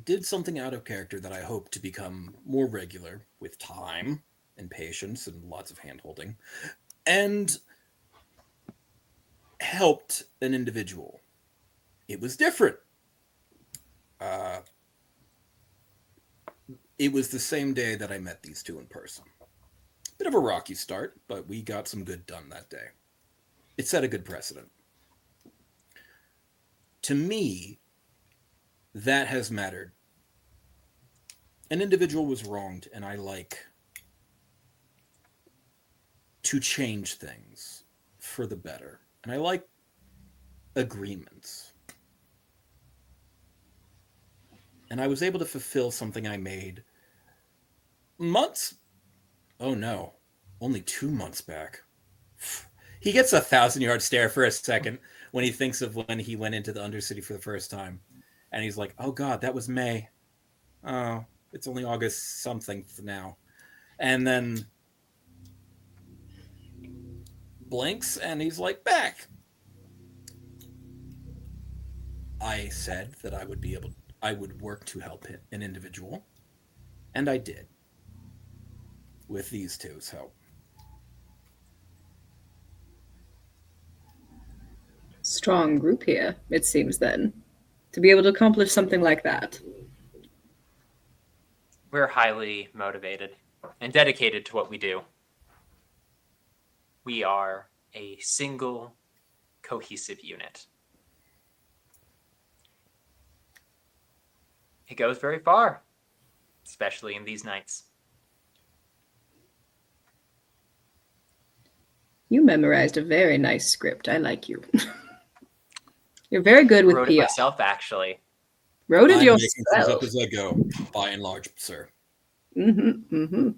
did something out of character that I hope to become more regular with time and patience and lots of hand-holding, and helped an individual. It was different. It was the same day that I met these 2 in person. Bit of a rocky start, but we got some good done that day. It set a good precedent. To me, that has mattered. An individual was wronged, and I like to change things for the better. And I like agreements. And I was able to fulfill something I made months. Oh no, only 2 months back. He gets a 1,000-yard stare for a second when he thinks of when he went into the Undercity for the first time. And he's like, oh God, that was May. Oh, it's only August something now. And then blinks and he's like, back. I said that I would work to help an individual. And I did. With these 2's help. Strong group here, it seems then, to be able to accomplish something like that. We're highly motivated and dedicated to what we do. We are a single, cohesive unit. It goes very far, especially in these nights. You memorized a very nice script. I like you. You're very good with Wrote PR. it myself, actually. Wrote it I'm making things yourself. up as I go, by and large, sir. You're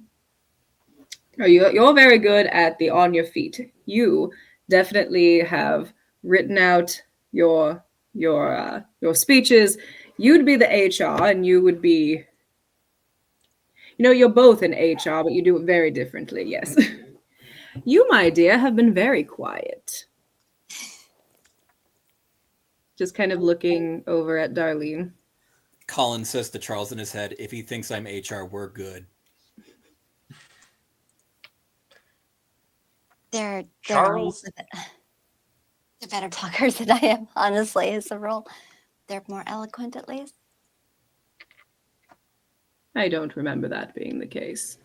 very good at the on your feet. You definitely have written out your speeches. You'd be the HR, and you would be. You're both in HR, but you do it very differently. Yes. You, my dear, have been very quiet. Just kind of looking over at Darlene. Colin says to Charles in his head, if he thinks I'm HR, we're good. They're Charles? they're better talkers than I am, honestly, is a role. They're more eloquent, at least. I don't remember that being the case.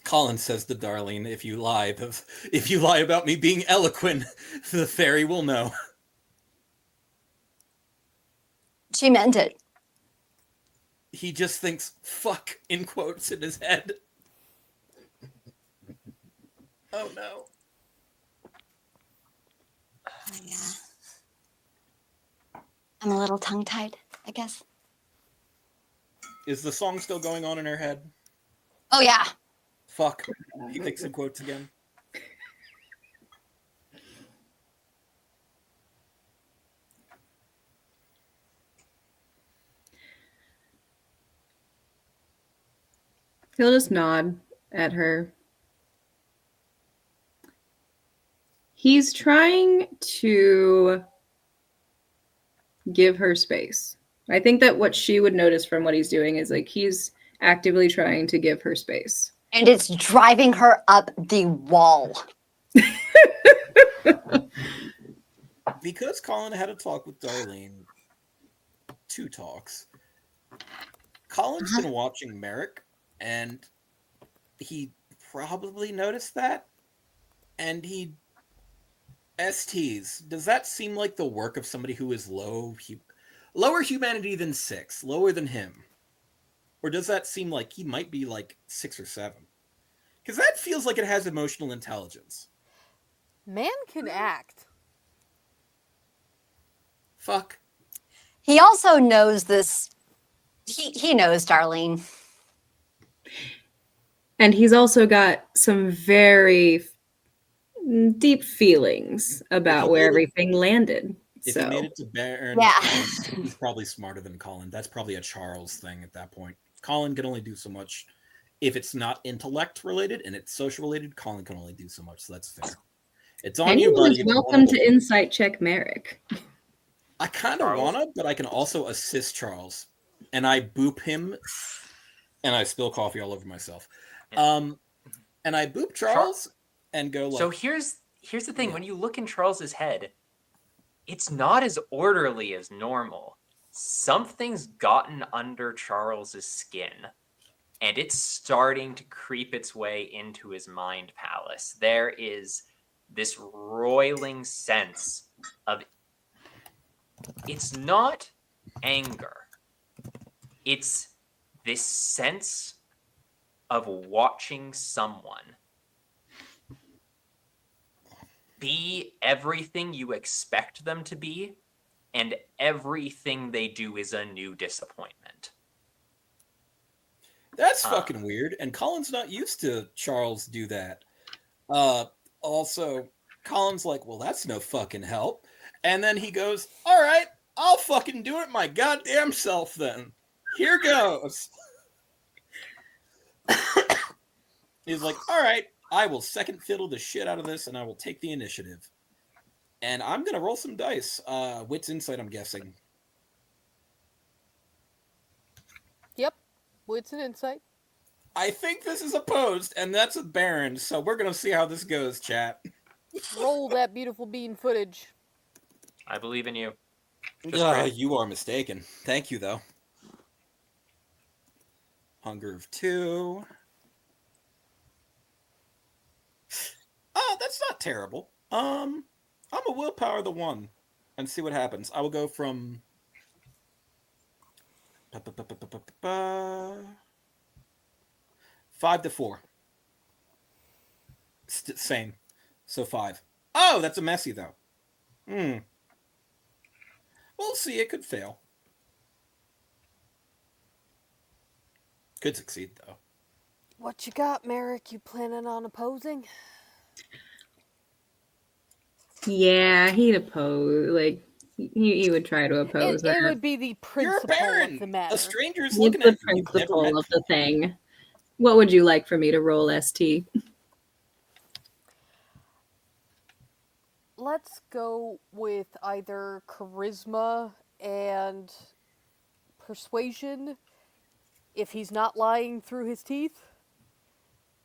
Colin says to Darlene, if you lie about me being eloquent, the fairy will know. She meant it. He just thinks fuck in quotes in his head. Oh no. Yeah. I'm a little tongue-tied, I guess. Is the song still going on in her head? Oh, yeah. Fuck. He thinks in quotes again. He'll just nod at her. He's trying to give her space. I think that what she would notice from what he's doing is like he's actively trying to give her space. And it's driving her up the wall. Because Colin had a talk with Darlene, 2 talks, Colin's been watching Merrick, and he probably noticed that, and he STs. Does that seem like the work of somebody who is lower humanity than 6, lower than him? Or does that seem like he might be like 6 or 7? Because that feels like it has emotional intelligence. Man can act. Fuck. He also knows this. He knows Darlene. And he's also got some very deep feelings about he where made it- everything landed. If So he made it to Baron, Yeah. he's probably smarter than Colin. That's probably a Charles thing at that point. Colin can only do so much. If it's not intellect related and it's social related, Colin can only do so much. So that's fair. It's on you, anyone buddy. is if you wanna welcome go. to insight check Merrick. I kind of Charles? wanna, but I can also assist Charles, and I boop him, and I spill coffee all over myself. And I boop Charles and go like. So here's the thing: Yeah. when you look in Charles's head, it's not as orderly as normal. Something's gotten under Charles's skin, and it's starting to creep its way into his mind palace. There is this roiling sense of, it's not anger. It's this sense of watching someone be everything you expect them to be, and everything they do is a new disappointment. That's fucking weird. And Colin's not used to Charles do that. Also, Colin's like, well, that's no fucking help. And then he goes, all right, I'll fucking do it my goddamn self then. Here goes. He's like, all right, I will second fiddle the shit out of this and I will take the initiative. And I'm going to roll some dice. Wits insight, I'm guessing. Yep. Wits and insight. I think this is opposed, and that's a Baron, so we're going to see how this goes, chat. Roll that beautiful bean footage. I believe in you. Just great. You are mistaken. Thank you, though. Hunger of 2. Oh, that's not terrible. I'm a willpower the 1 and see what happens. I will go from 5 to 4. Same. So 5. Oh, that's a messy though. We'll see. It could fail. Could succeed though. What you got, Merrick? You planning on opposing? Yeah, he'd oppose. Like he would try to oppose It her. would be the You're a principle Baron. of the matter. A stranger's It's looking the at you. You've never principle met of the thing. What would you like for me to roll, ST? Let's go with either charisma and persuasion if he's not lying through his teeth,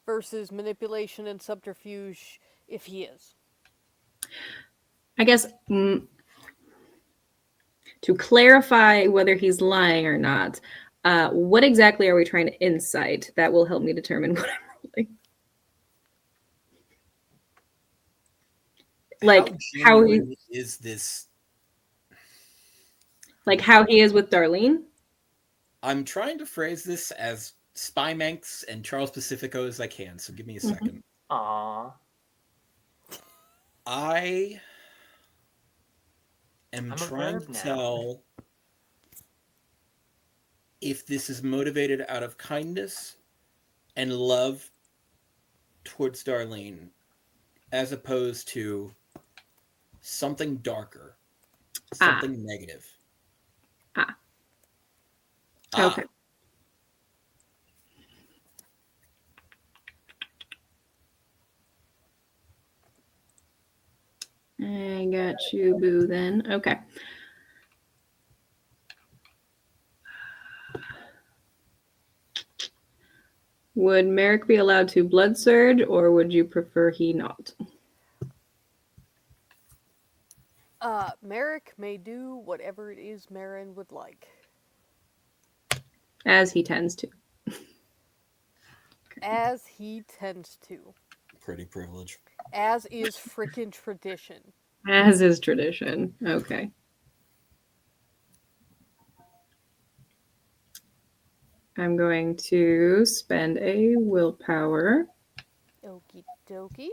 versus manipulation and subterfuge if he is. I guess to clarify whether he's lying or not, what exactly are we trying to insight? That will help me determine what I'm rolling. Like how he genuine is this? like how he is with Darlene. I'm trying to phrase this as Spymanx and Charles Pacifico as I can, so give me a second. Aww. I am I'm a trying verb to now. tell if this is motivated out of kindness and love towards Darlene, as opposed to something darker, something negative. Okay. I got you, boo, then. Okay. Would Merrick be allowed to blood surge, or would you prefer he not? Merrick may do whatever it is Marin would like. As he tends to. As he tends to. Pretty privilege. As is frickin' tradition. As is tradition. Okay. I'm going to spend a willpower. Okie dokie.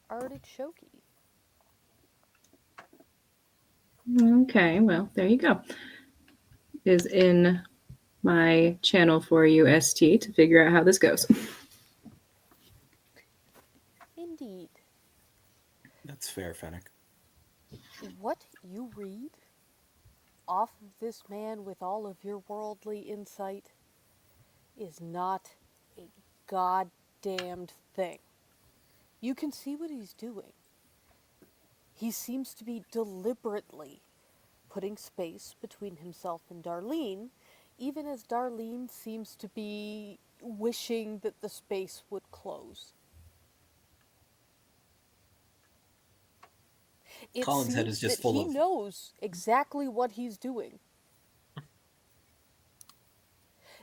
Artichoke. Okay, well, there you go. Is in my channel for you, ST, to figure out how this goes. Indeed. That's fair, Fennec. What you read off of this man with all of your worldly insight is not a goddamned thing. You can see what he's doing. He seems to be deliberately putting space between himself and Darlene, even as Darlene seems to be wishing that the space would close. It Colin's head seems is just that full he of- knows exactly what he's doing.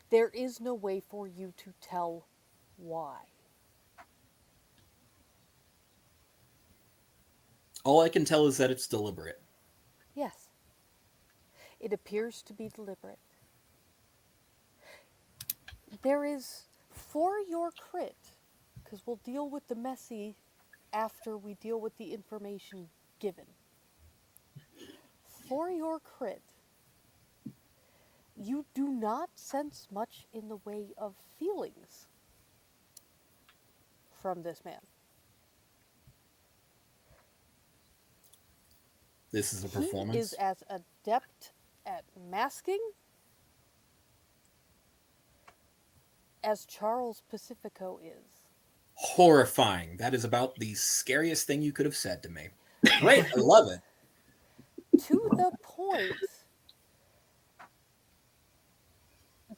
There is no way for you to tell why. All I can tell is that it's deliberate. Yes, it appears to be deliberate. There is, for your crit, because we'll deal with the messy after we deal with the information given. For your crit, you do not sense much in the way of feelings from this man. This is a He performance. is as adept at masking as Charles Pacifico is. Horrifying. That is about the scariest thing you could have said to me. Great, I love it. To the point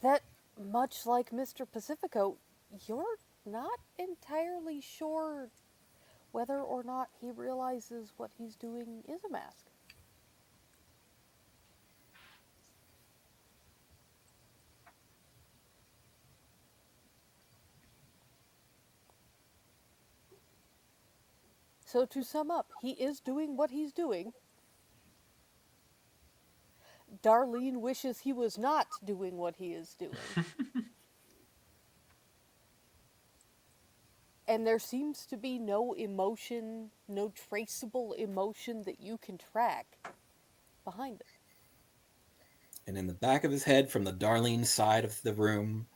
that, much like Mr. Pacifico, you're not entirely sure whether or not he realizes what he's doing is a mask. So to sum up, he is doing what he's doing. Darlene wishes he was not doing what he is doing. And there seems to be no emotion, no traceable emotion that you can track behind it. And in the back of his head, from the Darlene side of the room,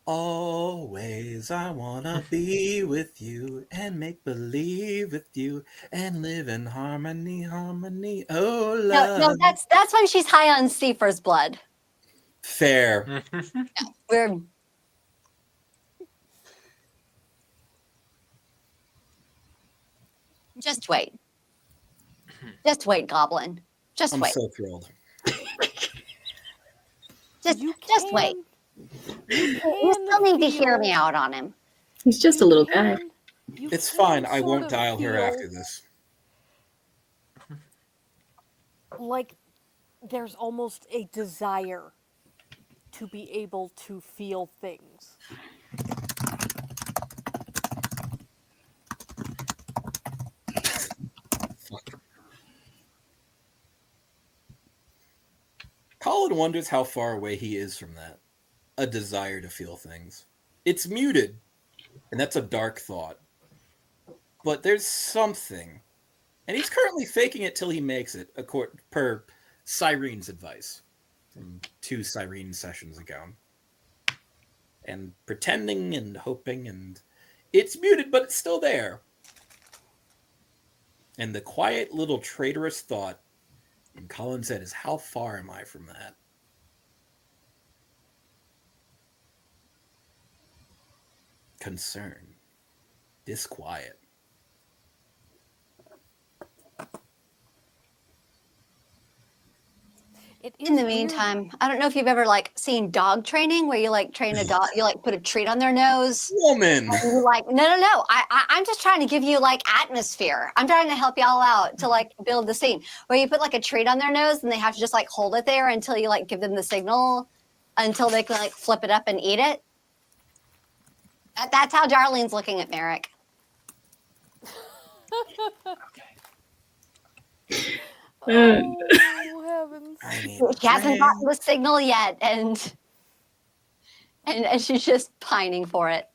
always I wanna be with you and make believe with you and live in harmony, harmony. Oh, No, love. that's when she's high on Steefer's blood. Fair. We're just wait. Just wait, Goblin. Just I'm wait. so thrilled. Just wait. You still need to hear me out on him. He's just a little guy. It's fine. I won't dial her after this. Like there's almost a desire to be able to feel things. Colin wonders how far away he is from that. A desire to feel things. It's muted, and that's a dark thought. But there's something. And he's currently faking it till he makes it, per Cyrene's advice from 2 Cyrene sessions ago. And pretending and hoping, and it's muted, but it's still there. And the quiet little traitorous thought in Colin's head is, how far am I from that? Concern. Disquiet. In the meantime, I don't know if you've ever seen dog training where you train a dog, you put a treat on their nose. Woman. And you're no. I'm just trying to give you atmosphere. I'm trying to help y'all out to build the scene where you put a treat on their nose and they have to just hold it there until you give them the signal until they can flip it up and eat it. That's how Darlene's looking at Merrick. Oh heavens! She hasn't gotten the signal yet, and And she's just pining for it.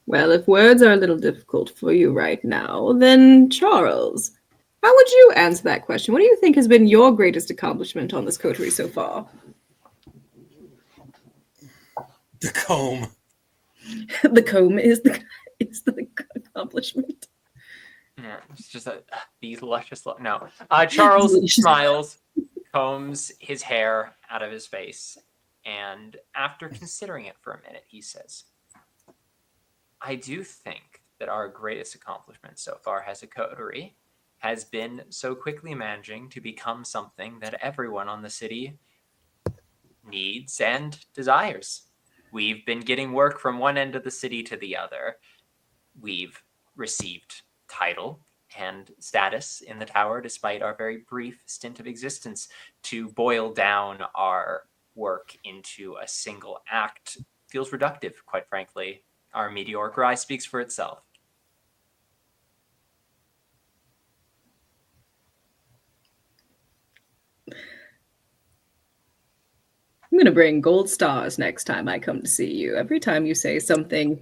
Well, if words are a little difficult for you right now, then Charles, how would you answer that question? What do you think has been your greatest accomplishment on this coterie so far? The comb. The comb is the accomplishment. Yeah, it's just these luscious. No, Charles Delicious. smiles, combs his hair out of his face, and after considering it for a minute, he says, "I do think that our greatest accomplishment so far as a coterie has been so quickly managing to become something that everyone on the city needs and desires. We've been getting work from one end of the city to the other. We've received title and status in the tower despite our very brief stint of existence. To boil down our work into a single act feels reductive, quite frankly. Our meteoric rise speaks for itself." I'm going to bring gold stars next time I come to see you. Every time you say something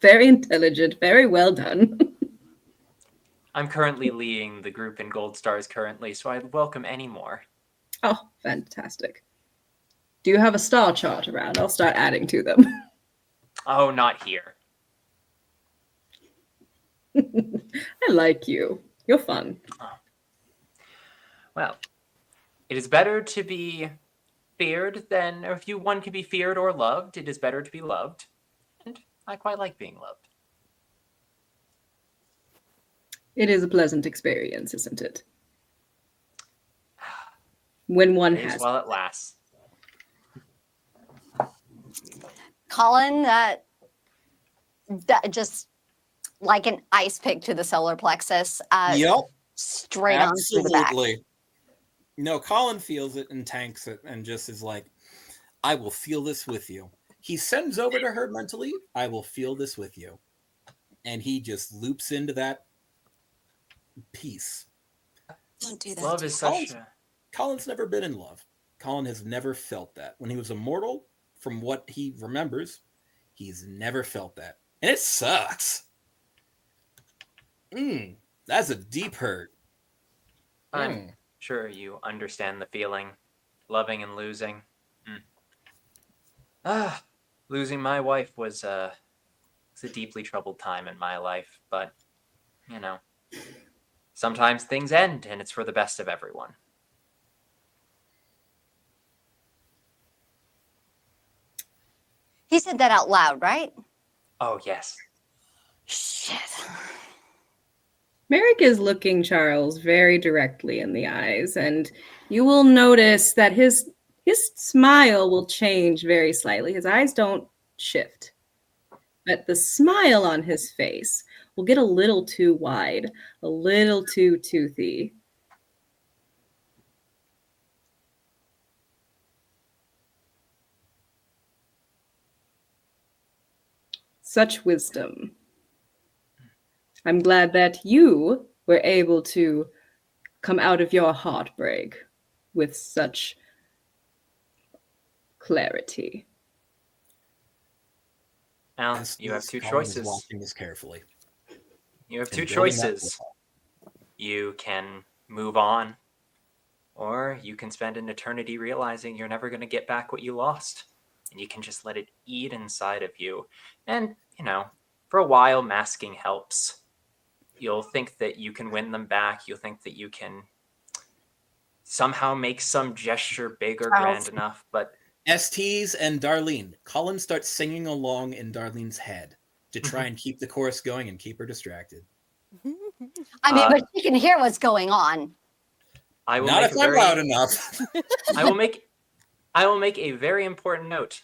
very intelligent, very well done. I'm currently leading the group in gold stars currently, so I'd welcome any more. Oh, fantastic. Do you have a star chart around? I'll start adding to them. Oh, not here. I like you. You're fun. Well, it is better to be feared than, or if one can be feared or loved, it is better to be loved. And I quite like being loved. It is a pleasant experience, isn't it? When one It is has. while it lasts. Colin, that just like an ice pick to the solar plexus, Yep. straight on through the back. Absolutely. No, Colin feels it and tanks it and just is like, I will feel this with you. He sends over to her mentally, I will feel this with you. And he just loops into that peace. Don't do that. Love is such a... Colin's never been in love. Colin has never felt that. When he was immortal, from what he remembers, he's never felt that. And it sucks. That's a deep hurt. I'm sure you understand the feeling. Loving and losing. Losing my wife was a deeply troubled time in my life, but, you know, sometimes things end and it's for the best of everyone. He said that out loud, right? Oh, yes. Shit. Merrick is looking Charles very directly in the eyes, and you will notice that his smile will change very slightly. His eyes don't shift, but the smile on his face will get a little too wide, a little too toothy. Such wisdom. I'm glad that you were able to come out of your heartbreak with such clarity. Now, you have two Colin is choices. watching this carefully. You have two And building that choices. You can move on, or you can spend an eternity realizing you're never going to get back what you lost. And you can just let it eat inside of you. And, you know, for a while, masking helps. You'll think that you can win them back. You'll think that you can somehow make some gesture big or grand enough, but... STs and Darlene. Colin starts singing along in Darlene's head to try and keep the chorus going and keep her distracted. I mean, but she can hear what's going on. I will Not make if I'm loud enough. I will make a very important note.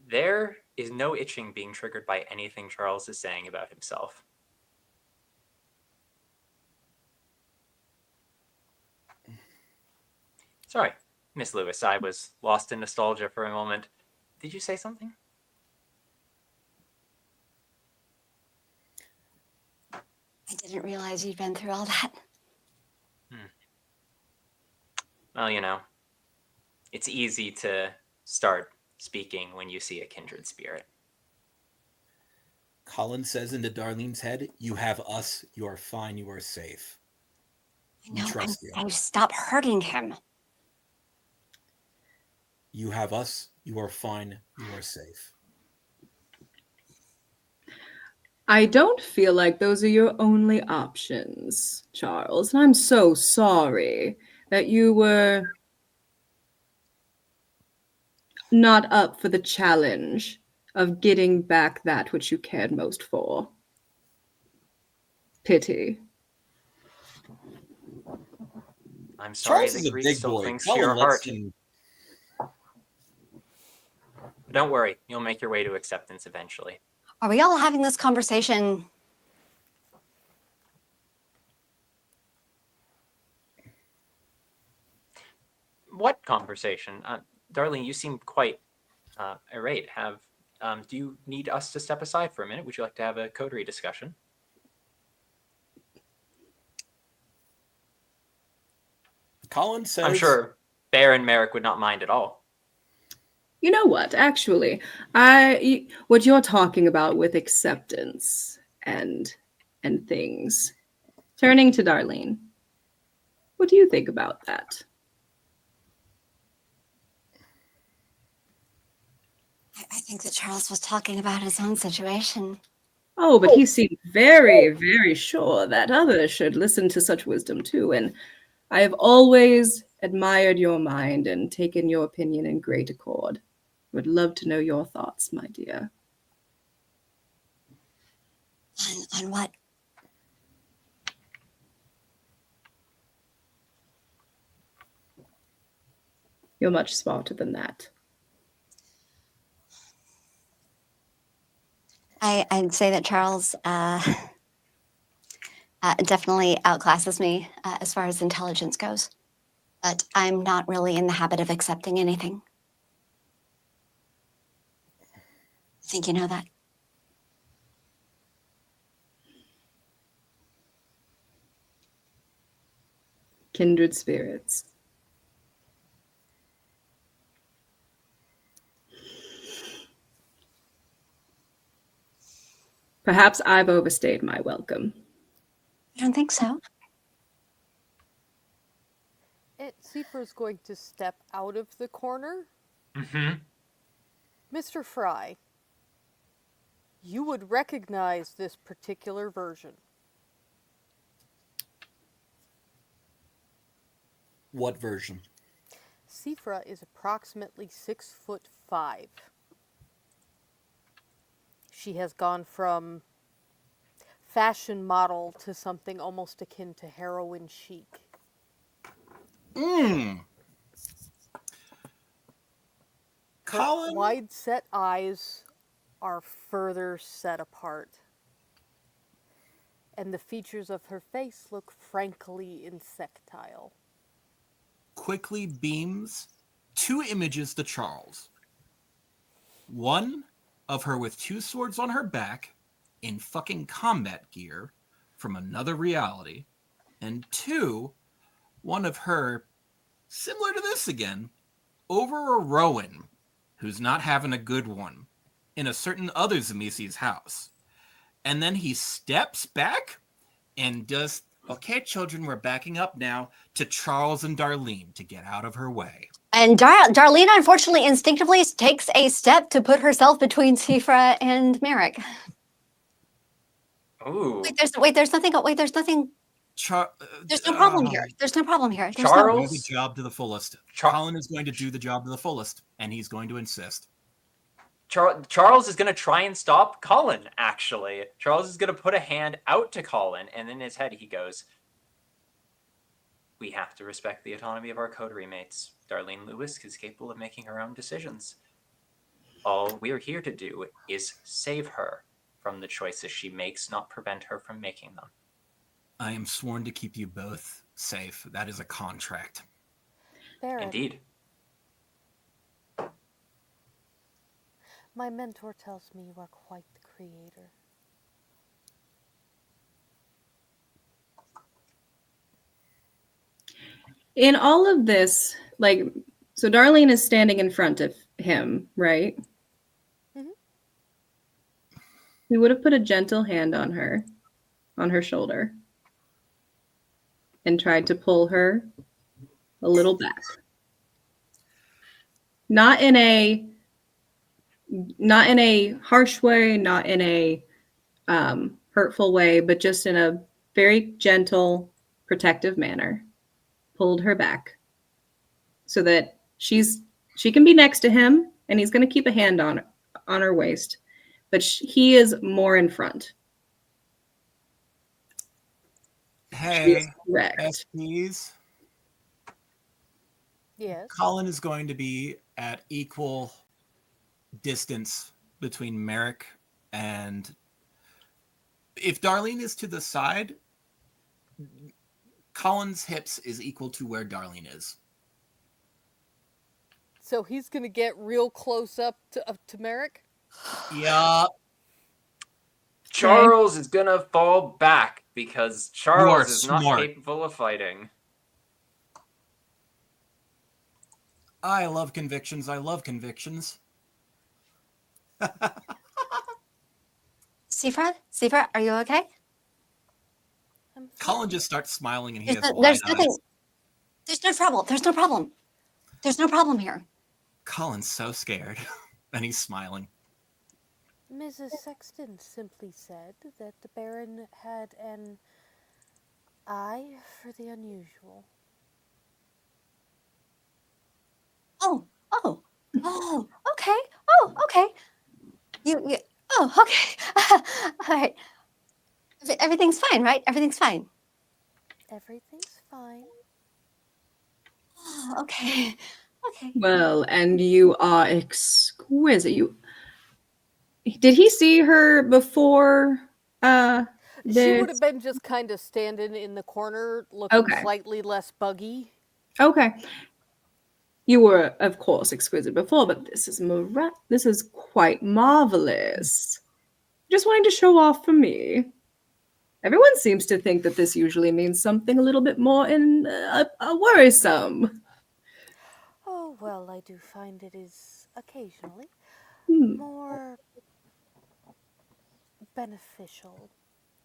There is no itching being triggered by anything Charles is saying about himself. Sorry, Miss Lewis, I was lost in nostalgia for a moment. Did you say something? I didn't realize you'd been through all that. Well, it's easy to start speaking when you see a kindred spirit. Colin says into Darlene's head, "You have us. You are fine. You are safe. We No, trust you. stop hurting him. You have us. You are fine. You are safe." I don't feel like those are your only options, Charles. And I'm so sorry that you were not up for the challenge of getting back that which you cared most for. Pity. I'm sorry Charles is that a grief big still boy. clings to Colin your lets heart. him. But don't worry, you'll make your way to acceptance eventually. Are we all having this conversation? What conversation? Darlene, you seem quite irate. Do you need us to step aside for a minute? Would you like to have a coterie discussion? Colin says, I'm sure Baron Merrick would not mind at all. You know what? Actually, what you're talking about with acceptance and things. Turning to Darlene, what do you think about that? I think that Charles was talking about his own situation. Oh, but he seemed very, very sure that others should listen to such wisdom too. And I have always admired your mind and taken your opinion in great accord. Would love to know your thoughts, my dear. On what? You're much smarter than that. I'd say that Charles definitely outclasses me as far as intelligence goes. But I'm not really in the habit of accepting anything. I think you know that. Kindred spirits. Perhaps I've overstayed my welcome. I don't think so. Seifer's going to step out of the corner. Mm-hmm. Mr. Fry, you would recognize this particular version. "What version?" Seifra is approximately 6'5". She has gone from fashion model to something almost akin to heroin chic. Mm. Her Colin? wide-set eyes are further set apart, and the features of her face look frankly insectile. Quickly beams 2 images to Charles. One of her with 2 swords on her back in fucking combat gear from another reality. And 2, one of her, similar to this again, over a Rowan who's not having a good one in a certain other Zamisi's house. And then he steps back and does, "Okay, children, we're backing up now," to Charles and Darlene to get out of her way. And Darlene, unfortunately, instinctively takes a step to put herself between Sifra and Merrick. Ooh. There's nothing. There's no problem here. There's no problem here. There's Charles? Do the job to the fullest. Colin is going to do the job to the fullest, and he's going to insist. Charles is going to try and stop Colin, actually. Charles is going to put a hand out to Colin, and in his head he goes, "We have to respect the autonomy of our coterie mates. Darlene Lewis is capable of making her own decisions. All we're here to do is save her from the choices she makes, not prevent her from making them." I am sworn to keep you both safe. That is a contract. Baron, Indeed. my mentor tells me you are quite the creator. In all of this, like, so Darlene is standing in front of him, right? Mhm. He would have put a gentle hand on her shoulder, and tried to pull her a little back. Not in a harsh way, not in a hurtful way, but just in a very gentle, protective manner. Pulled her back so that she can be next to him, and he's going to keep a hand on her waist, but he is more in front. She is Hey, correct. SPs. Yes. Colin is going to be at equal distance between Merrick and. If Darlene is to the side, Colin's hips is equal to where Darlene is. So he's gonna get real close up to Merrick. Yeah, Charles is gonna fall back because Charles is not smart. capable of fighting. I love convictions. I love convictions. Seafra, are you okay? I'm Colin fine. just starts smiling and he has There's wide nothing. eyes. There's no trouble. There's no problem. There's no problem here. Colin's so scared. And he's smiling. Mrs. Sexton simply said that the Baron had an eye for the unusual. Oh, okay. Oh, okay. You oh, okay. All right. Everything's fine, right? Everything's fine. Everything's fine. Oh, okay. Okay. Well, and you are exquisite. Did he see her before She would this? have been just kind of standing in the corner, looking Okay. slightly less buggy. Okay. You were, of course, exquisite before, but this is quite marvelous. Just wanting to show off for me. Everyone seems to think that this usually means something a little bit more worrisome. Oh, well, I do find it is occasionally Hmm. more beneficial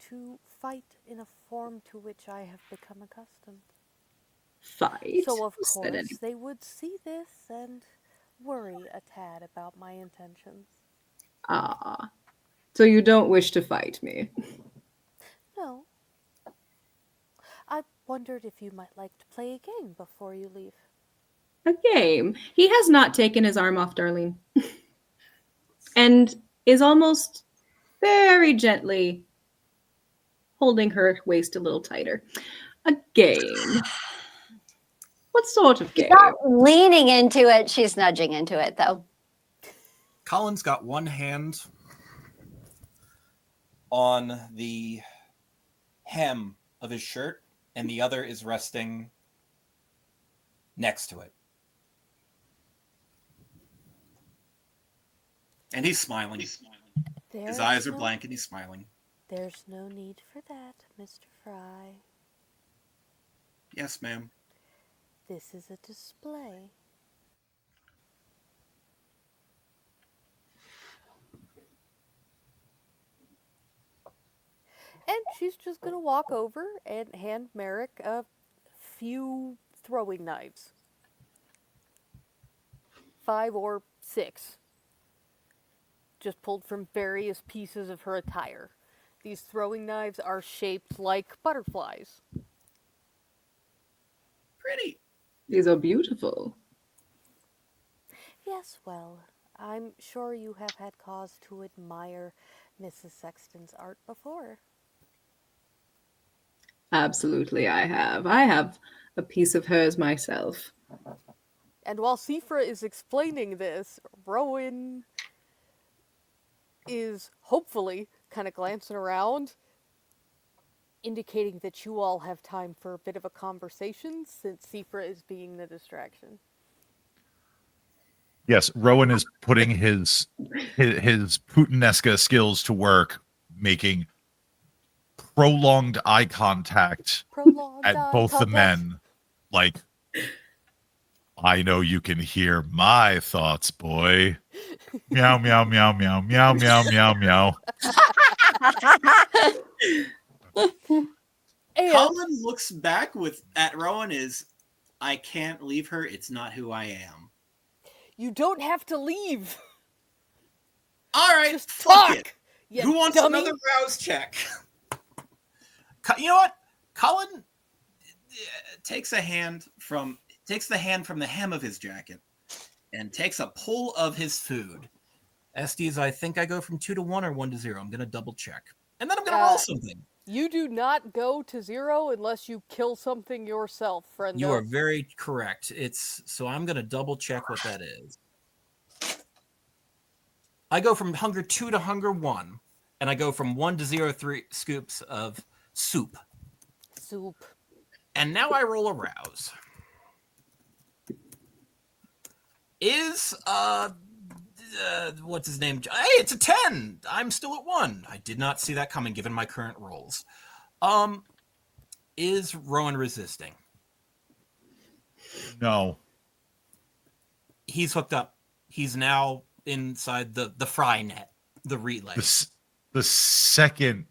to fight in a form to which I have become accustomed. Fight? So, of Who said course, anything? they would see this and worry a tad about my intentions. Ah. So you don't wish to fight me? No. I wondered if you might like to play a game before you leave. A game? He has not taken his arm off Darlene. And is almost very gently holding her waist a little tighter. A game. What sort of She's game? not leaning into it. She's nudging into it, though. Colin's got one hand on the hem of his shirt, and the other is resting next to it. And he's smiling. His eyes are blank and he's smiling. There's no need for that, Mr. Fry. Yes, ma'am. This is a display. And she's just going to walk over and hand Merrick a few throwing knives. 5 or 6. Just pulled from various pieces of her attire. These throwing knives are shaped like butterflies. Pretty. These are beautiful. Yes, well, I'm sure you have had cause to admire Mrs. Sexton's art before. Absolutely, I have. I have a piece of hers myself. And while Sifra is explaining this, Rowan is hopefully kind of glancing around, indicating that you all have time for a bit of a conversation since Sifra is being the distraction. Yes, Rowan is putting his Putinesca skills to work, making prolonged eye contact Prolonged at eye both the contact. men, like I know you can hear my thoughts, boy. Meow, meow, meow, meow, meow, meow, meow, meow. And Colin looks back at Rowan is, I can't leave her. It's not who I am. you don't have to leave. All right, Just fuck talk. it. You Who wants dummy. another rouse check? You know what? Colin takes the hand from the hem of his jacket and takes a pull of his food. Estes, I think I go from 2 to 1 or 1 to 0. I'm gonna double check, and then I'm gonna roll something. You do not go to 0 unless you kill something yourself, friend. You are very correct. So I'm gonna double check what that is. I go from hunger 2 to hunger 1, and I go from 1 to 0, 3 scoops of soup. Soup. And now I roll a rouse. Is what's his name? Hey, it's a 10. I'm still at 1. I did not see that coming given my current rolls. Is Rowan resisting? No. He's hooked up. He's now inside the fry net, the relay. The second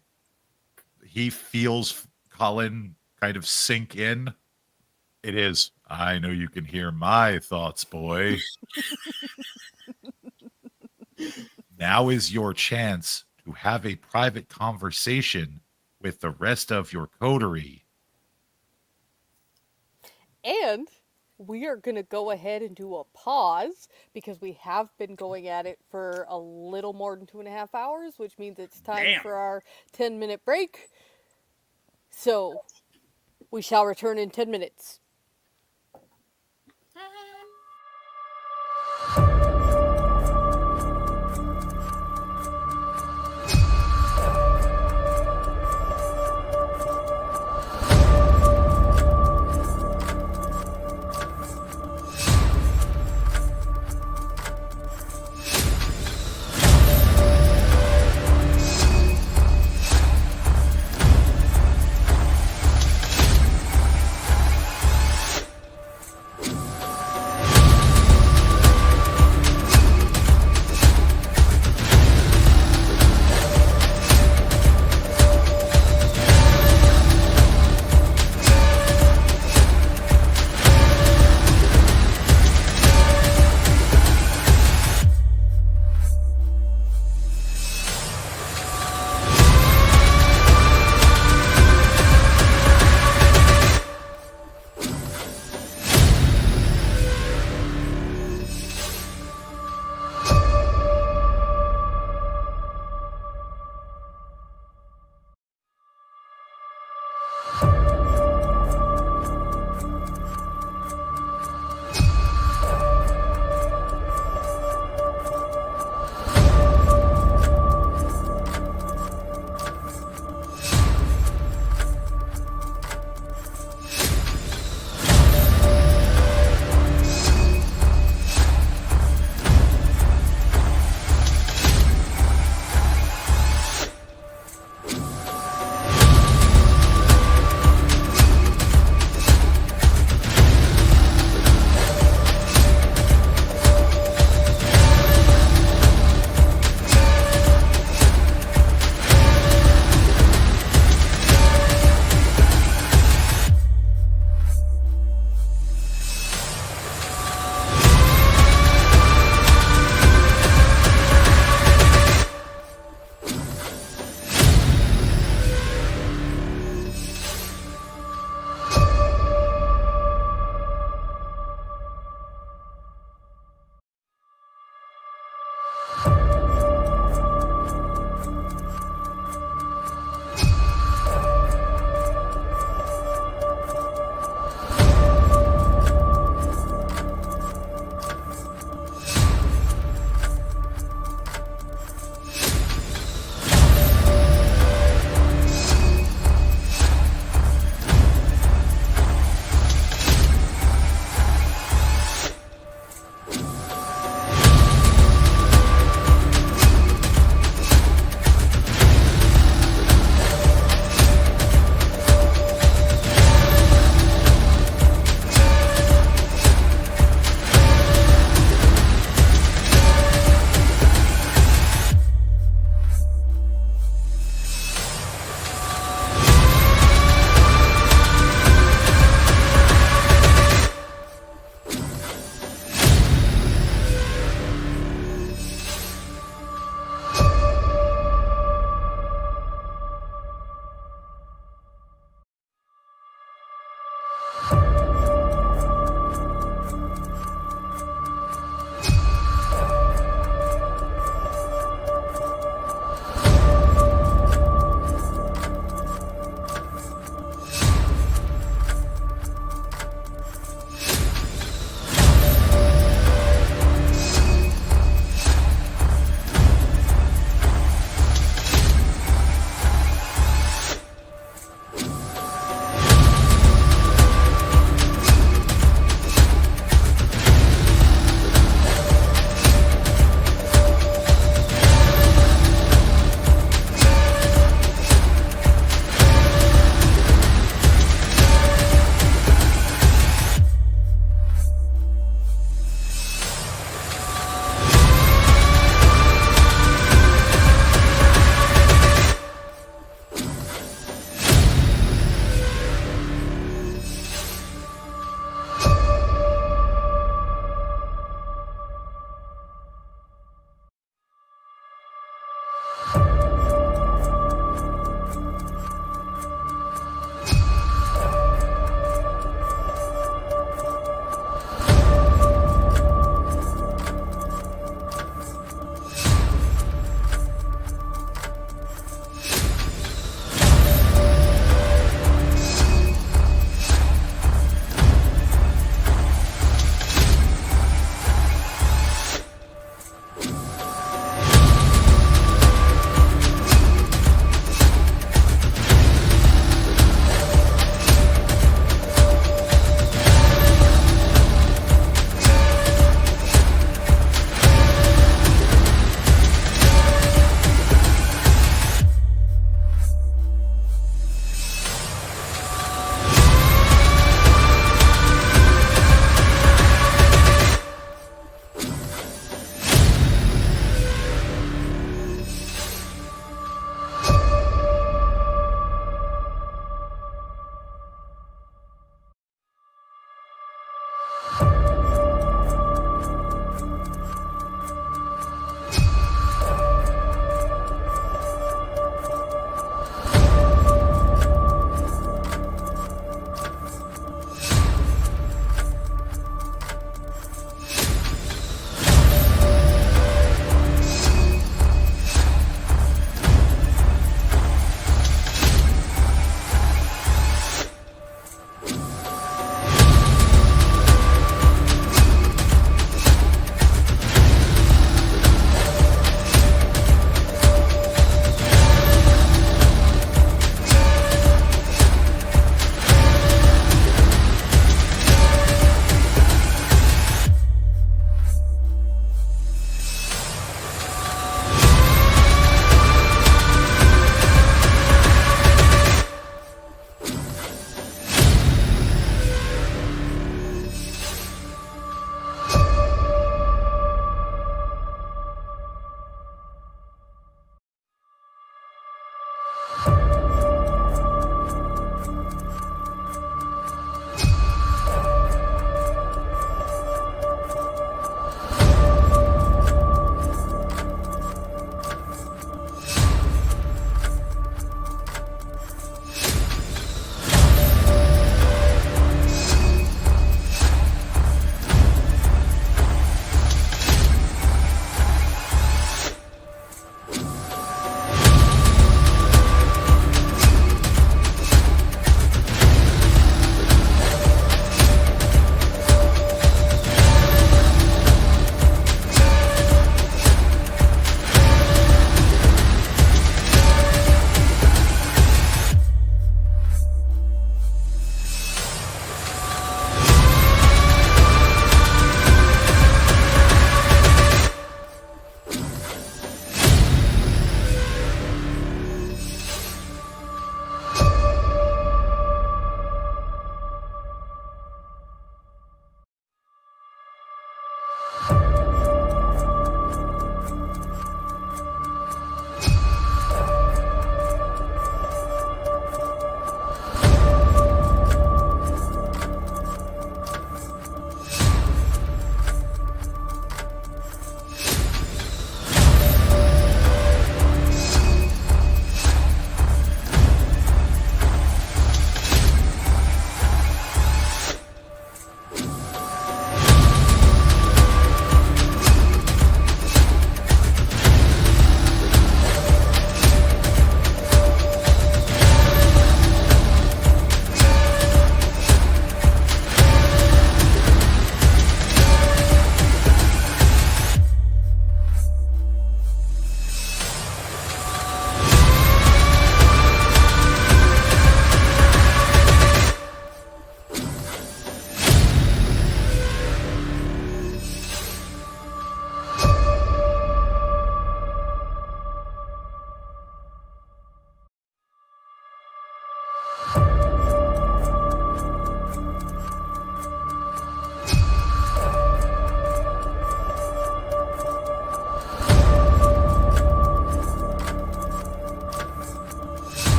he feels Colin kind of sink in, it is, I know you can hear my thoughts, boy. Now is your chance to have a private conversation with the rest of your coterie. And we are going to go ahead and do a pause because we have been going at it for a little more than 2.5 hours, which means it's time for our 10-minute break. So we shall return in 10 minutes.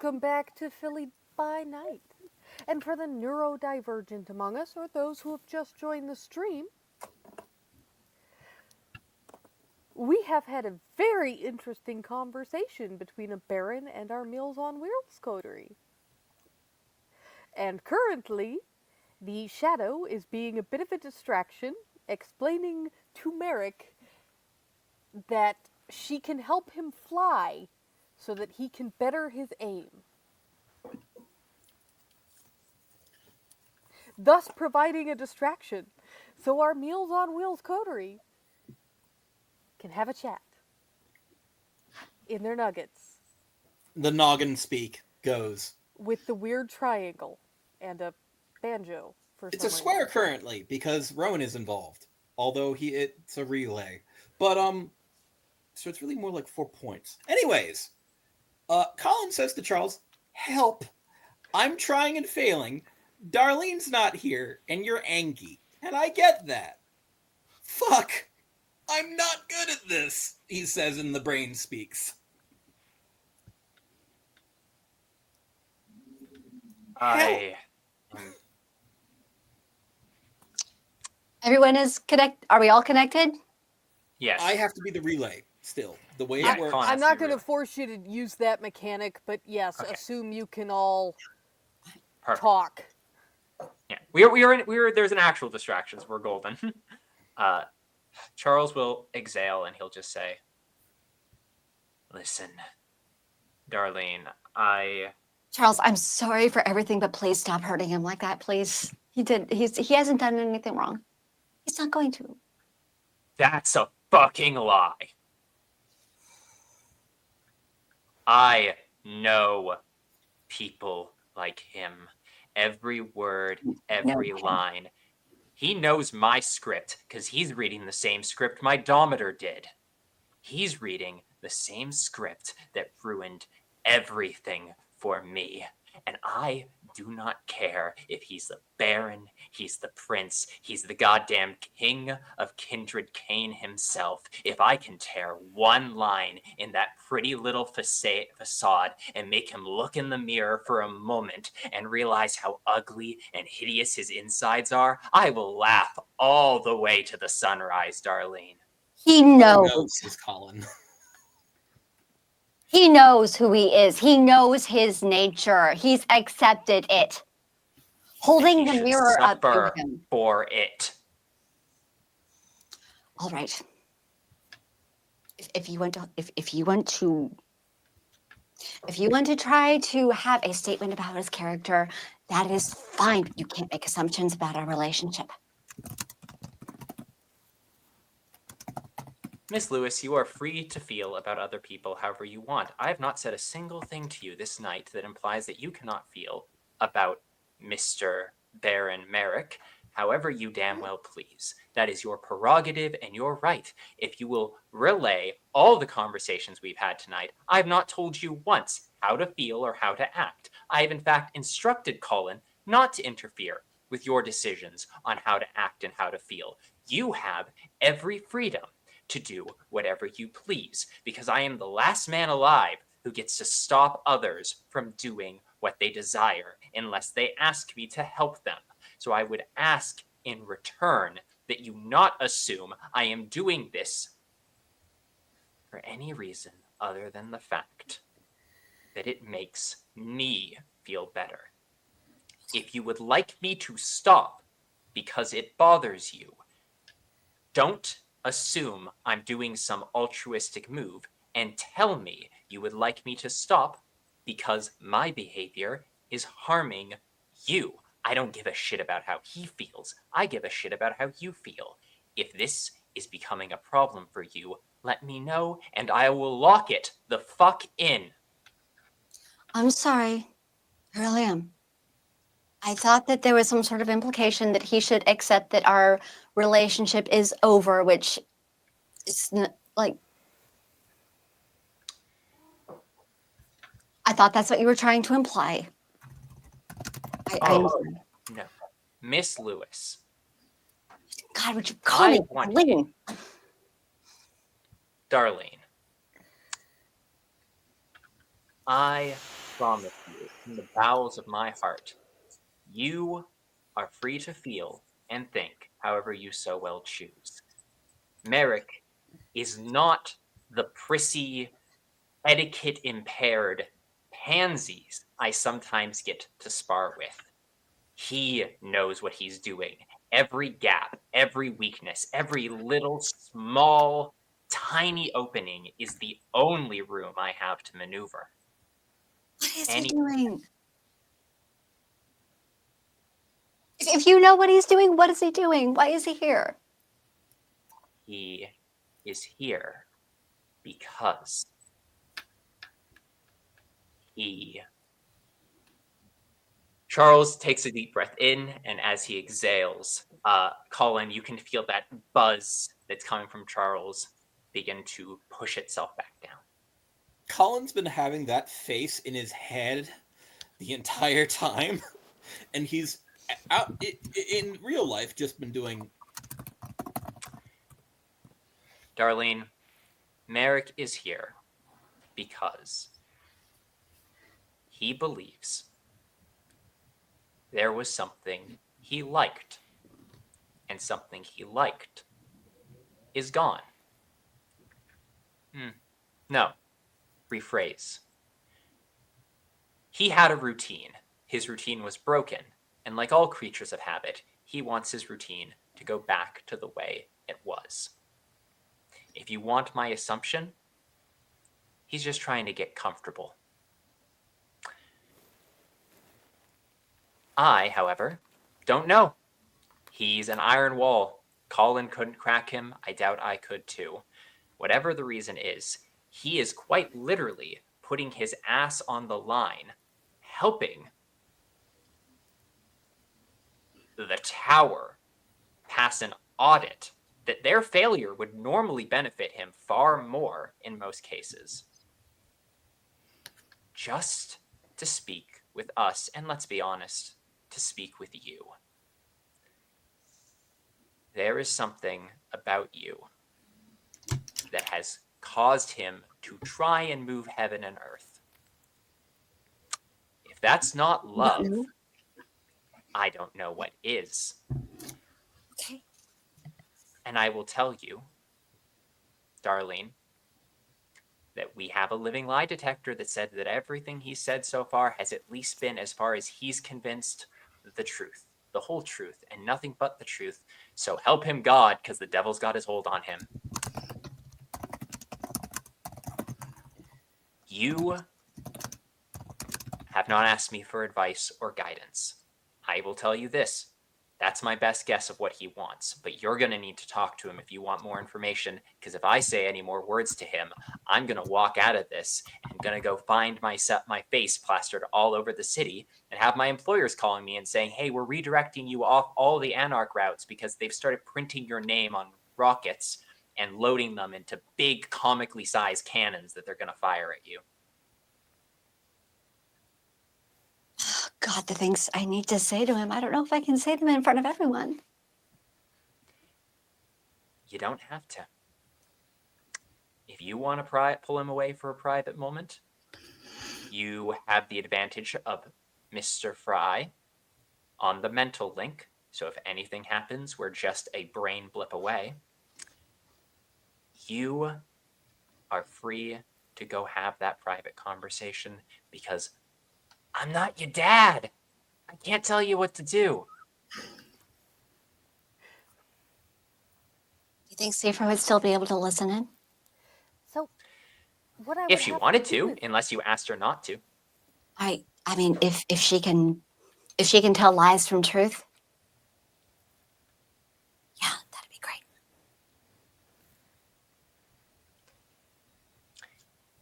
Welcome back to Philly by Night. And for the neurodivergent among us, or those who have just joined the stream, we have had a very interesting conversation between a Baron and our Meals on Wheels coterie. And currently, the Shadow is being a bit of a distraction, explaining to Merrick that she can help him fly so that he can better his aim, thus providing a distraction so our Meals on Wheels coterie can have a chat in their nuggets The noggin speak goes. with the weird triangle and a banjo for It's some a square reason. currently because Rowan is involved, although it's a relay. But so it's really more like 4 points. Anyways, Colin says to Charles, "Help! I'm trying and failing. Darlene's not here, and you're angry, and I get that. Fuck! I'm not good at this," he says, and the brain speaks. Everyone is connected. Are we all connected? Yes. I have to be the relay still. The way Yeah, it works. Colin I'm has to not be going to really- force you to use that mechanic, but yes, Okay. assume you can all Perfect. talk. Yeah, we were. There's an actual distraction. So we're golden. Charles will exhale and he'll just say, "Listen, Darlene, Charles, I'm sorry for everything, but please stop hurting him like that, please. He hasn't done anything wrong. He's not going to. That's a fucking lie. I know people like him. Every word, every line. He knows my script because he's reading the same script my Dometer did. He's reading the same script that ruined everything for me. And I do not care if he's the Baron, he's the Prince, he's the goddamn King of Kindred Kane himself. If I can tear one line in that pretty little facade and make him look in the mirror for a moment and realize how ugly and hideous his insides are, I will laugh all the way to the sunrise, Darlene." He Oh, knows. no, says Colin. He knows who he is. He knows his nature. He's accepted it. Holding He the should mirror up to suffer him. for it. All right. If you want to try to have a statement about his character, that is fine. But you can't make assumptions about our relationship. Miss Lewis, you are free to feel about other people however you want. I have not said a single thing to you this night that implies that you cannot feel about Mr. Baron Merrick however you damn well please. That is your prerogative and your right. If you will relay all the conversations we've had tonight, I have not told you once how to feel or how to act. I have in fact instructed Colin not to interfere with your decisions on how to act and how to feel. You have every freedom to do whatever you please, because I am the last man alive who gets to stop others from doing what they desire unless they ask me to help them. So I would ask in return that you not assume I am doing this for any reason other than the fact that it makes me feel better. If you would like me to stop because it bothers you, don't assume I'm doing some altruistic move and tell me you would like me to stop because my behavior is harming you. I don't give a shit about how he feels. I give a shit about how you feel. If this is becoming a problem for you, let me know and I will lock it the fuck in. I'm sorry. I really am. I thought that there was some sort of implication that he should accept that our relationship is over, which is like. I thought that's what you were trying to imply. No. Miss Lewis. God, would you call me Darlene? Darlene. I promise you, from the bowels of my heart, you are free to feel and think however you so well choose. Merrick is not the prissy, etiquette-impaired pansies I sometimes get to spar with. He knows what he's doing. Every gap, every weakness, every little, small, tiny opening is the only room I have to maneuver. What is he Any doing? If you know what he's doing, what is he doing? Why is he here? He is here because he. Charles takes a deep breath in, and as he exhales, Colin, you can feel that buzz that's coming from Charles begin to push itself back down. Colin's been having that face in his head the entire time, and he's out in real life just been doing. Darlene, Merrick is here because he believes there was something he liked, and something he liked is gone. No, rephrase. He had a routine. His routine was broken, and like all creatures of habit, he wants his routine to go back to the way it was. If you want my assumption, he's just trying to get comfortable. I, however, don't know. He's an iron wall. Colin couldn't crack him. I doubt I could too. Whatever the reason is, he is quite literally putting his ass on the line, helping the tower pass an audit that their failure would normally benefit him far more in most cases. Just to speak with us, and let's be honest, to speak with you. There is something about you that has caused him to try and move heaven and earth. If that's not love, I don't know what is. Okay. And I will tell you, Darlene, that we have a living lie detector that said that everything he said so far has at least been, as far as he's convinced, the truth, the whole truth, and nothing but the truth. So help him God, because the devil's got his hold on him. You have not asked me for advice or guidance. I will tell you this. That's my best guess of what he wants, but you're going to need to talk to him if you want more information, because if I say any more words to him, I'm going to walk out of this and going to go find my face plastered all over the city and have my employers calling me and saying, hey, we're redirecting you off all the Anarch routes because they've started printing your name on rockets and loading them into big comically sized cannons that they're going to fire at you. God, the things I need to say to him. I don't know if I can say them in front of everyone. You don't have to. If you want to pull him away for a private moment, you have the advantage of Mr. Fry on the mental link. So if anything happens, we're just a brain blip away. You are free to go have that private conversation because I'm not your dad. I can't tell you what to do. You think Safer would still be able to listen in? So, what I If would she have wanted do to, is- unless you asked her not to. I mean, if she can tell lies from truth, yeah, that'd be great.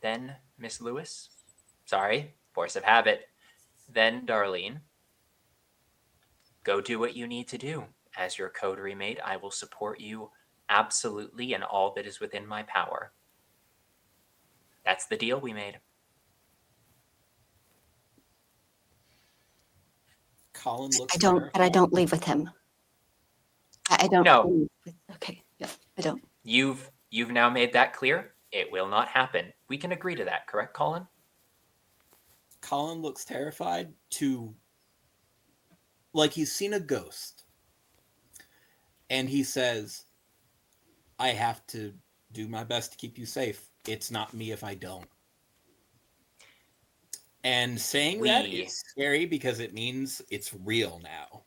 Then, Miss Lewis, sorry, force of habit. Then, Darlene, go do what you need to do. As your coterie mate, I will support you absolutely in all that is within my power. That's the deal we made. Colin looks. I don't leave with him. I don't. No. Okay. Yeah, I don't. You've now made that clear. It will not happen. We can agree to that, correct, Colin? Colin looks terrified to like he's seen a ghost. And he says, I have to do my best to keep you safe. It's not me if I don't. And saying that is scary because it means it's real now.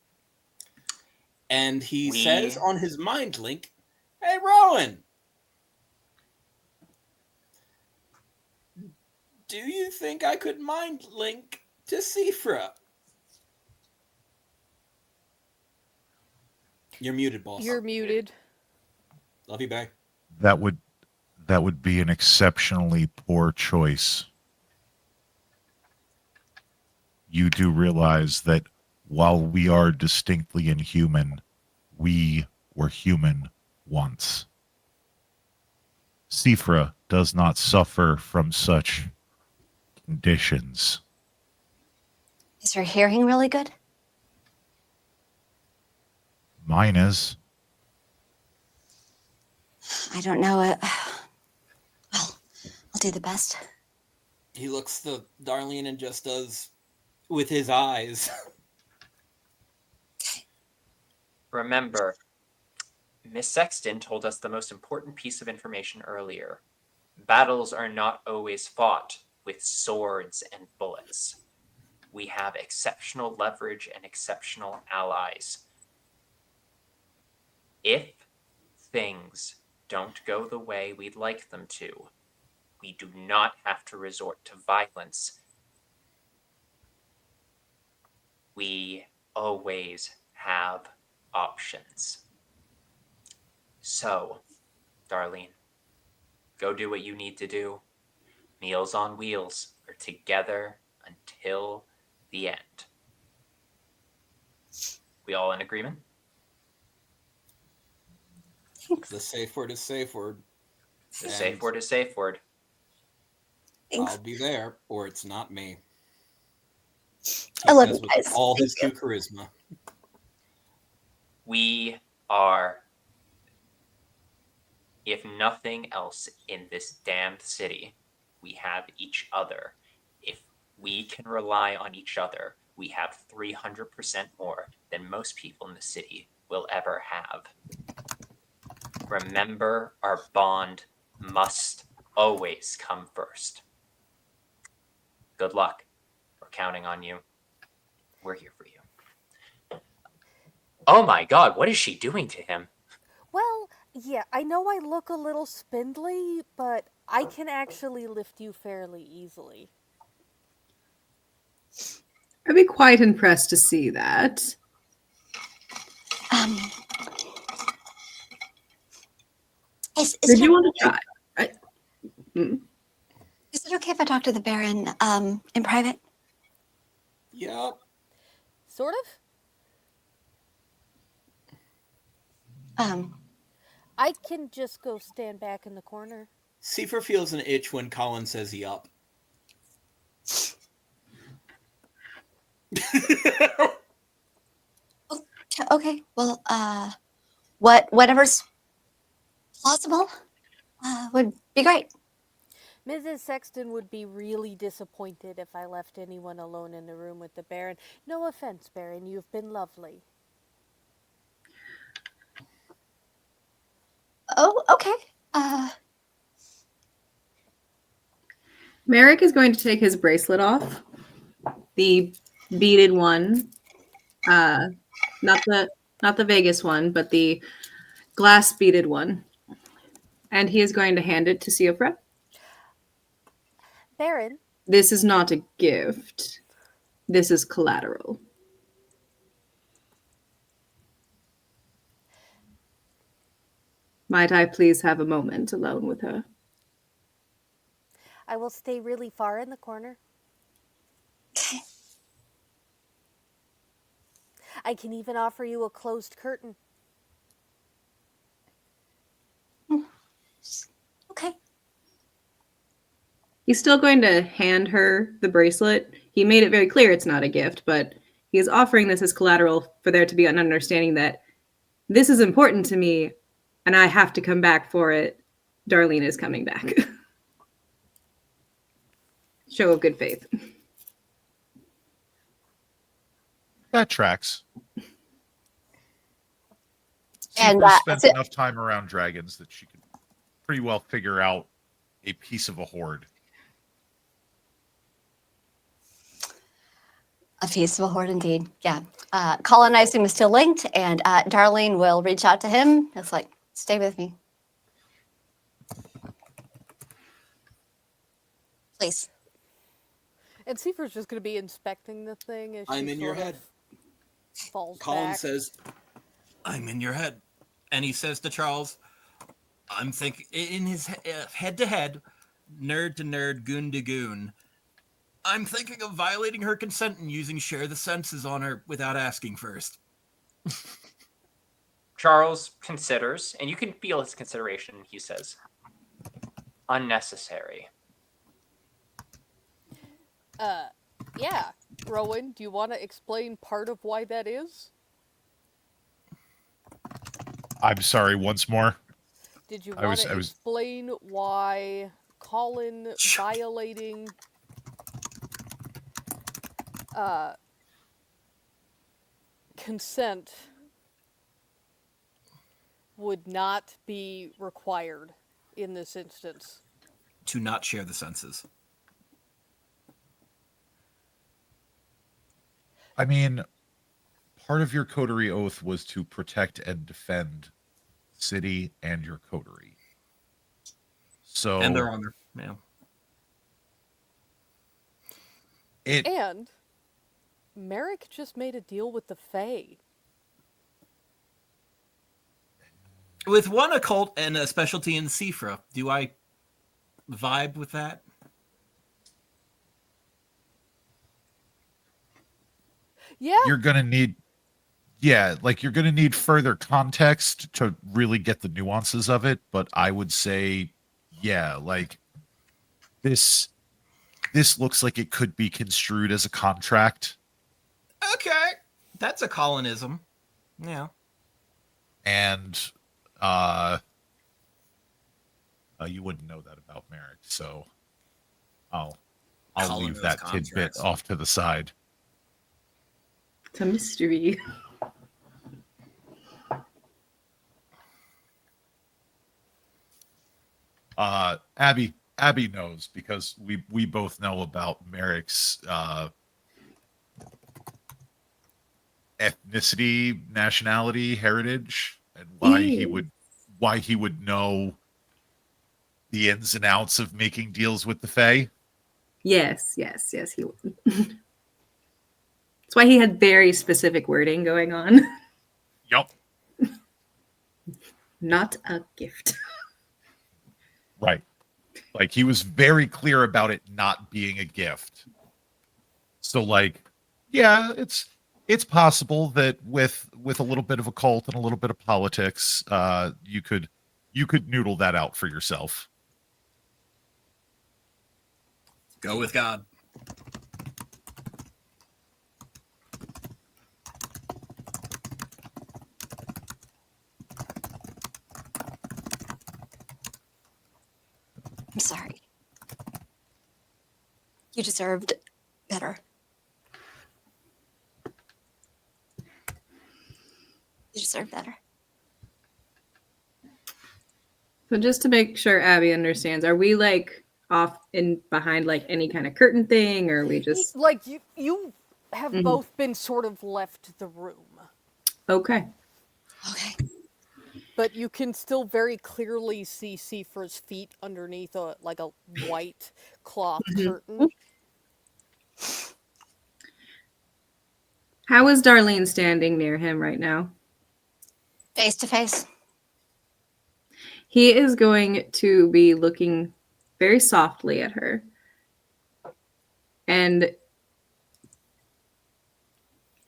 And he says on his mind link, hey, Rowan, do you think I could mind link to Seafra? You're muted, boss. You're muted. Love you, Bay. That would be an exceptionally poor choice. You do realize that while we are distinctly inhuman, we were human once. Seafra does not suffer from such conditions. Is her hearing really good? Mine is. I don't know. Well, I'll do the best. He looks to Darlene and just does with his eyes. Remember, Miss Sexton told us the most important piece of information earlier. Battles are not always fought with swords and bullets. We have exceptional leverage and exceptional allies. If things don't go the way we'd like them to, we do not have to resort to violence. We always have options. So, Darlene, go do what you need to do. Meals on Wheels are together until the end. We all in agreement? Thanks. The safe word is safe word. The safe word is safe word. Thanks. I'll be there, or it's not me. I love says you with guys. all Thank his you. true charisma. We are, if nothing else in this damned city, we have each other. If we can rely on each other, we have 300% more than most people in the city will ever have. Remember, our bond must always come first. Good luck. We're counting on you. We're here for you. Oh my god, what is she doing to him? Well, yeah, I know I look a little spindly, but I can actually lift you fairly easily. I'd be quite impressed to see that. Did you want to try? Is it okay if I talk to the Baron in private? Yep. Sort of? I can just go stand back in the corner. Seafer feels an itch when Colin says yup. Okay. Well, whatever's plausible would be great. Mrs. Sexton would be really disappointed if I left anyone alone in the room with the Baron. No offense, Baron, you've been lovely. Oh, okay. Merrick is going to take his bracelet off. The beaded one. Not the Vegas one, but the glass beaded one. And he is going to hand it to Siofra. Baron? This is not a gift. This is collateral. Might I please have a moment alone with her? I will stay really far in the corner. Okay. I can even offer you a closed curtain. Okay. He's still going to hand her the bracelet. He made it very clear it's not a gift, but he is offering this as collateral for there to be an understanding that this is important to me and I have to come back for it. Darlene is coming back. Show of good faith. That tracks. And, Seaforth spent so- enough time around dragons that she could pretty well figure out a piece of a horde. A peaceful horde indeed. Yeah. Colin, I assume, is still linked, and Darlene will reach out to him. It's like, stay with me. Please. And Seifer's just going to be inspecting the thing as she I'm in your sort head. of falls Colin back. says, I'm in your head. And he says to Charles, I'm thinking in his head to head, nerd to nerd, goon to goon. I'm thinking of violating her consent and using share the senses on her without asking first. Charles considers, and you can feel his consideration. He says, unnecessary. Yeah. Rowan, do you want to explain part of why that is? I'm sorry, once more. Did you I want was- to explain why Colin violating consent would not be required in this instance? To not share the senses. I mean, part of your coterie oath was to protect and defend city and your coterie. So And their honor. Yeah. And Merrick just made a deal with the Fae. With one occult and a specialty in Seafra, do I vibe with that? Yeah. you're gonna need you're gonna need further context to really get the nuances of it, but I would say like this looks like it could be construed as a contract. Okay. That's a Colonism. Yeah. And you wouldn't know that about Merrick, so I'll Colin leave knows that tidbit contracts. off to the side. It's a mystery. Abby knows, because we both know about Merrick's ethnicity, nationality, heritage, and why he would know the ins and outs of making deals with the Fae. Yes, he would. That's why he had very specific wording going on. Yup. Not a gift. Right. Like, he was very clear about it not being a gift. So, like, yeah, it's possible that with a little bit of occult and a little bit of politics, you could noodle that out for yourself. Go with God. I'm sorry. You deserved better. You deserve better. So just to make sure Abby understands, are we like off in behind like any kind of curtain thing, or are we just Like, you have Mhm. both been sort of left the room. okay? Okay. But you can still very clearly see Seifer's feet underneath a white cloth curtain. How is Darlene standing near him right now? Face to face. He is going to be looking very softly at her. And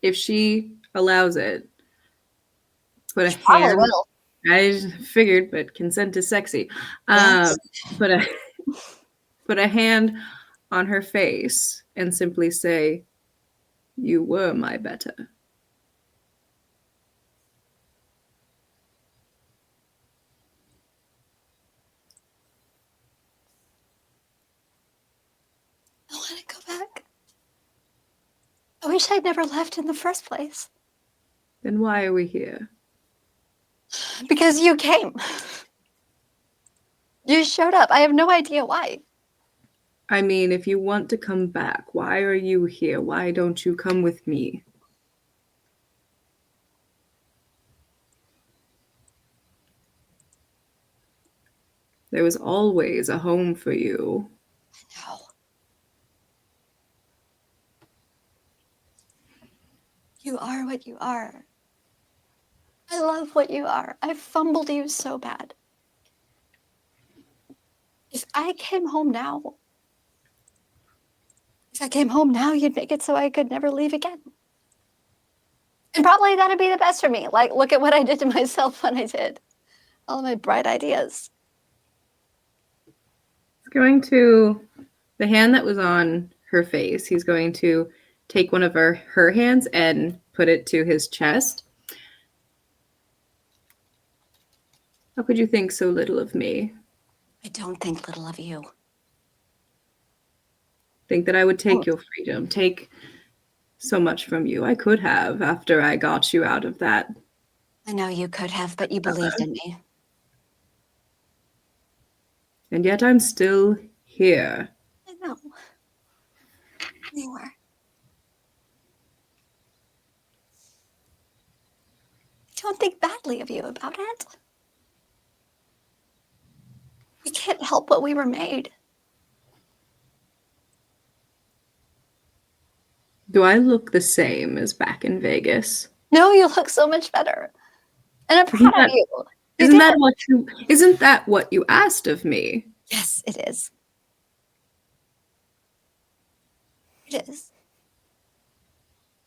if she allows it, put a Probably hand. will. I figured, but consent is sexy. Yes. Put a hand on her face and simply say, "You were my better." I want to go back. I wish I'd never left in the first place. Then why are we here? Because you came. You showed up. I have no idea why. I mean, if you want to come back, why are you here? Why don't you come with me? There was always a home for you. No. You are what you are. I love what you are. I fumbled you so bad. If I came home now, you'd make it so I could never leave again. And probably that'd be the best for me. Like, look at what I did to myself when I did. All of my bright ideas. He's going to, the hand that was on her face, he's going to take one of her hands and put it to his chest. How could you think so little of me? I don't think little of you. Think that I would take your freedom, take so much from you. I could have after I got you out of that. I know you could have, but you believed in me. And yet I'm still here. I know. You were. I don't think badly of you about it. We can't help what we were made. Do I look the same as back in Vegas? No, you look so much better. And I'm proud of you. Isn't that what you asked of me? Yes, it is. It is.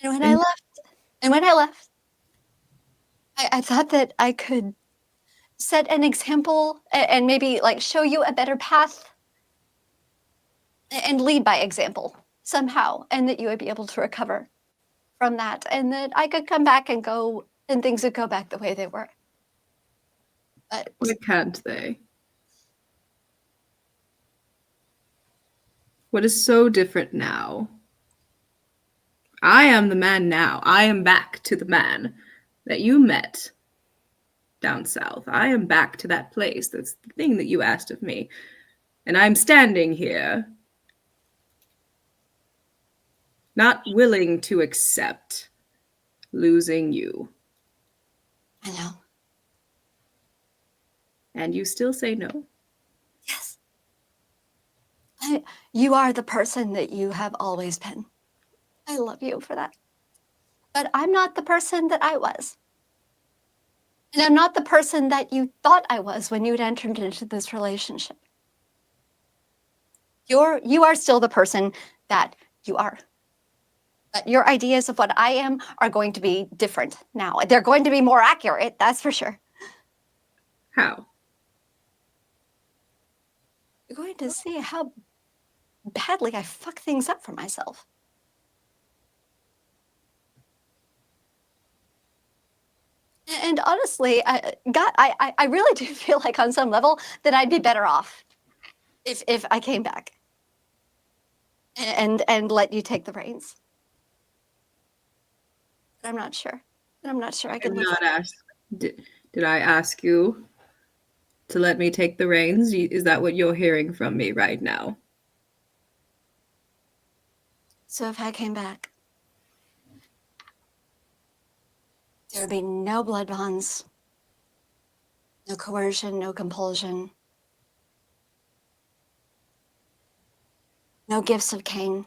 And when I left, I thought that I could set an example and maybe like show you a better path and lead by example somehow, and that you would be able to recover from that, and that I could come back and things would go back the way they were. But Why can't they? What is so different now? I am the man now. I am back to the man that you met down south. I am back to that place. That's the thing that you asked of me. And I'm standing here, not willing to accept losing you. I know. And you still say no? Yes. You are the person that you have always been. I love you for that. But I'm not the person that I was. And I'm not the person that you thought I was when you'd entered into this relationship. You are still the person that you are. But your ideas of what I am are going to be different now. They're going to be more accurate, that's for sure. How? You're going to see how badly I fuck things up for myself. And honestly, I really do feel like on some level that I'd be better off if I came back and let you take the reins. But I'm not sure. And I'm not sure I could live. Did I ask you to let me take the reins? Is that what you're hearing from me right now? So if I came back, there would be no blood bonds, no coercion, no compulsion, no gifts of Cain.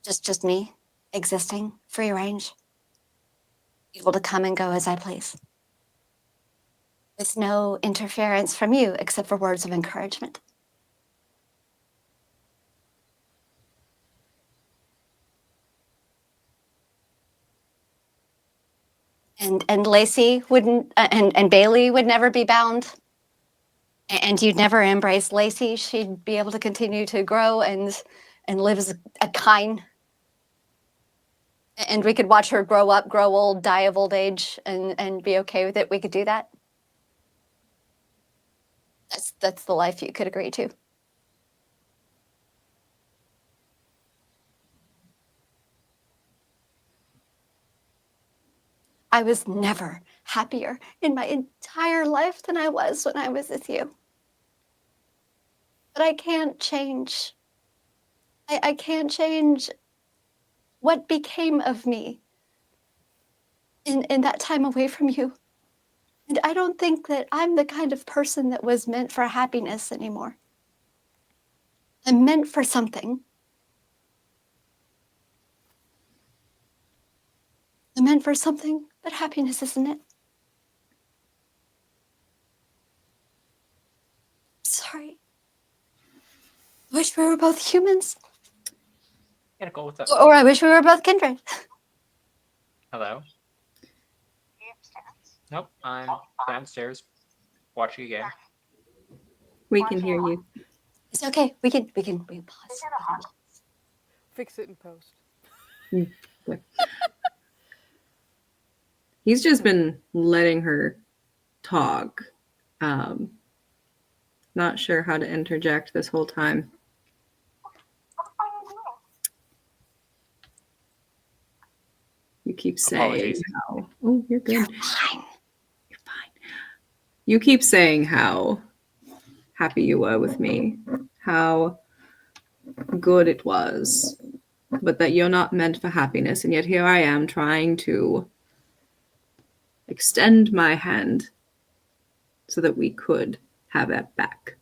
Just me existing, free range, able to come and go as I please, with no interference from you except for words of encouragement. And Lacey wouldn't, and Bailey would never be bound. And you'd never embrace Lacey. She'd be able to continue to grow and live as a kind. And we could watch her grow up, grow old, die of old age, and be okay with it. We could do that. That's the life you could agree to. I was never happier in my entire life than I was when I was with you. But I can't change. I can't change what became of me in that time away from you. And I don't think that I'm the kind of person that was meant for happiness anymore. I'm meant for something. I'm meant for something, but happiness isn't it. Sorry. I wish we were both humans. Gonna go with that. Or I wish we were both kindred. Hello? Nope, I'm downstairs watching a game. We can hear you. It's okay. We can pause. Fix it in post. He's just been letting her talk. Not sure how to interject this whole time. You keep saying Apologies. how. Oh, you're good. You're fine. You're fine. You keep saying how happy you were with me, how good it was, but that you're not meant for happiness. And yet here I am trying to extend my hand so that we could have that back.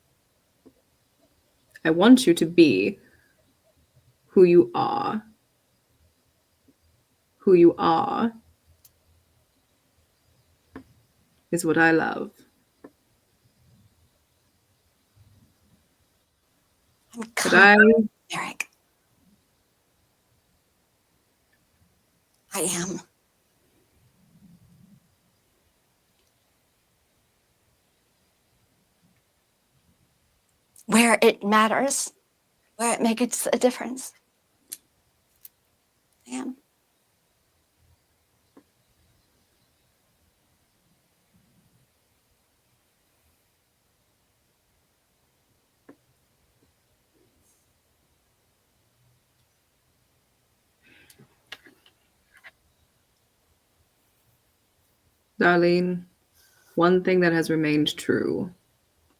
I want you to be who you are. Who you are is what I love. I'm But I Eric. I am. Where it matters, where it makes a difference. I am. Darlene, one thing that has remained true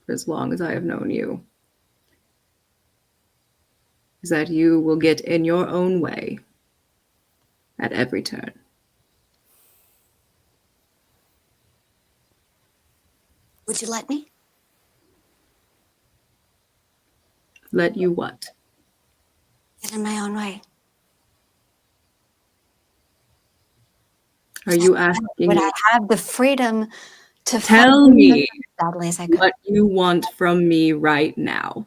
for as long as I have known you is that you will get in your own way at every turn. Would you let me? Let you what? Get in my own way. Are you asking Would me? I have the freedom to Tell me badly as I could? what you want from me right now.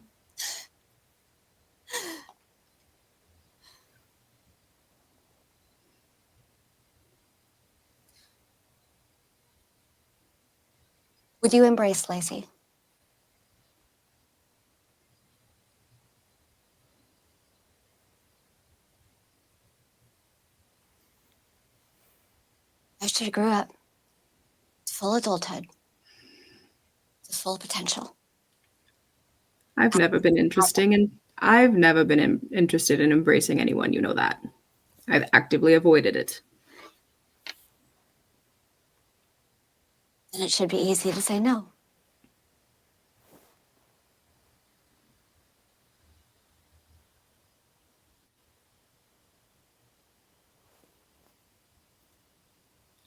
Would you embrace Lacey? I should have grew up to full adulthood, to full potential. I've never been interested in embracing anyone, you know that. I've actively avoided it. Then it should be easy to say no.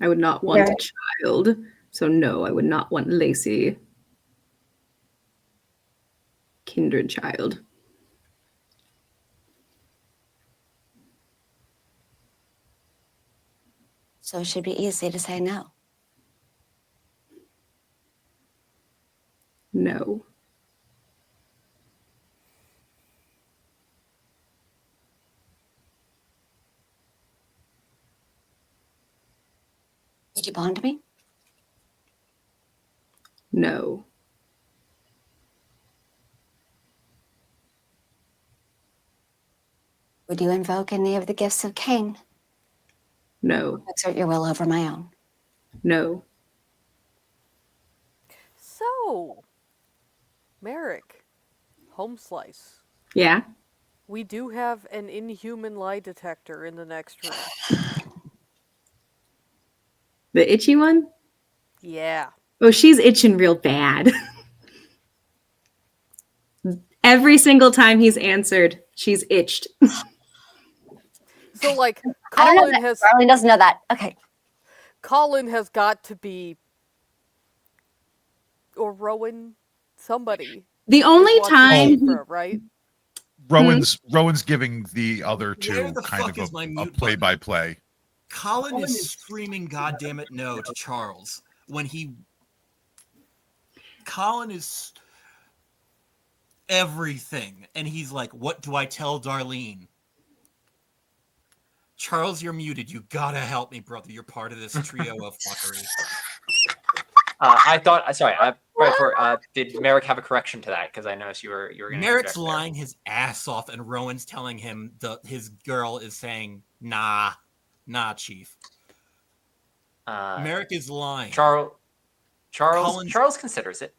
I would not want a child, so no, I would not want Lacey. Kindred child. So it should be easy to say no. No. Would you bond me? No. Would you invoke any of the gifts of Cain? No. Exert your will over my own. No. So, Merrick, home slice. Yeah? We do have an inhuman lie detector in the next room. The itchy one? Yeah. Oh, she's itching real bad. Every single time he's answered, she's itched. So like I don't know Colin that. has Darlene doesn't know that. Okay. Colin has got to be, or Rowan, somebody The is only watching time Shifra, right? Rowan's giving the other Where two the kind fuck of is my a mute play button? by play. Colin is screaming "God damn it, no" to Charles when he. Colin is everything, and he's like, "What do I tell Darlene?" Charles, you're muted. You gotta help me, brother. You're part of this trio of fuckery. I thought. Sorry. Did Merrick have a correction to that? Because I noticed you were going to. Merrick's lying his ass off, and Rowan's telling him his girl is saying, "Nah, chief." Merrick is lying. Charles considers it.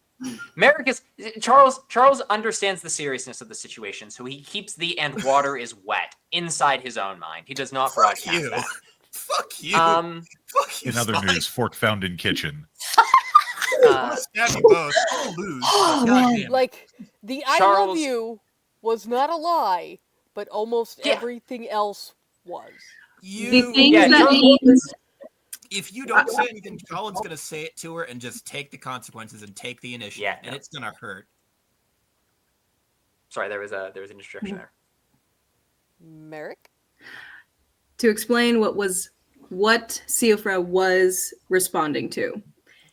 Merrick is Charles understands the seriousness of the situation, so he keeps the "and water is wet" inside his own mind. He does not broadcast that. Fuck you. Fuck you. In other news, fork found in kitchen. I'll stab you both. I'll lose. Oh, God man. damn it. Like the "I love Charles- you" was not a lie, but almost Yeah. everything else was. The things Yeah, that Charles- If you don't say anything, Colin's gonna say it to her and just take the consequences and take the initiative, Yeah, and no. it's gonna hurt. Sorry, there was an interjection there. Merrick? to explain what Siofra was responding to.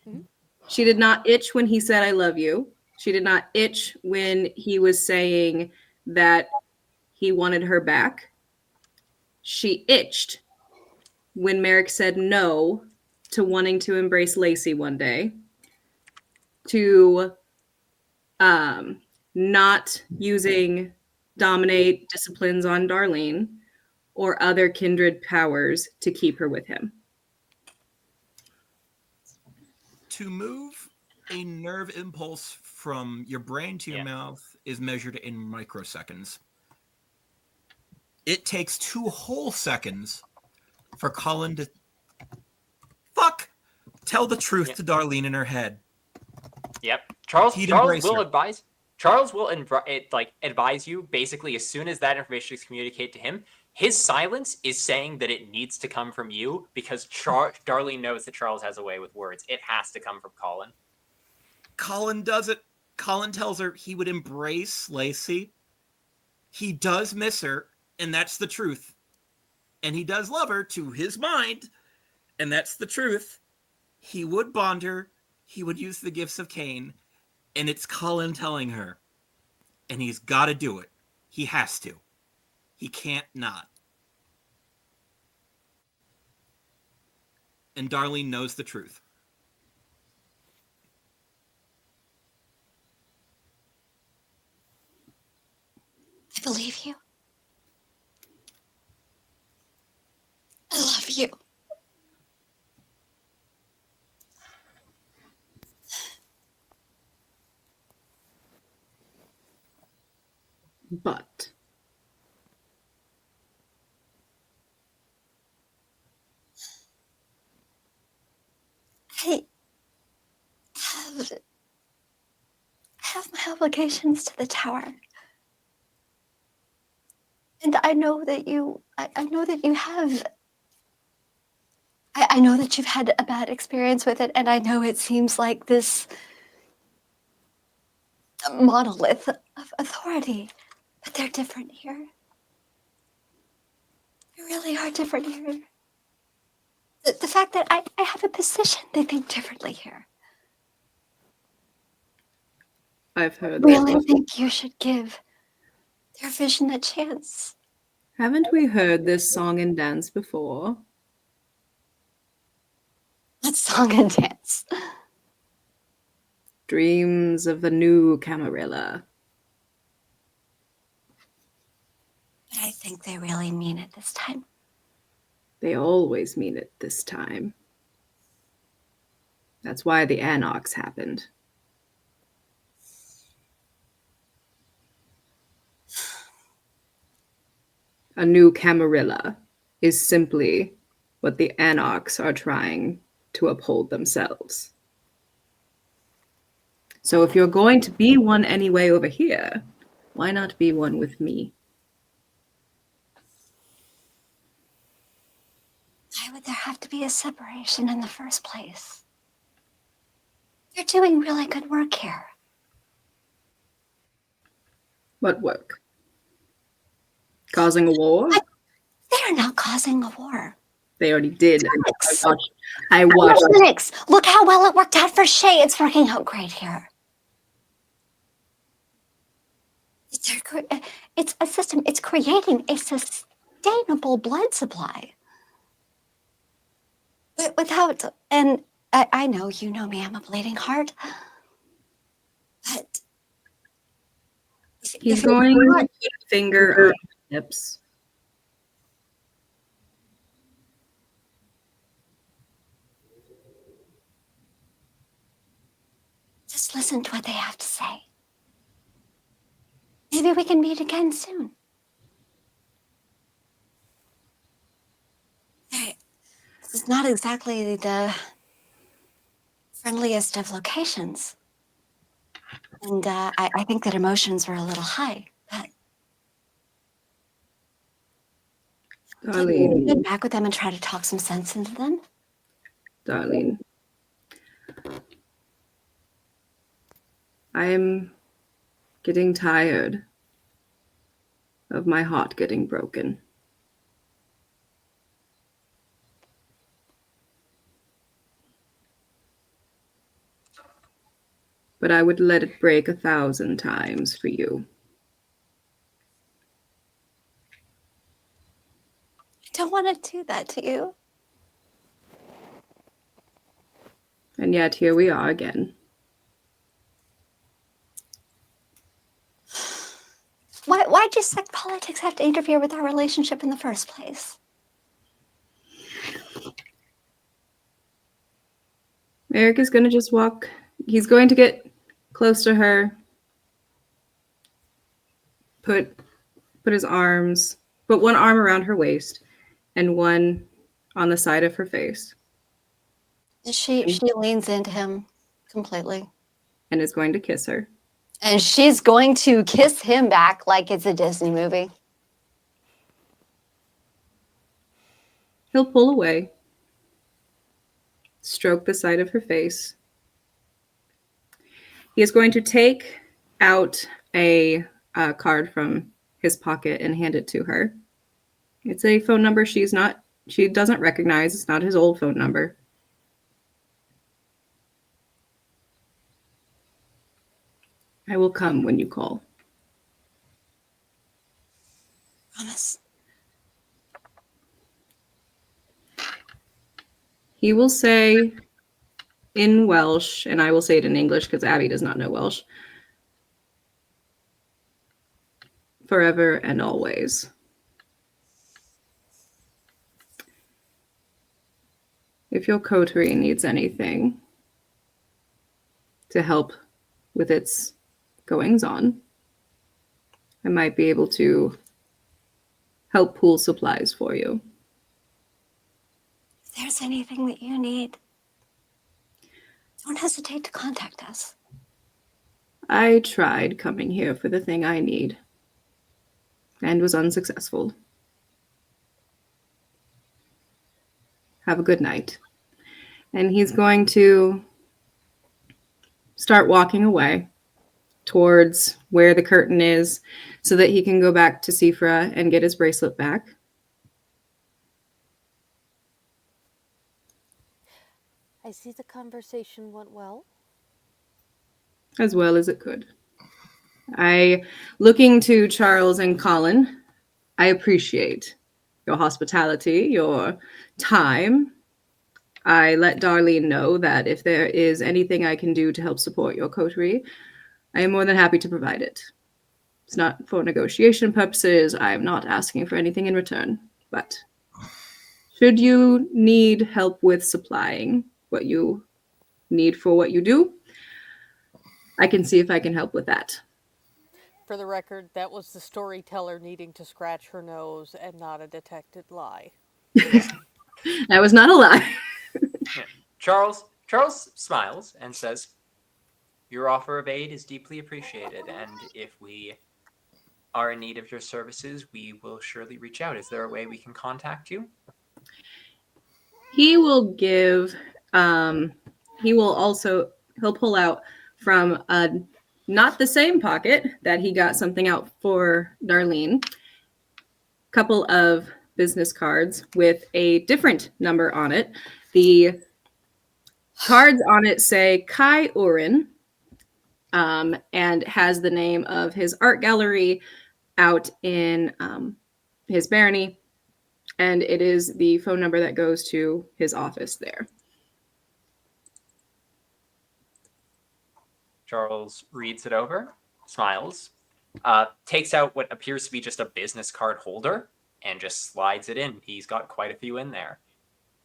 Mhm. She did not itch when he said "I love you." She did not itch when he was saying that he wanted her back. She itched when Merrick said no to wanting to embrace Lacey one day, to not using dominate disciplines on Darlene or other kindred powers to keep her with him. To move a nerve impulse from your brain to your mouth is measured in microseconds. It takes 2 whole seconds for Colin to tell the truth to Darlene in her head. Yep. Charles He'd will embrace her. advise. Charles will advise you basically as soon as that information is communicated to him. His silence is saying that it needs to come from you because Darlene knows that Charles has a way with words. It has to come from Colin. Colin does it. Colin tells her he would embrace Lacey. He does miss her, and that's the truth. And he does love her to his mind, and that's the truth. He would bond her. He would use the gifts of Cain, and it's Colin telling her. And he's got to do it. He has to. He can't not. And Darlene knows the truth. I believe you. I love you. But I have my obligations to the tower. And I know that I know that you have. I know that you've had a bad experience with it, and I know it seems like this monolith of authority, but they're different here. They really are different here. The fact that I have a position, they think differently here. I've heard Really that. think you should give their vision a chance. Haven't we heard this song and dance before? What song and dance? Dreams of the new Camarilla. But I think they really mean it this time. They always mean it this time. That's why the Anox happened. A new Camarilla is simply what the Anox are trying to to uphold themselves. So if you're going to be one anyway over here, why not be one with me? Why would there have to be a separation in the first place? You're doing really good work here. What work? Causing a war? They're not causing a war. They already did. Phoenix. I watched. Phoenix, look how well it worked out for Shay. It's working out great here. It's a system. It's creating a sustainable blood supply. But without, and I know you know me, I'm a bleeding heart. But He's going to put a finger on his lips. Just listen to what they have to say. Maybe we can meet again soon. Hey, this is not exactly the friendliest of locations. And I think that emotions were a little high. But can you get back with them and try to talk some sense into them? Darlene, I'm getting tired of my heart getting broken. But I would let it break 1,000 times for you. I don't want to do that to you. And yet here we are again. Why'd you sect politics have to interfere with our relationship in the first place? Merrick is going to just walk. He's going to get close to her. Put his arms, put one arm around her waist and one on the side of her face. She leans into him completely. And is going to kiss her. And she's going to kiss him back like it's a Disney movie. He'll pull away, stroke the side of her face. He is going to take out a card from his pocket and hand it to her. It's a phone number she doesn't recognize. It's not his old phone number. I will come when you call. Promise. He will say in Welsh, and I will say it in English because Abby does not know Welsh. Forever and always. If your coterie needs anything to help with its goings on, I might be able to help pool supplies for you. If there's anything that you need, don't hesitate to contact us. I tried coming here for the thing I need and was unsuccessful. Have a good night. And he's going to start walking away towards where the curtain is so that he can go back to Sifra and get his bracelet back. I see the conversation went well. As well as it could. Looking to Charles and Colin, I appreciate your hospitality, your time. I let Darlene know that if there is anything I can do to help support your coterie, I am more than happy to provide it. It's not for negotiation purposes. I am not asking for anything in return. But should you need help with supplying what you need for what you do, I can see if I can help with that. For the record, that was the storyteller needing to scratch her nose and not a detected lie. That was not a lie. Charles smiles and says, "Your offer of aid is deeply appreciated, and if we are in need of your services, we will surely reach out. Is there a way we can contact you?" He will give. He will also. He'll pull out from not the same pocket that he got something out for Darlene. Couple of business cards with a different number on it. The cards on it say Kai Urin, and has the name of his art gallery out in his barony, and it is the phone number that goes to his office there. Charles reads it over, smiles, takes out what appears to be just a business card holder, and just slides it in. He's got quite a few in there.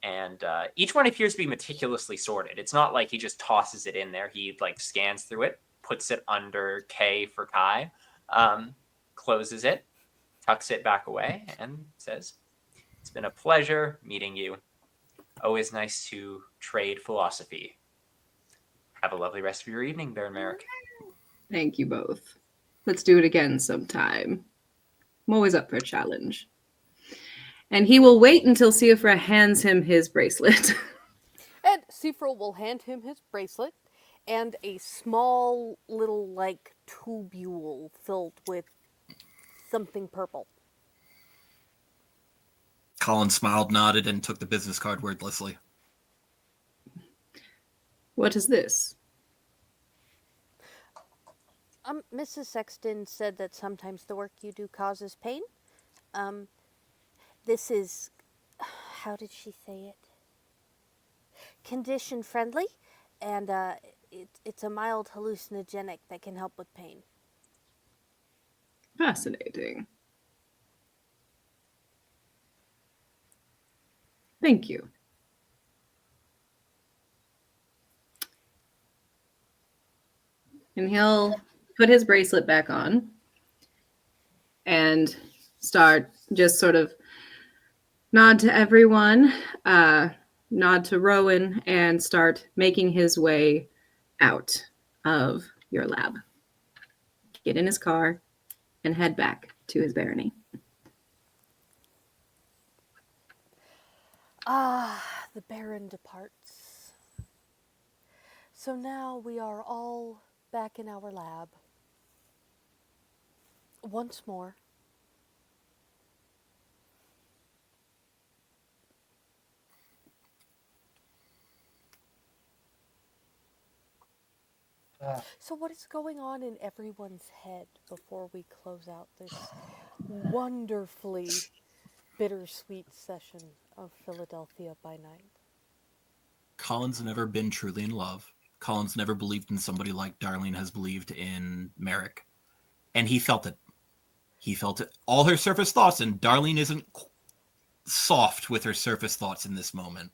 And each one appears to be meticulously sorted. It's not like he just tosses it in there. He like scans through it, puts it under K for Kai, closes it, tucks it back away, and says, "It's been a pleasure meeting you. Always nice to trade philosophy. Have a lovely rest of your evening, Baron Merrick." Thank you both. Let's do it again sometime. I'm always up for a challenge. And he will wait until Siofra hands him his bracelet. And Sifra will hand him his bracelet and a small little, like, tubule filled with something purple. Colin smiled, nodded, and took the business card wordlessly. What is this? Mrs. Sexton said that sometimes the work you do causes pain. This is, how did she say it? Condition friendly, and it's a mild hallucinogenic that can help with pain. Fascinating. Thank you. And he'll put his bracelet back on and start just sort of nod to everyone, nod to Rowan, and start making his way out of your lab. Get in his car and head back to his barony. The Baron departs. So now we are all back in our lab. Once more. So what is going on in everyone's head before we close out this wonderfully bittersweet session of Philadelphia by Night? Colin's never been truly in love. Colin's never believed in somebody like Darlene has believed in Merrick. And he felt it. He felt it. All her surface thoughts, and Darlene isn't soft with her surface thoughts in this moment.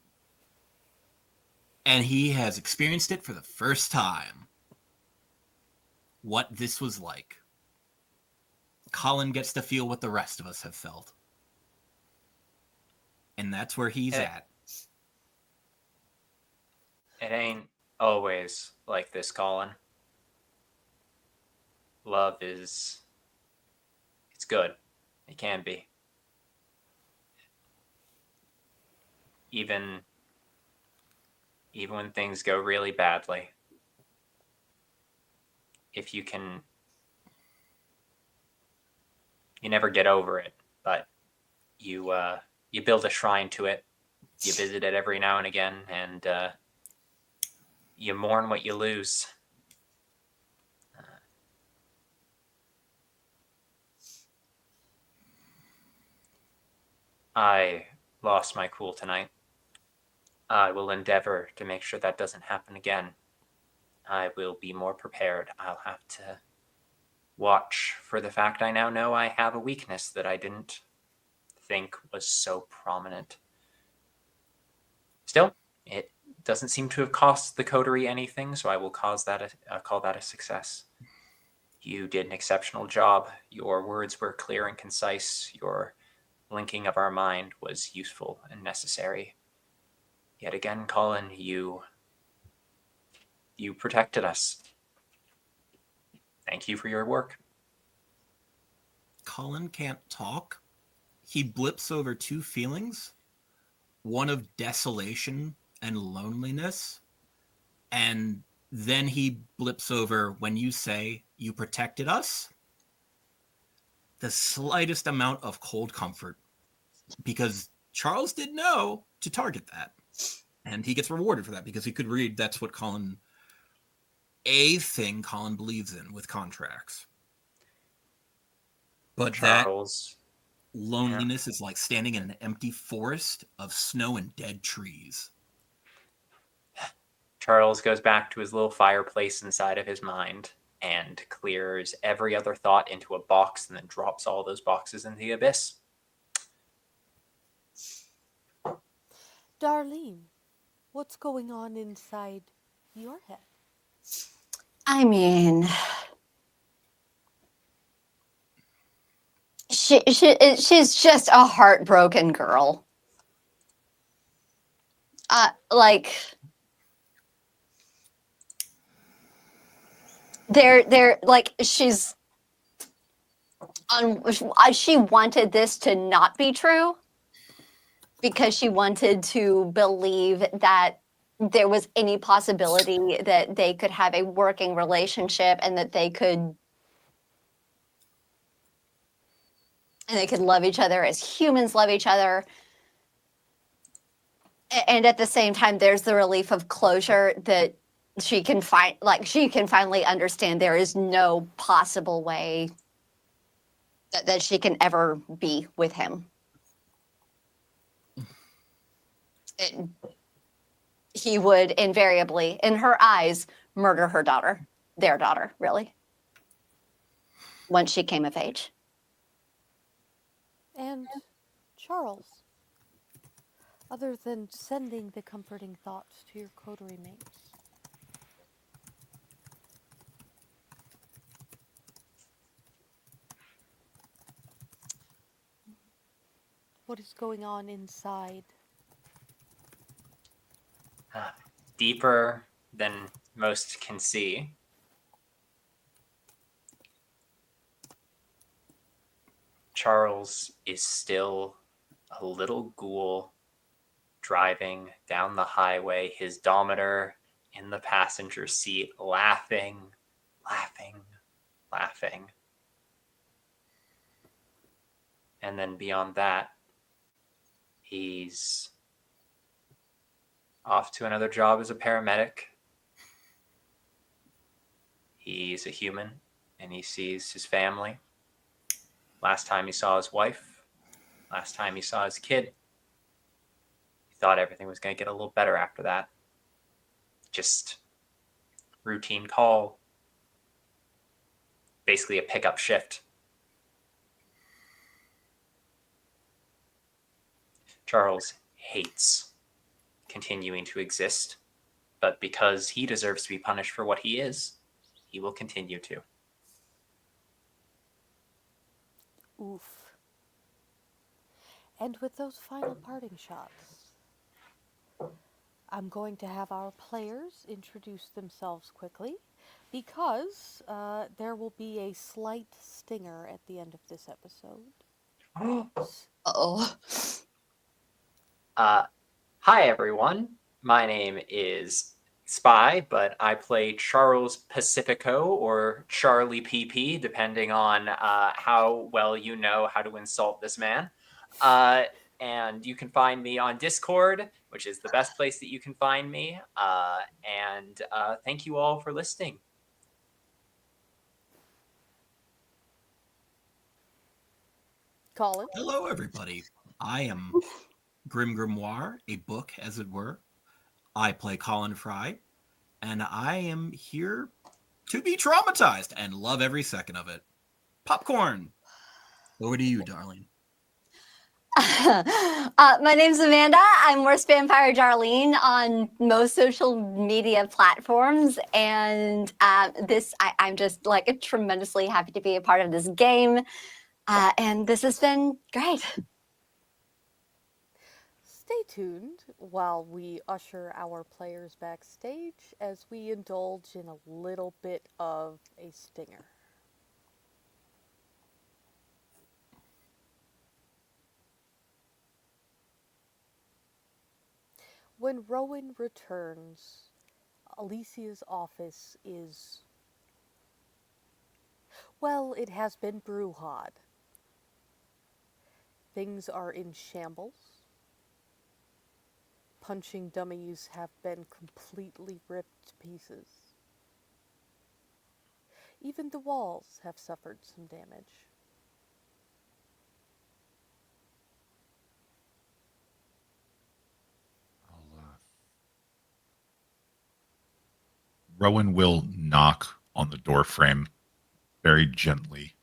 And he has experienced it for the first time. What this was like. Colin gets to feel what the rest of us have felt. And that's where he's at. It ain't always like this, Colin. Love it's good. It can be. Even when things go really badly. If you never get over it, but you build a shrine to it. You visit it every now and again, and you mourn what you lose. I lost my cool tonight. I will endeavor to make sure that doesn't happen again. I will be more prepared. I'll have to watch for the fact I now know I have a weakness that I didn't think was so prominent. Still, it doesn't seem to have cost the coterie anything, so I will call that a success. You did an exceptional job. Your words were clear and concise. Your linking of our mind was useful and necessary. Yet again, Colin, you protected us. Thank you for your work. Colin can't talk. He blips over two feelings, one of desolation and loneliness, and then he blips over when you say you protected us, the slightest amount of cold comfort, because Charles did know to target that. And he gets rewarded for that because he could read that's what a thing Colin believes in with contracts. But Charles, that loneliness is like standing in an empty forest of snow and dead trees. Charles goes back to his little fireplace inside of his mind and clears every other thought into a box and then drops all those boxes in the abyss. Darlene, what's going on inside your head? I mean, she's just a heartbroken girl. Like they're like she's on. She wanted this to not be true because she wanted to believe that there was any possibility that they could have a working relationship and that they could love each other as humans love each other. And at the same time, there's the relief of closure that she can finally understand there is no possible way that she can ever be with him. He would invariably, in her eyes, murder her daughter, their daughter, really, once she came of age. And Charles, other than sending the comforting thoughts to your coterie mates, what is going on inside? Deeper than most can see. Charles is still a little ghoul driving down the highway, his dometer in the passenger seat, laughing. And then beyond that, he's off to another job as a paramedic. He's a human, and he sees his family. Last time he saw his wife, last time he saw his kid, he thought everything was going to get a little better after that. Just routine call, basically a pickup shift. Charles hates continuing to exist, but because he deserves to be punished for what he is, he will continue to. Oof. And with those final parting shots, I'm going to have our players introduce themselves quickly because there will be a slight stinger at the end of this episode. Oh. Hi, everyone. My name is Spy, but I play Charles Pacifico or Charlie PP, depending on how well you know how to insult this man. And you can find me on Discord, which is the best place that you can find me. And thank you all for listening. Colin? Hello, everybody. I am Grim Grimoire, a book, as it were. I play Colin Fry, and I am here to be traumatized and love every second of it. Popcorn. Over to you, darling. My name's Amanda. I'm Worst Vampire Darlene on most social media platforms, and I'm just like tremendously happy to be a part of this game, and this has been great. Stay tuned while we usher our players backstage as we indulge in a little bit of a stinger. When Rowan returns, Alicia's office is, well, it has been brouhaha. Things are in shambles. Punching dummies have been completely ripped to pieces. Even the walls have suffered some damage. Rowan will knock on the door frame very gently.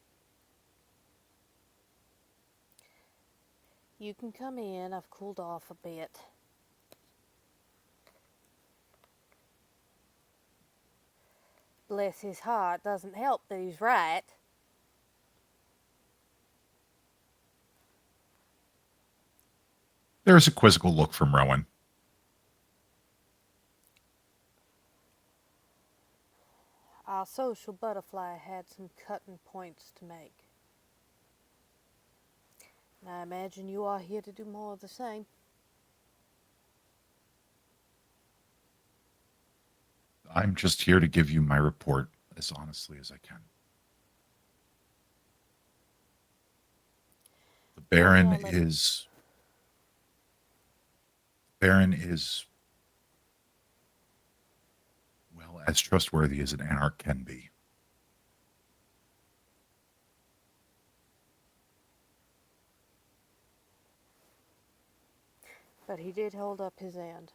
You can come in. I've cooled off a bit. Bless his heart, doesn't help that he's right. There is a quizzical look from Rowan. Our social butterfly had some cutting points to make. And I imagine you are here to do more of the same. I'm just here to give you my report as honestly as I can. The Baron is well, as trustworthy as an anarch can be. But he did hold up his end.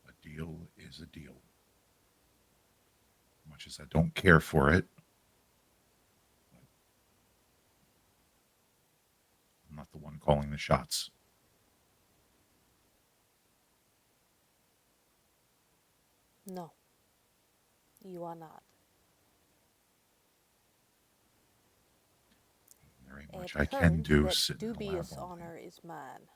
A deal is a deal. Much as I don't care for it, I'm not the one calling the shots. No, you are not. There ain't much I can do sitting in the lab dubious all day. honor is mine.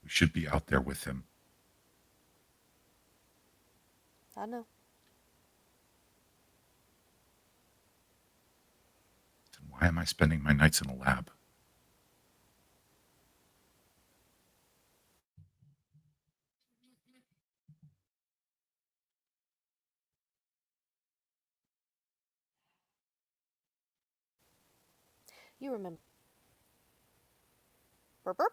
We should be out there with him. I know. Then why am I spending my nights in a lab? You remember. Burp, burp.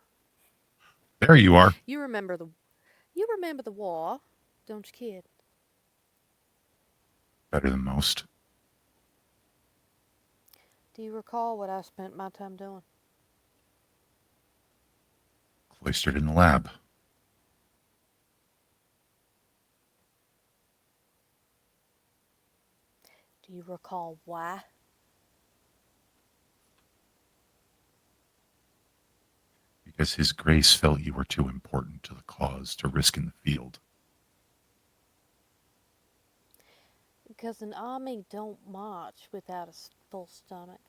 There you are. You remember the war, don't you, kid? Better than most. Do you recall what I spent my time doing? Cloistered in the lab. Do you recall why? Because His Grace felt you were too important to the cause to risk in the field. Because an army don't march without a full stomach.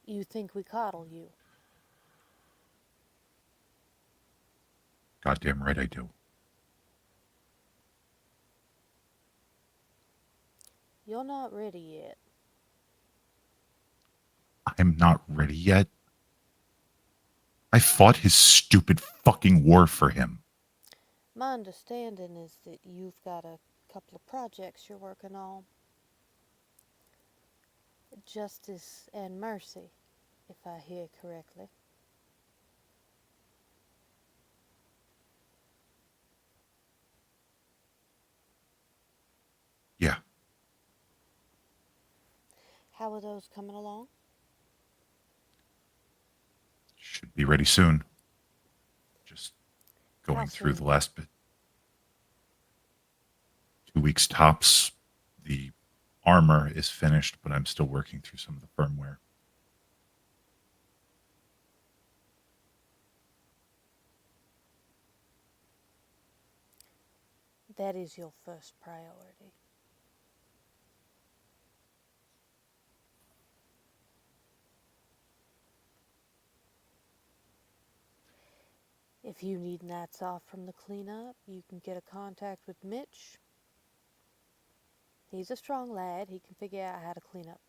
You think we coddle you? Goddamn right I do. You're not ready yet. I'm not ready yet. I fought his stupid fucking war for him. My understanding is that you've got a couple of projects you're working on. Justice and mercy, if I hear correctly. Yeah. How are those coming along? Should be ready soon. Just How going through soon? the last bit. 2 weeks tops. The armor is finished, but I'm still working through some of the firmware. That is your first priority. If you need nights off from the cleanup, you can get a contact with Mitch. He's a strong lad. He can figure out how to clean up.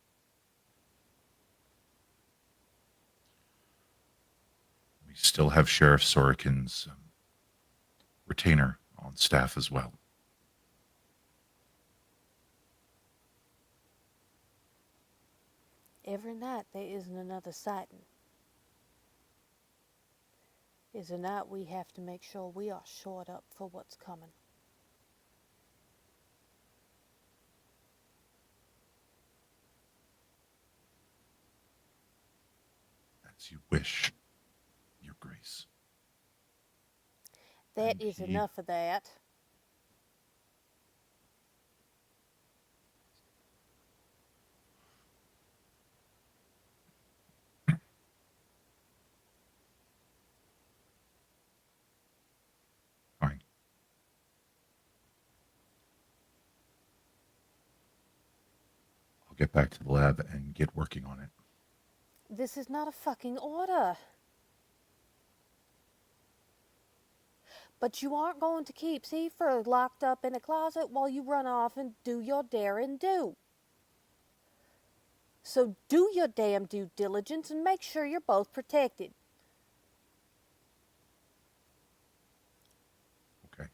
We still have Sheriff Sorokin's retainer on staff as well. Every night there isn't another sighting. Is a night we have to make sure we are shored up for what's coming. As you wish, Your Grace. That And is he- enough of that. Fine. I'll get back to the lab and get working on it. This is not a fucking order. But you aren't going to keep Seaford locked up in a closet while you run off and do your daring do. So do your damn due diligence and make sure you're both protected. Okay.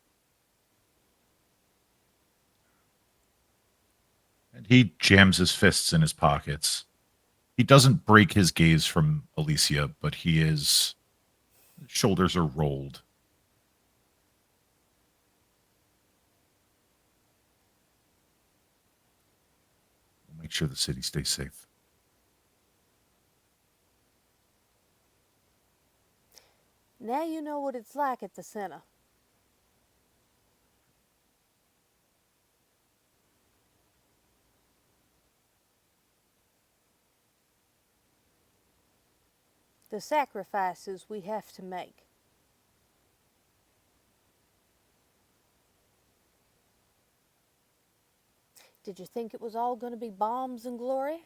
And he jams his fists in his pockets. He doesn't break his gaze from Alicia, but his shoulders are rolled. We'll make sure the city stays safe. Now you know what it's like at the center. The sacrifices we have to make. Did you think it was all going to be bombs and glory?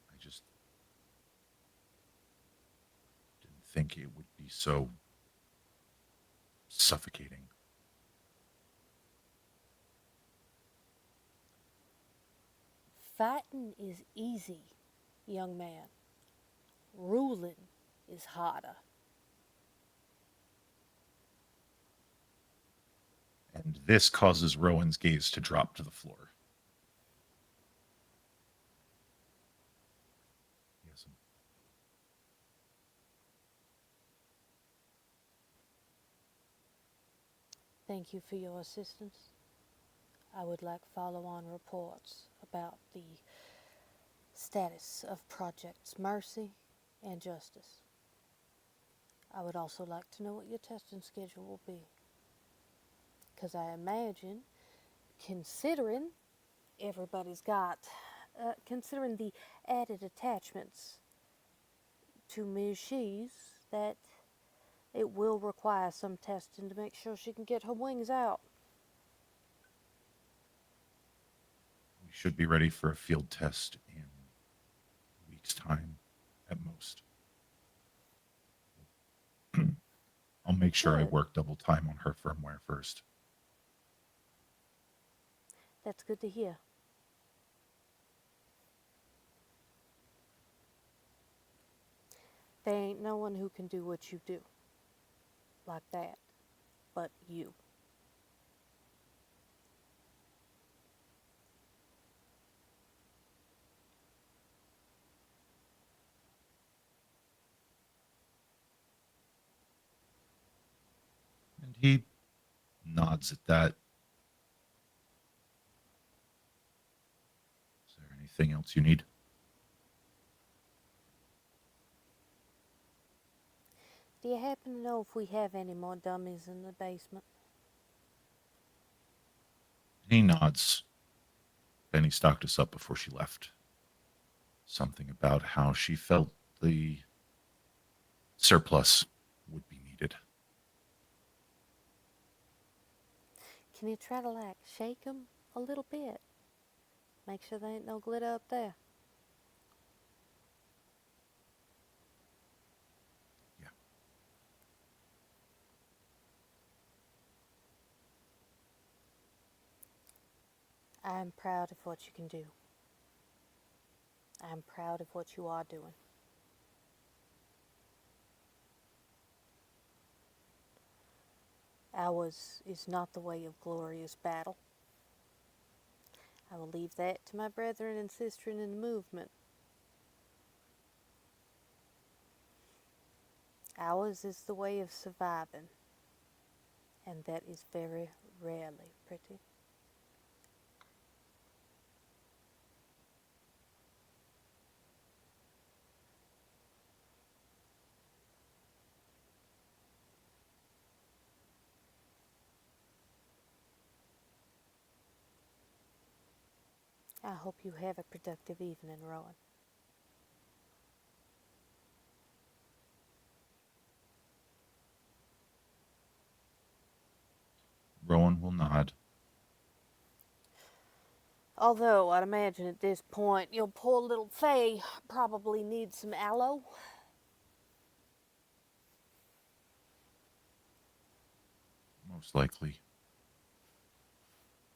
I just didn't think it would be so suffocating. Fighting is easy, young man. Ruling is harder. And this causes Rowan's gaze to drop to the floor. Yes. Thank you for your assistance. I would like follow-on reports about the status of Projects Mercy and Justice. I would also like to know what your testing schedule will be. Because I imagine, considering everybody's got, considering the added attachments to Ms. Shees, that it will require some testing to make sure she can get her wings out. We should be ready for a field test in a week's time at most. I'll make sure I Good. work double time on her firmware first. That's good to hear. There ain't no one who can do what you do like that but you. And he nods at that. Is there anything else you need? Do you happen to know if we have any more dummies in the basement? He nods. Penny stocked us up before she left. Something about how she felt the surplus would be needed. Can you try to, like, shake 'em a little bit? Make sure there ain't no glitter up there. Yeah. I'm proud of what you can do. I'm proud of what you are doing. Ours is not the way of glorious battle. I will leave that to my brethren and sistren in the movement. Ours is the way of surviving, and that is very rarely pretty. I hope you have a productive evening, Rowan. Rowan will nod. Although, I'd imagine at this point, your poor little Faye probably needs some aloe. Most likely.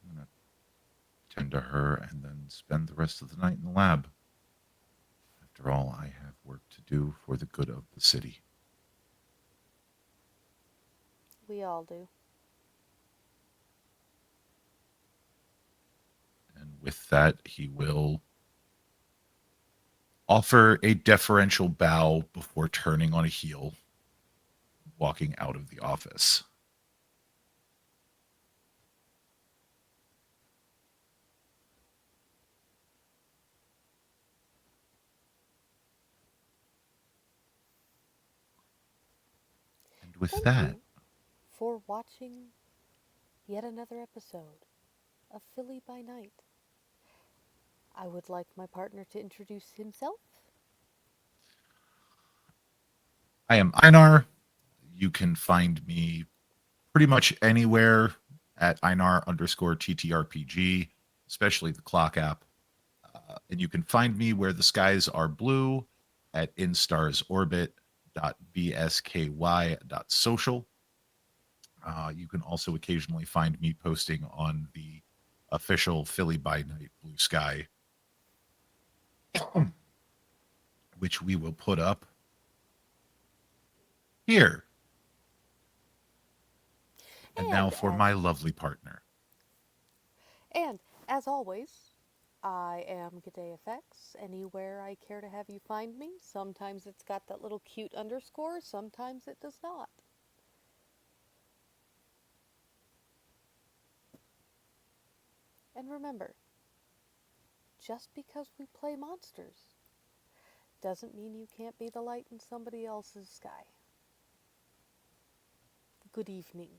I'm going to tend to her and then spend the rest of the night in the lab. After all, I have work to do for the good of the city. We all do. And with that, he will offer a deferential bow before turning on a heel, walking out of the office. And with Thank that, you for watching yet another episode of Philly by Night. I would like my partner to introduce himself. I am Einar. You can find me pretty much anywhere at Einar_TTRPG, especially the clock app. And you can find me where the skies are blue at instarsorbit.bsky.social. You can also occasionally find me posting on the official Philly by Night Blue Sky, which we will put up here. And now for my lovely partner. And as always, I am G'dayFX. Anywhere I care to have you find me. Sometimes it's got that little cute underscore, sometimes it does not. And remember, just because we play monsters doesn't mean you can't be the light in somebody else's sky. Good evening.